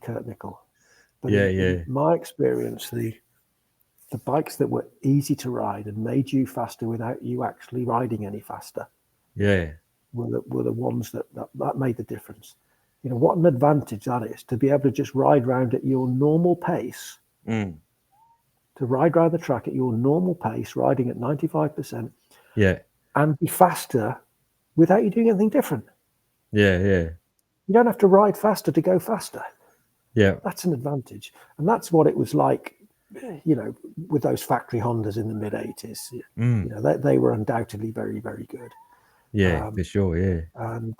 Kurt Nickel. But in my experience, the bikes that were easy to ride and made you faster without you actually riding any faster, were the ones that made the difference. What an advantage that is to be able to just ride around at your normal pace. To ride around the track at your normal pace, riding at 95%, and be faster without you doing anything different. You don't have to ride faster to go faster. That's an advantage, and that's what it was like, with those factory Hondas in the mid '80s. They were undoubtedly very, very good. For sure. And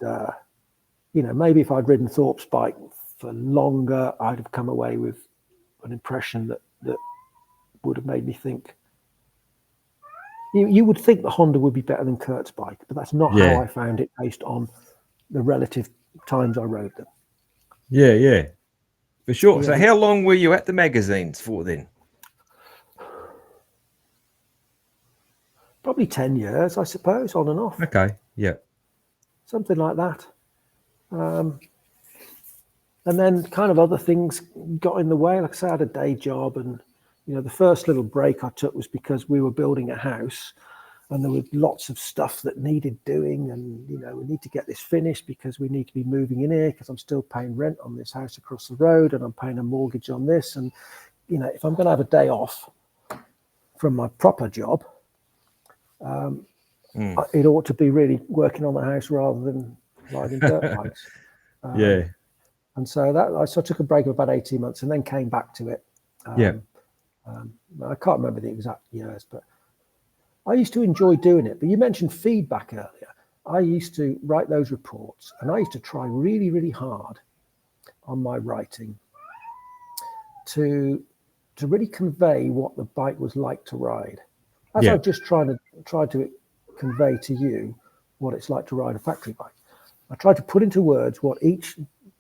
maybe if I'd ridden Thorpe's bike for longer, I'd have come away with an impression that would have made me think. You would think the Honda would be better than Kurt's bike, but that's not how I found it based on the relative times I rode them. For sure. So how long were you at the magazines for then? Probably 10 years, I suppose, on and off. Okay. Yeah. Something like that. And then kind of other things got in the way. Like I said, I had a day job, and the first little break I took was because we were building a house, and there was lots of stuff that needed doing, and we need to get this finished because we need to be moving in here because I'm still paying rent on this house across the road and I'm paying a mortgage on this, and if I'm going to have a day off from my proper job, it ought to be really working on the house rather than riding dirt bikes. And so I took a break of about 18 months and then came back to it. I can't remember the exact years, but I used to enjoy doing it. But you mentioned feedback earlier. I used to write those reports, and I used to try really, really hard on my writing to really convey what the bike was like to ride. As I just tried to convey to you what it's like to ride a factory bike. I tried to put into words what each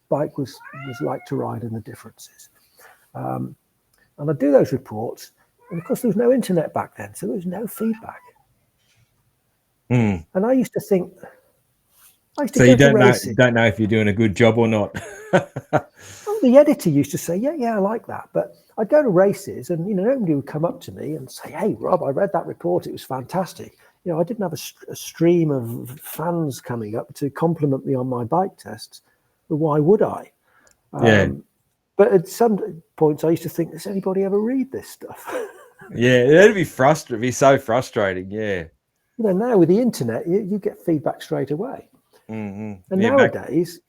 bike was like to ride and the differences. And I'd do those reports. And of course, there was no internet back then, so there was no feedback. And I used to think, so you don't know if you're doing a good job or not. Well, the editor used to say, yeah, I like that. But I'd go to races and, nobody would come up to me and say, hey, Rob, I read that report. It was fantastic. I didn't have a stream of fans coming up to compliment me on my bike tests. But why would I? But at some points, I used to think, does anybody ever read this stuff? It'd be frustrating. It'd be so frustrating. Yeah. Now with the internet, you get feedback straight away. And nowadays,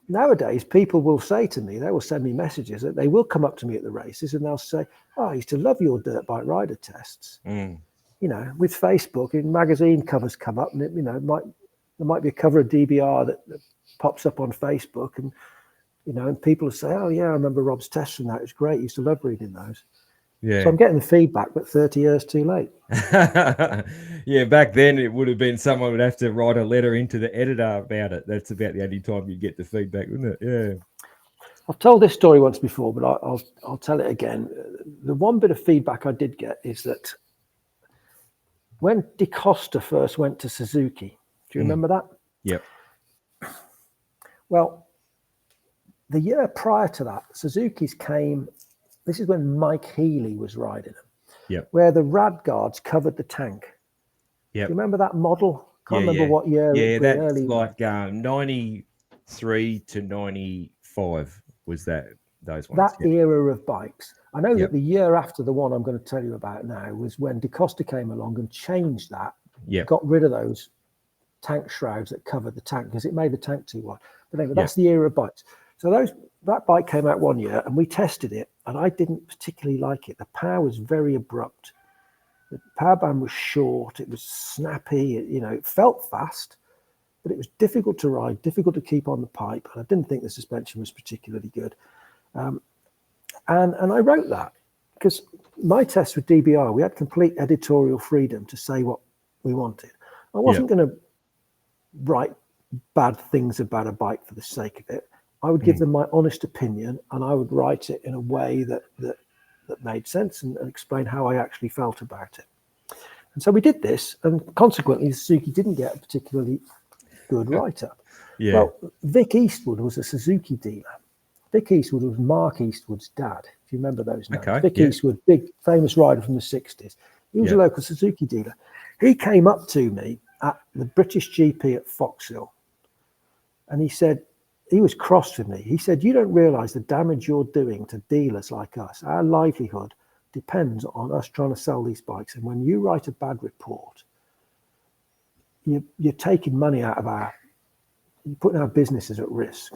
people will say to me, they will send me messages that they will come up to me at the races and they'll say, oh, I used to love your dirt bike rider tests. With Facebook, and magazine covers come up, and there might be a cover of DBR that pops up on Facebook, and and people will say, oh yeah, I remember Rob's tests from that. It was great. I used to love reading those. Yeah. So I'm getting the feedback, but 30 years too late. Back then it would have been someone would have to write a letter into the editor about it. That's about the only time you get the feedback, wouldn't it? Yeah. I've told this story once before, but I'll tell it again. The one bit of feedback I did get is that when DeCosta first went to Suzuki, do you remember that? Yep. Well, the year prior to that, Suzuki's came. This is when Mike Healy was riding them. Yep. Where the rad guards covered the tank. Yep. Do you remember that model? Can't remember what year. Yeah, that's early. Like 93 to 95 was those ones. That era of bikes. I know that the year after the one I'm going to tell you about now was when DeCosta came along and changed that. Got rid of those tank shrouds that covered the tank because it made the tank too wide. But anyway, that's the era of bikes. So that bike came out one year and we tested it, and I didn't particularly like it. The power was very abrupt. The power band was short. It was snappy. It felt fast, but it was difficult to ride, difficult to keep on the pipe. And I didn't think the suspension was particularly good. And I wrote that because my test with DBR, we had complete editorial freedom to say what we wanted. I wasn't going to write bad things about a bike for the sake of it. I would give them my honest opinion, and I would write it in a way that made sense and explain how I actually felt about it. And so we did this, and consequently, Suzuki didn't get a particularly good write-up. Yeah. Well, Vic Eastwood was a Suzuki dealer. Vic Eastwood was Mark Eastwood's dad. If you remember those names. Okay, Vic Eastwood, big famous rider from the 60s. He was a local Suzuki dealer. He came up to me at the British GP at Foxhill, and he said, he was cross with me. He said, you don't realize the damage you're doing to dealers like us. Our livelihood depends on us trying to sell these bikes. And when you write a bad report, you're taking money out of you're putting our businesses at risk.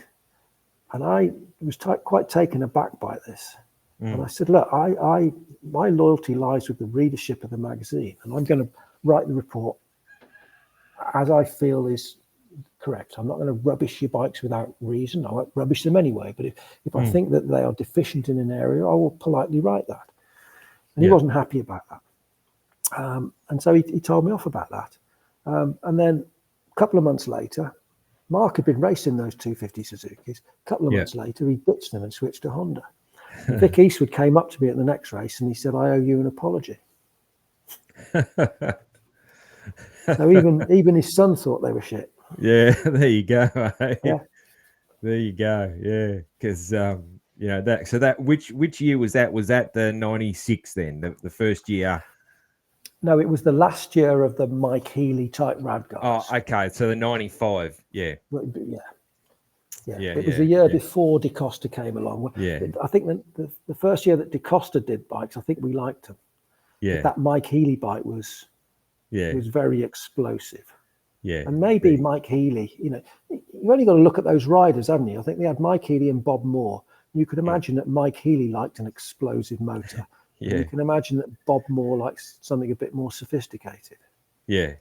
And I was quite taken aback by this. And I said, look, my loyalty lies with the readership of the magazine. And I'm going to write the report as I feel is correct. I'm not going to rubbish your bikes without reason. I won't rubbish them anyway. But if I think that they are deficient in an area, I will politely write that. And he wasn't happy about that. And so he told me off about that. And then a couple of months later, Mark had been racing those 250 Suzukis. A couple of months later, he ditched them and switched to Honda. Vic Eastwood came up to me at the next race and he said, I owe you an apology. So even his son thought they were shit. Yeah, there you go. Yeah. There you go. Yeah, because that. So that which year was that? Was that the 96 then? The first year? No, it was the last year of the Mike Healy type rad guys. Oh, okay. So the 95. Yeah. Yeah. It was the year before DeCosta came along. Yeah. I think the first year that DeCosta did bikes, I think we liked him. Yeah. But that Mike Healy bike was very explosive. Yeah. And maybe Mike Healy, you've only got to look at those riders, haven't you? I think they had Mike Healy and Bob Moore. You could imagine that Mike Healy liked an explosive motor. Yeah. You can imagine that Bob Moore likes something a bit more sophisticated. Yeah.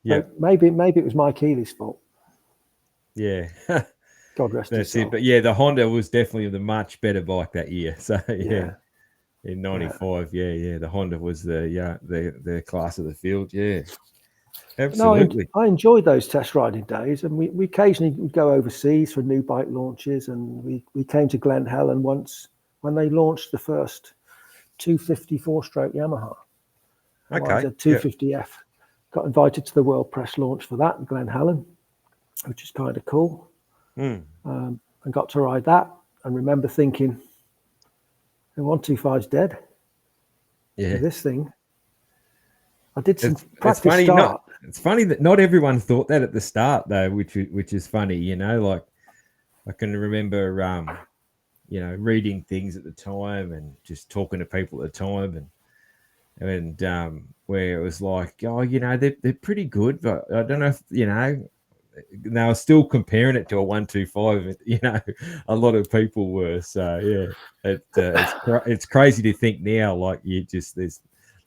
Yeah. So maybe it was Mike Healy's fault. Yeah. God rest his soul. But the Honda was definitely the much better bike that year. So in 95, the Honda was the class of the field. Yeah. Absolutely. No, I enjoyed those test riding days, and we occasionally would go overseas for new bike launches, and we came to Glen Helen once when they launched the first 254 stroke Yamaha. Okay. I was a 250F. Got invited to the World Press launch for that in Glen Helen, which is kind of cool. And got to ride that and remember thinking, the 125's dead. Yeah. This thing. I did some practice start. It's funny that not everyone thought that at the start, though, which is funny, like I can remember, reading things at the time and just talking to people at the time and where it was like, they're pretty good, but I don't know if, they were still comparing it to a 125, a lot of people were. So, it's crazy to think now, like there's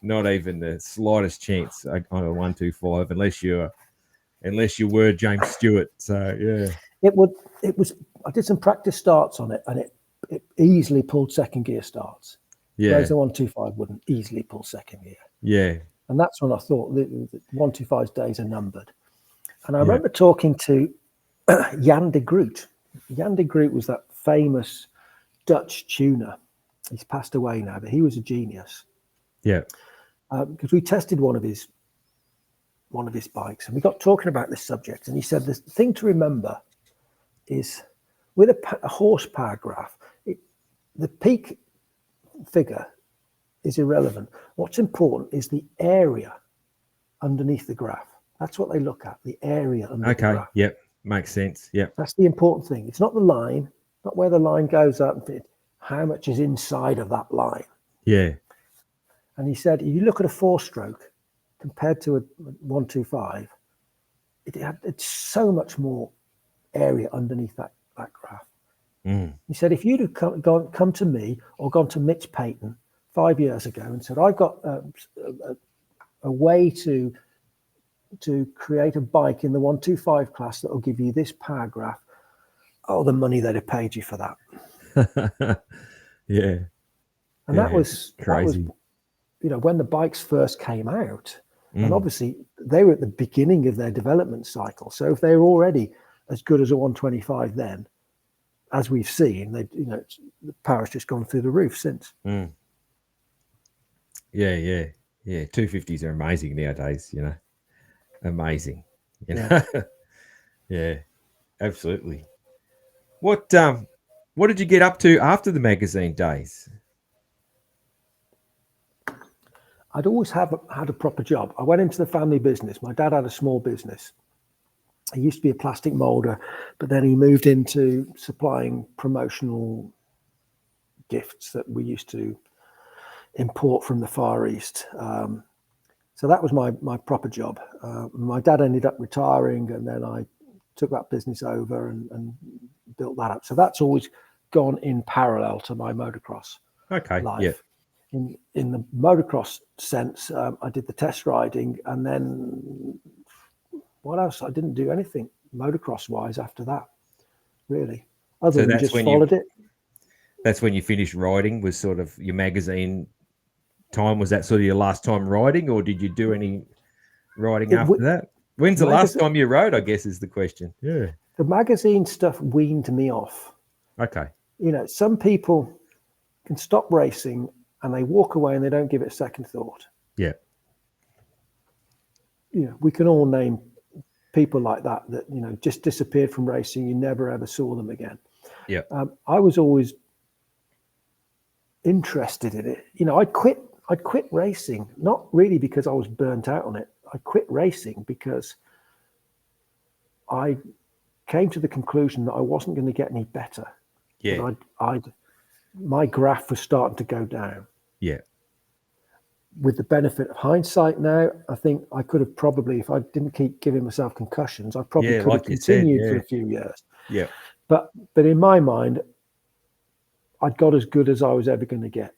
not even the slightest chance on a 125 unless you were James Stewart. So, yeah. It was, I did some practice starts on it and it easily pulled second gear starts. Yeah. Whereas the 125 wouldn't easily pull second gear. Yeah. And that's when I thought the 125's days are numbered. And I remember talking to Jan de Groot. Jan de Groot was that famous Dutch tuner. He's passed away now, but he was a genius. Yeah. Because we tested one of his bikes and we got talking about this subject. And he said the thing to remember is with a horsepower graph, the peak figure is irrelevant. What's important is the area underneath the graph. That's what they look at, the area under the graph. Yep. Makes sense. Yep. That's the important thing. It's not the line, not where the line goes up, how much is inside of that line. Yeah. And he said, if you look at a 4-stroke compared to a 125, it's so much more area underneath that graph. He said, if you'd have come to me or gone to Mitch Payton 5 years ago and said, I've got a way to create a bike in the 125 class that will give you this power graph, the money they'd have paid you for that. Yeah. And that was crazy. When the bikes first came out, and obviously they were at the beginning of their development cycle. So if they were already as good as a 125 then, as we've seen, the power's just gone through the roof since. Yeah. 250s are amazing nowadays, amazing. Yeah, absolutely. What did you get up to after the magazine days? I'd always had a proper job. I went into the family business. My dad had a small business. He used to be a plastic molder, but then he moved into supplying promotional gifts that we used to import from the Far East. So that was my proper job. My dad ended up retiring, and then I took that business over and built that up. So that's always gone in parallel to my motocross life. Yeah. In the motocross sense, I did the test riding, and then what else? I didn't do anything motocross-wise after that, really, other than just followed it. That's when you finished riding, was sort of your magazine time. Was that sort of your last time riding, or did you do any riding after that? When's the last time you rode, I guess, is the question. Yeah. The magazine stuff weaned me off. Okay. Some people can stop racing and they walk away and they don't give it a second thought. Yeah. We can all name people like that just disappeared from racing. You never ever saw them again. Yeah. I was always interested in it. I I'd quit racing, not really because I was burnt out on it. I quit racing because I came to the conclusion that I wasn't going to get any better. Yeah. My graph was starting to go down. Yeah. With the benefit of hindsight now, I think I could have probably, if I didn't keep giving myself concussions, I probably could have continued for a few years. Yeah. But in my mind, I'd got as good as I was ever going to get.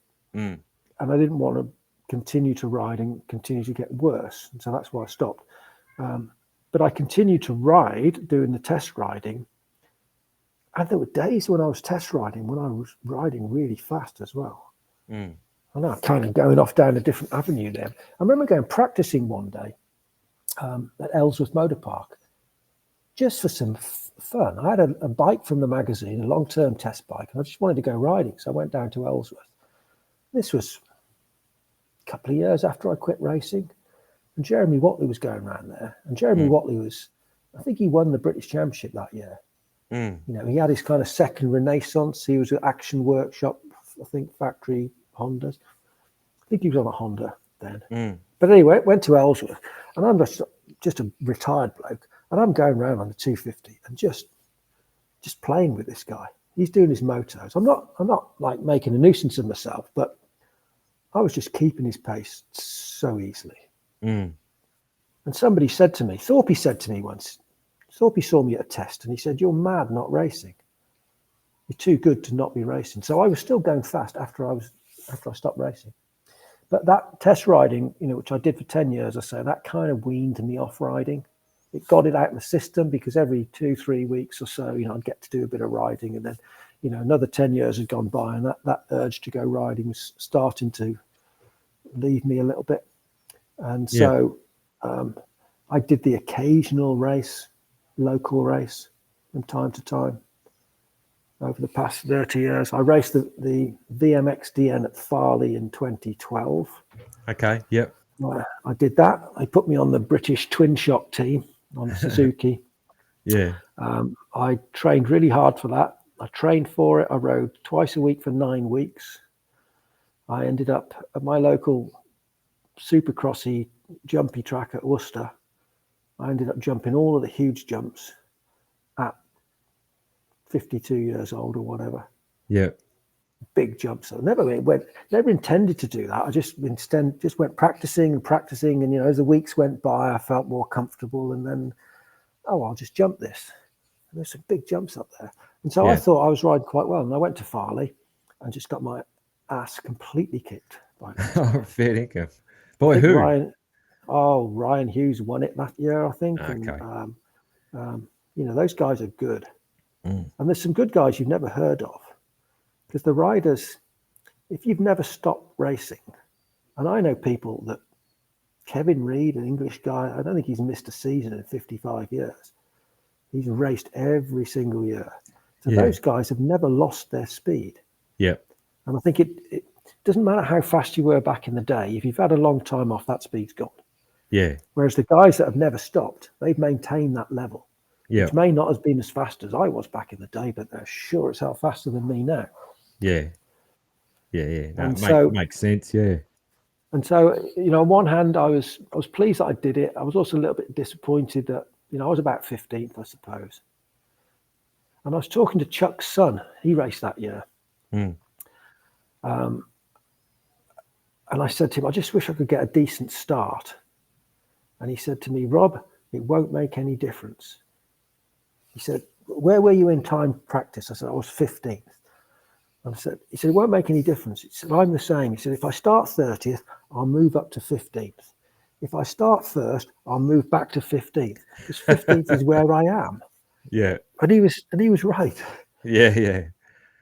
And I didn't want to continue to ride and continue to get worse. And so that's why I stopped. But I continued to ride, doing the test riding. And there were days when I was test riding, when I was riding really fast as well. I know, kind of going off down a different avenue there. I remember going practicing one day at Ellsworth Motor Park, just for some fun. I had a bike from the magazine, a long-term test bike, and I just wanted to go riding. So I went down to Ellsworth. This was a couple of years after I quit racing. And Jeremy Watley was going around there. And Jeremy Watley I think he won the British Championship that year. You know, he had his kind of second renaissance. He was at Action Workshop, I think, factory Hondas. I think he was on a Honda then. But anyway, went to Ellsworth, and I'm just a retired bloke, and I'm going around on the 250 and just playing with this guy. He's doing his motos. I'm not like making a nuisance of myself, but I was just keeping his pace so easily. And somebody said to me, Thorpe said to me once, Thorpe saw me at a test and he said, "You're mad not racing. You're too good to not be racing." So I was still going fast after I stopped racing. But that test riding, you know, which I did for 10 years or so, that kind of weaned me off riding. It got it out of the system because every 2-3 weeks or so, you know, I'd get to do a bit of riding, and then, you know, another 10 years had gone by, and that urge to go riding was starting to leave me a little bit. And so I did the occasional race, local race from time to time over the past 30 years. I raced the VMXDN at Farley in 2012. Okay, yep. I did that. They put me on the British Twin Shock team on Suzuki. I trained really hard for that. I trained for it. I rode twice a week for 9 weeks. I ended up at my local supercrossy jumpy track at Worcester. I ended up jumping all of the huge jumps at 52 years old or whatever. Yeah. Big jumps. I never intended to do that. I just went practicing, and, you know, as the weeks went by, I felt more comfortable, and then, I'll just jump this. And there's some big jumps up there. And so I thought I was riding quite well. And I went to Farley and just got my ass completely kicked by fair income. Boy, who? Ryan Hughes won it that year, I think. Okay. And, you know, those guys are good. And there's some good guys you've never heard of. Because the riders, if you've never stopped racing, and I know people that, Kevin Reed, an English guy, I don't think he's missed a season in 55 years. He's raced every single year. So those guys have never lost their speed. Yeah. And I think it doesn't matter how fast you were back in the day. If you've had a long time off, that speed's gone. Yeah. Whereas the guys that have never stopped, they've maintained that level. Yeah. Which may not have been as fast as I was back in the day, but they're sure as hell faster than me now. Yeah. Yeah. No, makes sense. Yeah. And so, you know, on one hand, I was pleased that I did it. I was also a little bit disappointed that, you know, I was about 15th, I suppose. And I was talking to Chuck's son. He raced that year. And I said to him, I just wish I could get a decent start. And he said to me, "Rob, it won't make any difference." He said, "Where were you in time practice?" I said, "I was 15th. And he said, "It won't make any difference." He said, "I'm the same." He said, "If I start 30th, I'll move up to 15th. If I start first, I'll move back to 15th, because 15th is where I am." Yeah. And he was right. Yeah.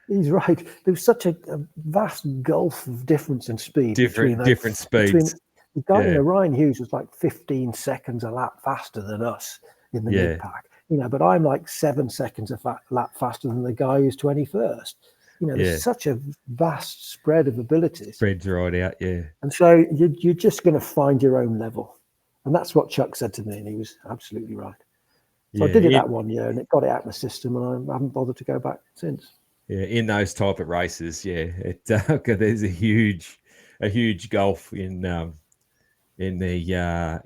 He's right. There was such a vast gulf of difference in speed. Different speeds. The guy, you know, Ryan Hughes was like 15 seconds a lap faster than us in the mid pack. You know, but I'm like 7 seconds a lap faster than the guy who's 21st. You know, there's such a vast spread of abilities. Spreads right out, yeah. And so you're just going to find your own level. And that's what Chuck said to me, and he was absolutely right. So I did it that 1 year, and it got it out of my system, and I haven't bothered to go back since. Yeah, in those type of races, there's a huge a huge golf in all the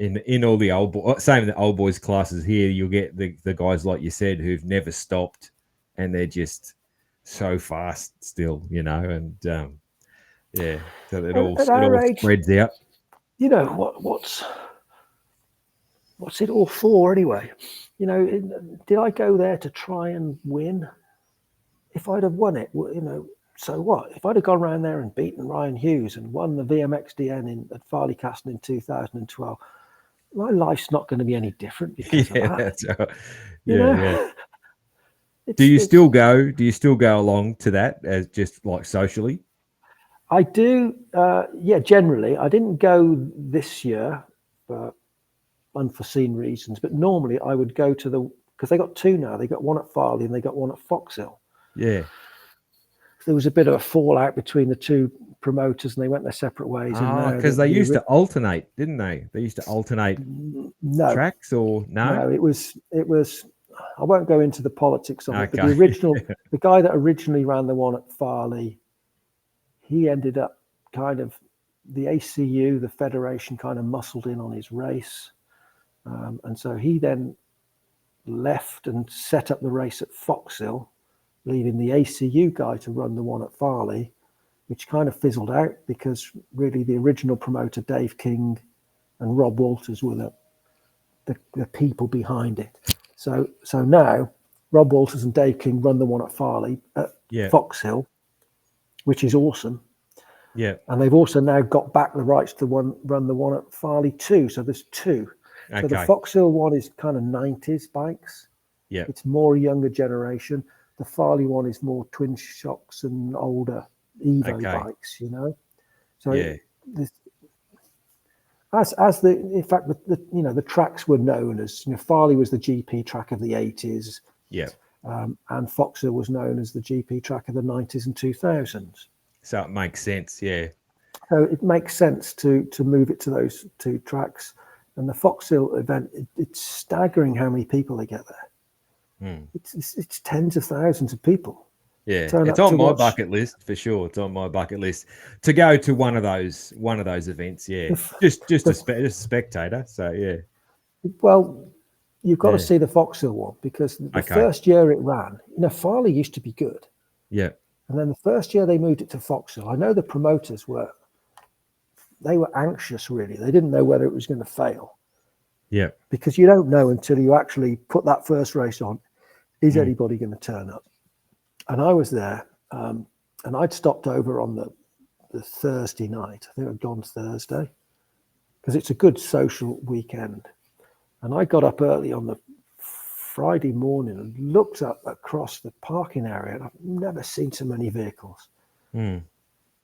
same in the old boys classes here. You'll get the guys like you said who've never stopped, and they're just so fast still, and yeah, so it all At our age, spreads out. What's it all for anyway? Did I go there to try and win? If I'd have won it, so what? If I'd have gone around there and beaten Ryan Hughes and won the VMXDN at Farley Castle in 2012, my life's not going to be any different because of that. That's right. Yeah. Do you still go along to that as just like socially? I do. Generally. I didn't go this year for unforeseen reasons, but normally I would go to because they got two now. They got one at Farley and they got one at Foxhill. Yeah. There was a bit of a fallout between the two promoters and they went their separate ways. Oh, because they used to alternate, didn't they? They used to alternate tracks or no? No, it was, I won't go into the politics of it, but the guy that originally ran the one at Farley, he ended up the ACU, the federation kind of muscled in on his race. And so he then left and set up the race at Foxhill, leaving the ACU guy to run the one at Farley, which kind of fizzled out because really the original promoter, Dave King and Rob Walters, were the people behind it. So now Rob Walters and Dave King run the one at Farley at Foxhill, which is awesome. Yeah. And they've also now got back the rights to run the one at Farley too. So there's two. Okay. So the Foxhill one is kind of 90s bikes. Yeah. It's more younger generation. The Farley one is more twin shocks and older Evo bikes, So in fact the tracks were known as, Farley was the GP track of the 80s. Yeah. And Foxhill was known as the GP track of the 90s and 2000s. So it makes sense, yeah. So it makes sense to move it to those two tracks. And the Foxhill event, it's staggering how many people they get there. It's tens of thousands of people. Yeah, it's on my bucket list for sure. It's on my bucket list to go to one of those events. Yeah, just a spectator. So yeah. Well, you've got to see the Foxhill one because the first year it ran, Farley used to be good. Yeah. And then the first year they moved it to Foxhill. I know the promoters were anxious, really. They didn't know whether it was going to fail. Yeah. Because you don't know until you actually put that first race on, is anybody going to turn up? And I was there, and I'd stopped over on the Thursday night. I think I'd gone Thursday, because it's a good social weekend. And I got up early on the Friday morning and looked up across the parking area, and I've never seen so many vehicles. And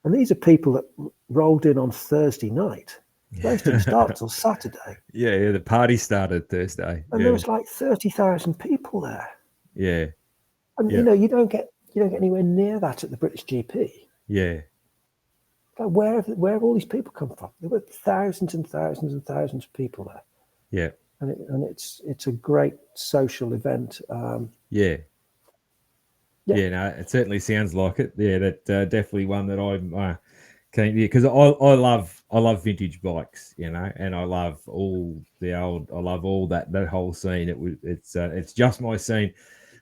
these are people that rolled in on Thursday night. The race didn't start till Saturday. Yeah, the party started Thursday. And there was like 30,000 people there. Yeah. And you don't get anywhere near that at the British GP. Yeah. Like where have all these people come from? There were thousands and thousands and thousands of people there. Yeah. And it's a great social event. Yeah, no, it certainly sounds like it. Yeah, that definitely one that I'm keen to, because I love vintage bikes, and I love all that whole scene. It's just my scene.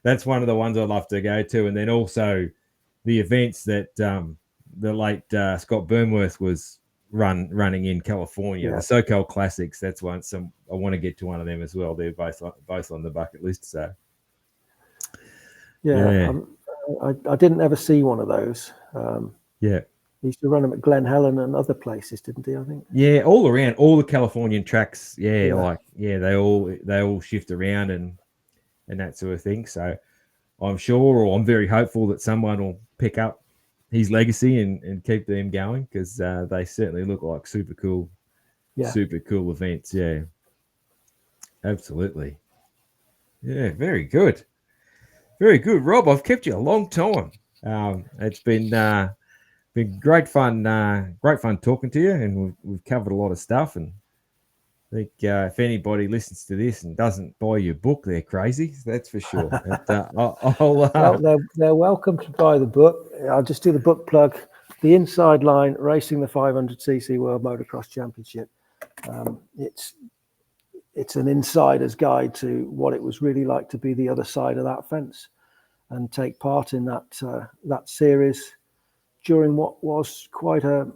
That's one of the ones I love to go to, and then also the events that the late Scott Burnworth was running in California, the SoCal Classics. That's one. I want to get to one of them as well. They're both on the bucket list. So I didn't ever see one of those. He used to run them at Glen Helen and other places, didn't he? I think. Yeah, all around all the Californian tracks. They all shift around and that sort of thing. So I'm sure, or I'm very hopeful that someone will pick up his legacy and keep them going, because they certainly look like super cool events. Yeah, absolutely. Yeah, very good, Rob. I've kept you a long time. It's been great fun talking to you, and we've covered a lot of stuff. And I think if anybody listens to this and doesn't buy your book, they're crazy. That's for sure. But, well, they're welcome to buy the book. I'll just do the book plug. the inside line racing the 500cc World Motocross Championship. It's an insider's guide to what it was really like to be the other side of that fence and take part in that series during what was quite a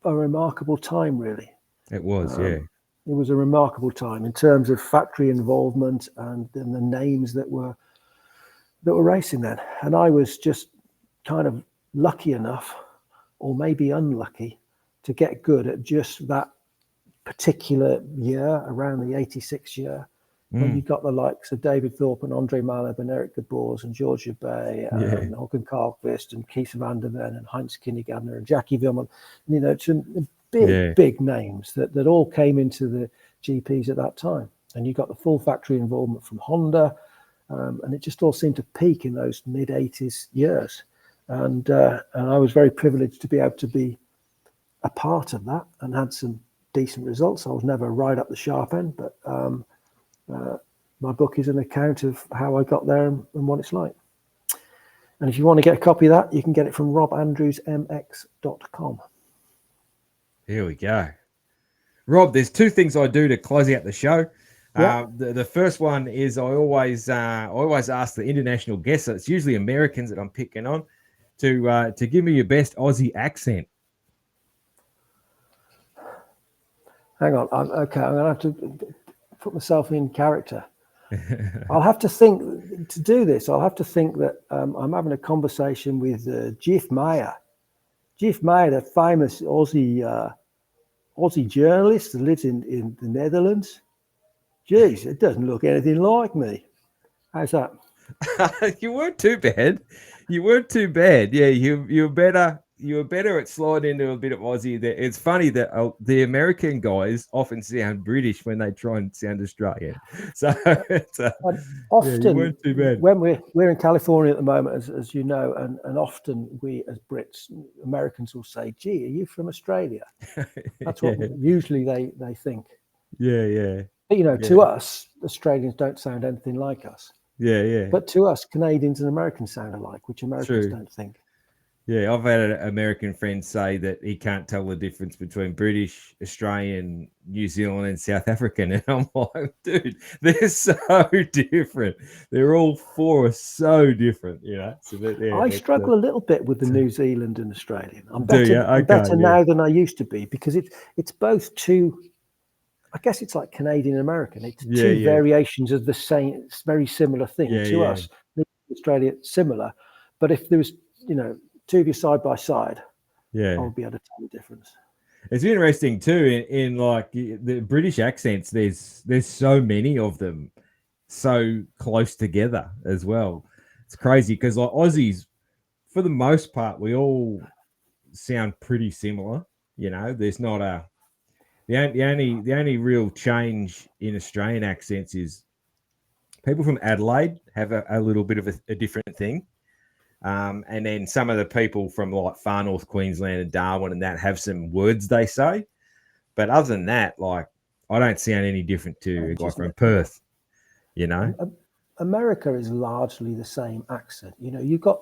remarkable time, really. It was, yeah. It was a remarkable time in terms of factory involvement and the names that were racing then. And I was just kind of lucky enough, or maybe unlucky, to get good at just that particular year, around the 86 year, when you got the likes of David Thorpe and Andre Maleb and Eric Gabors and George Bay and Håkan Karlqvist and Keith van der Ven and Heinz Kinnegadner and Jackie Vilman, some big names that all came into the GPs at that time. And you got the full factory involvement from Honda, and it just all seemed to peak in those mid-80s years. And I was very privileged to be able to be a part of that and had some decent results. I was never right up the sharp end, but my book is an account of how I got there and what it's like. And if you want to get a copy of that, you can get it from robandrewsmx.com. Here we go. Rob, there's two things I do to close out the show. Yeah. The first one is I always ask the international guests, so it's usually Americans that I'm picking on, to give me your best Aussie accent. Hang on. I'm going to have to put myself in character. I'll have to think to do this. I'll have to think that I'm having a conversation with Jeff Meyer. Jeff Meyer, the famous Aussie journalist that lives in the Netherlands. Geez, it doesn't look anything like me. How's that? You weren't too bad. Yeah, you were better. You were better at sliding into a bit of Aussie. It's funny that the American guys often sound British when they try and sound Australian. So often, you weren't too bad. When we're in California at the moment, as you know, and often we as Brits, Americans will say, "Gee, are you from Australia?" That's what usually they think. Yeah. But to us, Australians don't sound anything like us. Yeah. But to us, Canadians and Americans sound alike, which Americans don't think. Yeah, I've had an American friend say that he can't tell the difference between British, Australian, New Zealand, and South African. And I'm like, dude, they're so different. They're all four are so different, So I struggle a little bit with the New Zealand and Australian. I'm better now than I used to be because it's both two. I guess it's like Canadian and American. It's two variations of the same, very similar thing to us. Australia, similar, but if there was, two of you side by side, I would be able to tell the difference. It's interesting too in like the British accents. There's so many of them, so close together as well. It's crazy because like Aussies, for the most part, we all sound pretty similar. There's not the only real change in Australian accents is people from Adelaide have a little bit of a different thing. And then some of the people from like far north Queensland and Darwin and that have some words they say. But other than that, like I don't sound any different to a guy from Perth, America is largely the same accent. You've got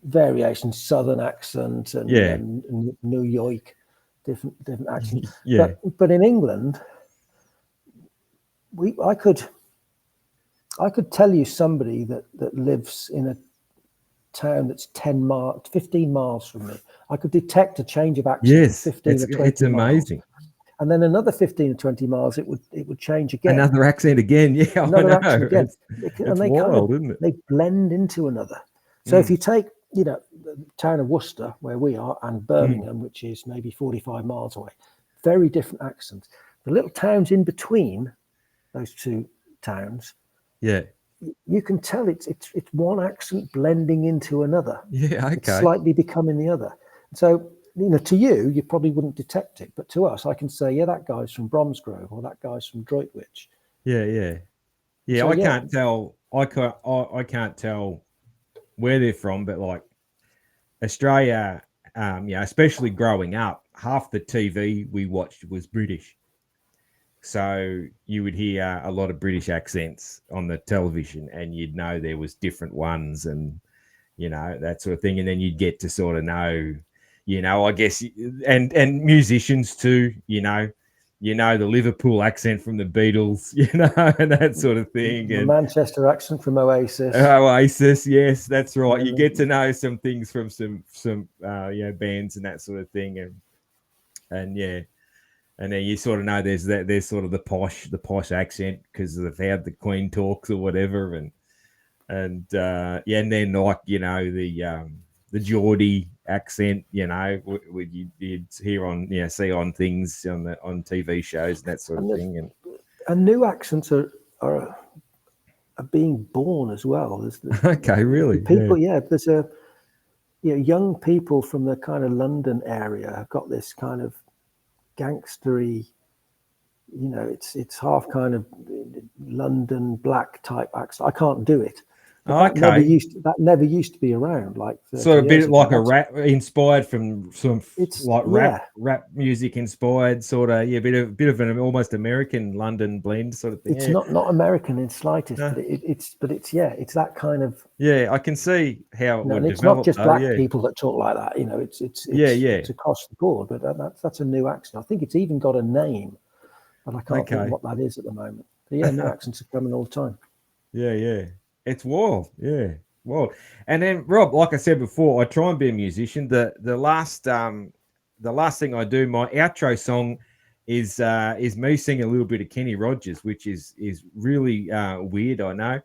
variations, Southern accent and New York, different accents. Yeah. But in England, I could tell you somebody that lives in a town that's 15 miles from me. I could detect a change of accent. Yes, 15 or 20 it's amazing. Miles. And then another 15 or 20 miles, it would change again. Another accent again. Yeah, another accent again. It's wild, isn't it? They blend into another. So if you take, the town of Worcester, where we are, and Birmingham, which is maybe 45 miles away, very different accents. The little towns in between those two towns, you can tell it's one accent blending into another. Yeah, okay. It's slightly becoming the other. So, to you probably wouldn't detect it, but to us, I can say, that guy's from Bromsgrove or that guy's from Droitwich. Yeah. So, can't tell. I can't tell where they're from, but like Australia, especially growing up, half the TV we watched was British. So you would hear a lot of British accents on the television and you'd know there was different ones and, that sort of thing. And then you'd get to sort of know, I guess, and musicians too, the Liverpool accent from the Beatles, and that sort of thing. The And Manchester accent from Oasis. Oasis, yes, that's right. You And get to know some things from some bands and that sort of thing, and yeah, and then you sort of know there's sort of the posh accent because of how the Queen talks or whatever, and and then like the Geordie accent, you'd hear on see on things on TV shows and that sort of thing, and new accents are being born as well. Okay, really, people, there's young people from the kind of London area have got this kind of gangstery, it's half kind of London black type accent. I can't do it. But okay. That never used to be around. Like So a bit like a rap inspired from some rap music inspired sort of bit of an almost American London blend sort of thing. It's not American in slightest, but it's that kind of I can see how it would and it's develop, not just black people that talk like that. It's across the board. But that's a new accent. I think it's even got a name, but I can't think what that is at the moment. But new accents are coming all the time. Yeah. It's wild, wild. And then Rob, like I said before, I try and be a musician. The last thing I do, my outro song is me singing a little bit of Kenny Rogers, which is really weird, I know,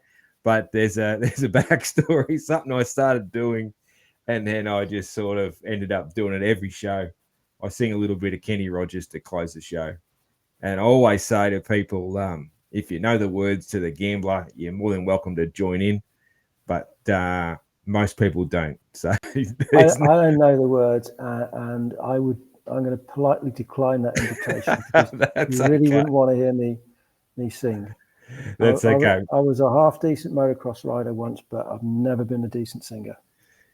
but there's a backstory, something I started doing, and then I just sort of ended up doing it every show. I sing a little bit of Kenny Rogers to close the show, and I always say to people, if you know the words to The Gambler, you're more than welcome to join in. But most people don't. So I don't know the words, and I'm going to politely decline that invitation because you really wouldn't want to hear me sing. That's okay. I was a half decent motocross rider once, but I've never been a decent singer.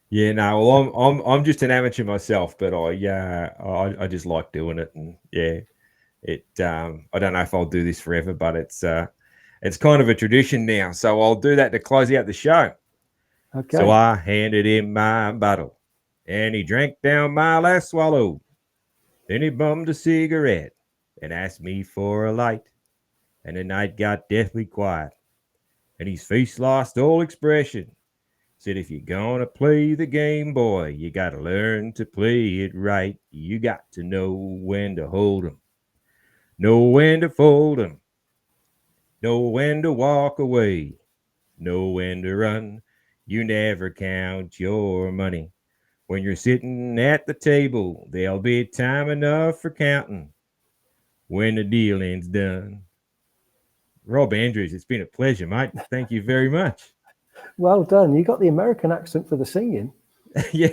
Yeah, no. Well, I'm just an amateur myself, but I just like doing it, and I don't know if I'll do this forever, but it's kind of a tradition now. So I'll do that to close out the show. Okay. So I handed him my bottle, and he drank down my last swallow. Then he bummed a cigarette and asked me for a light. And the night got deathly quiet, and his face lost all expression. Said, if you're gonna play the game, boy, you gotta learn to play it right. You got to know when to hold 'em. Know when to fold 'em. Know when to walk away. Know when to run. You never count your money. When you're sitting at the table, there'll be time enough for counting when the dealing's done. Rob Andrews, it's been a pleasure, mate. Thank you very much. Well done. You got the American accent for the singing. Yeah.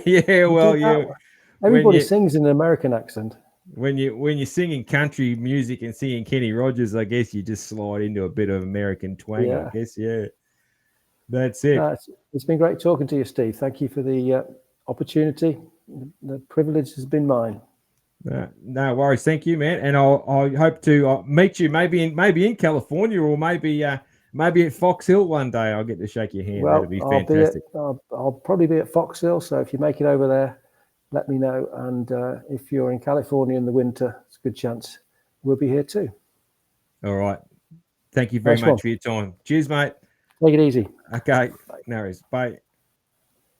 Everybody sings in an American accent. When you're singing country music and singing Kenny Rogers, I guess you just slide into a bit of American twang. I guess, that's it. It's been great talking to you, Steve. Thank you for the opportunity. The privilege has been mine. No worries. Thank you, man. And I hope to meet you maybe in California or maybe at Fox Hill one day. I'll get to shake your hand. Well, that'd be fantastic. I'll probably be at Fox Hill. So if you make it over there, let me know. And if you're in California in the winter, it's a good chance we'll be here too. All right. Thank you very much for your time. Cheers, mate. Take it easy. Okay. No worries. Bye.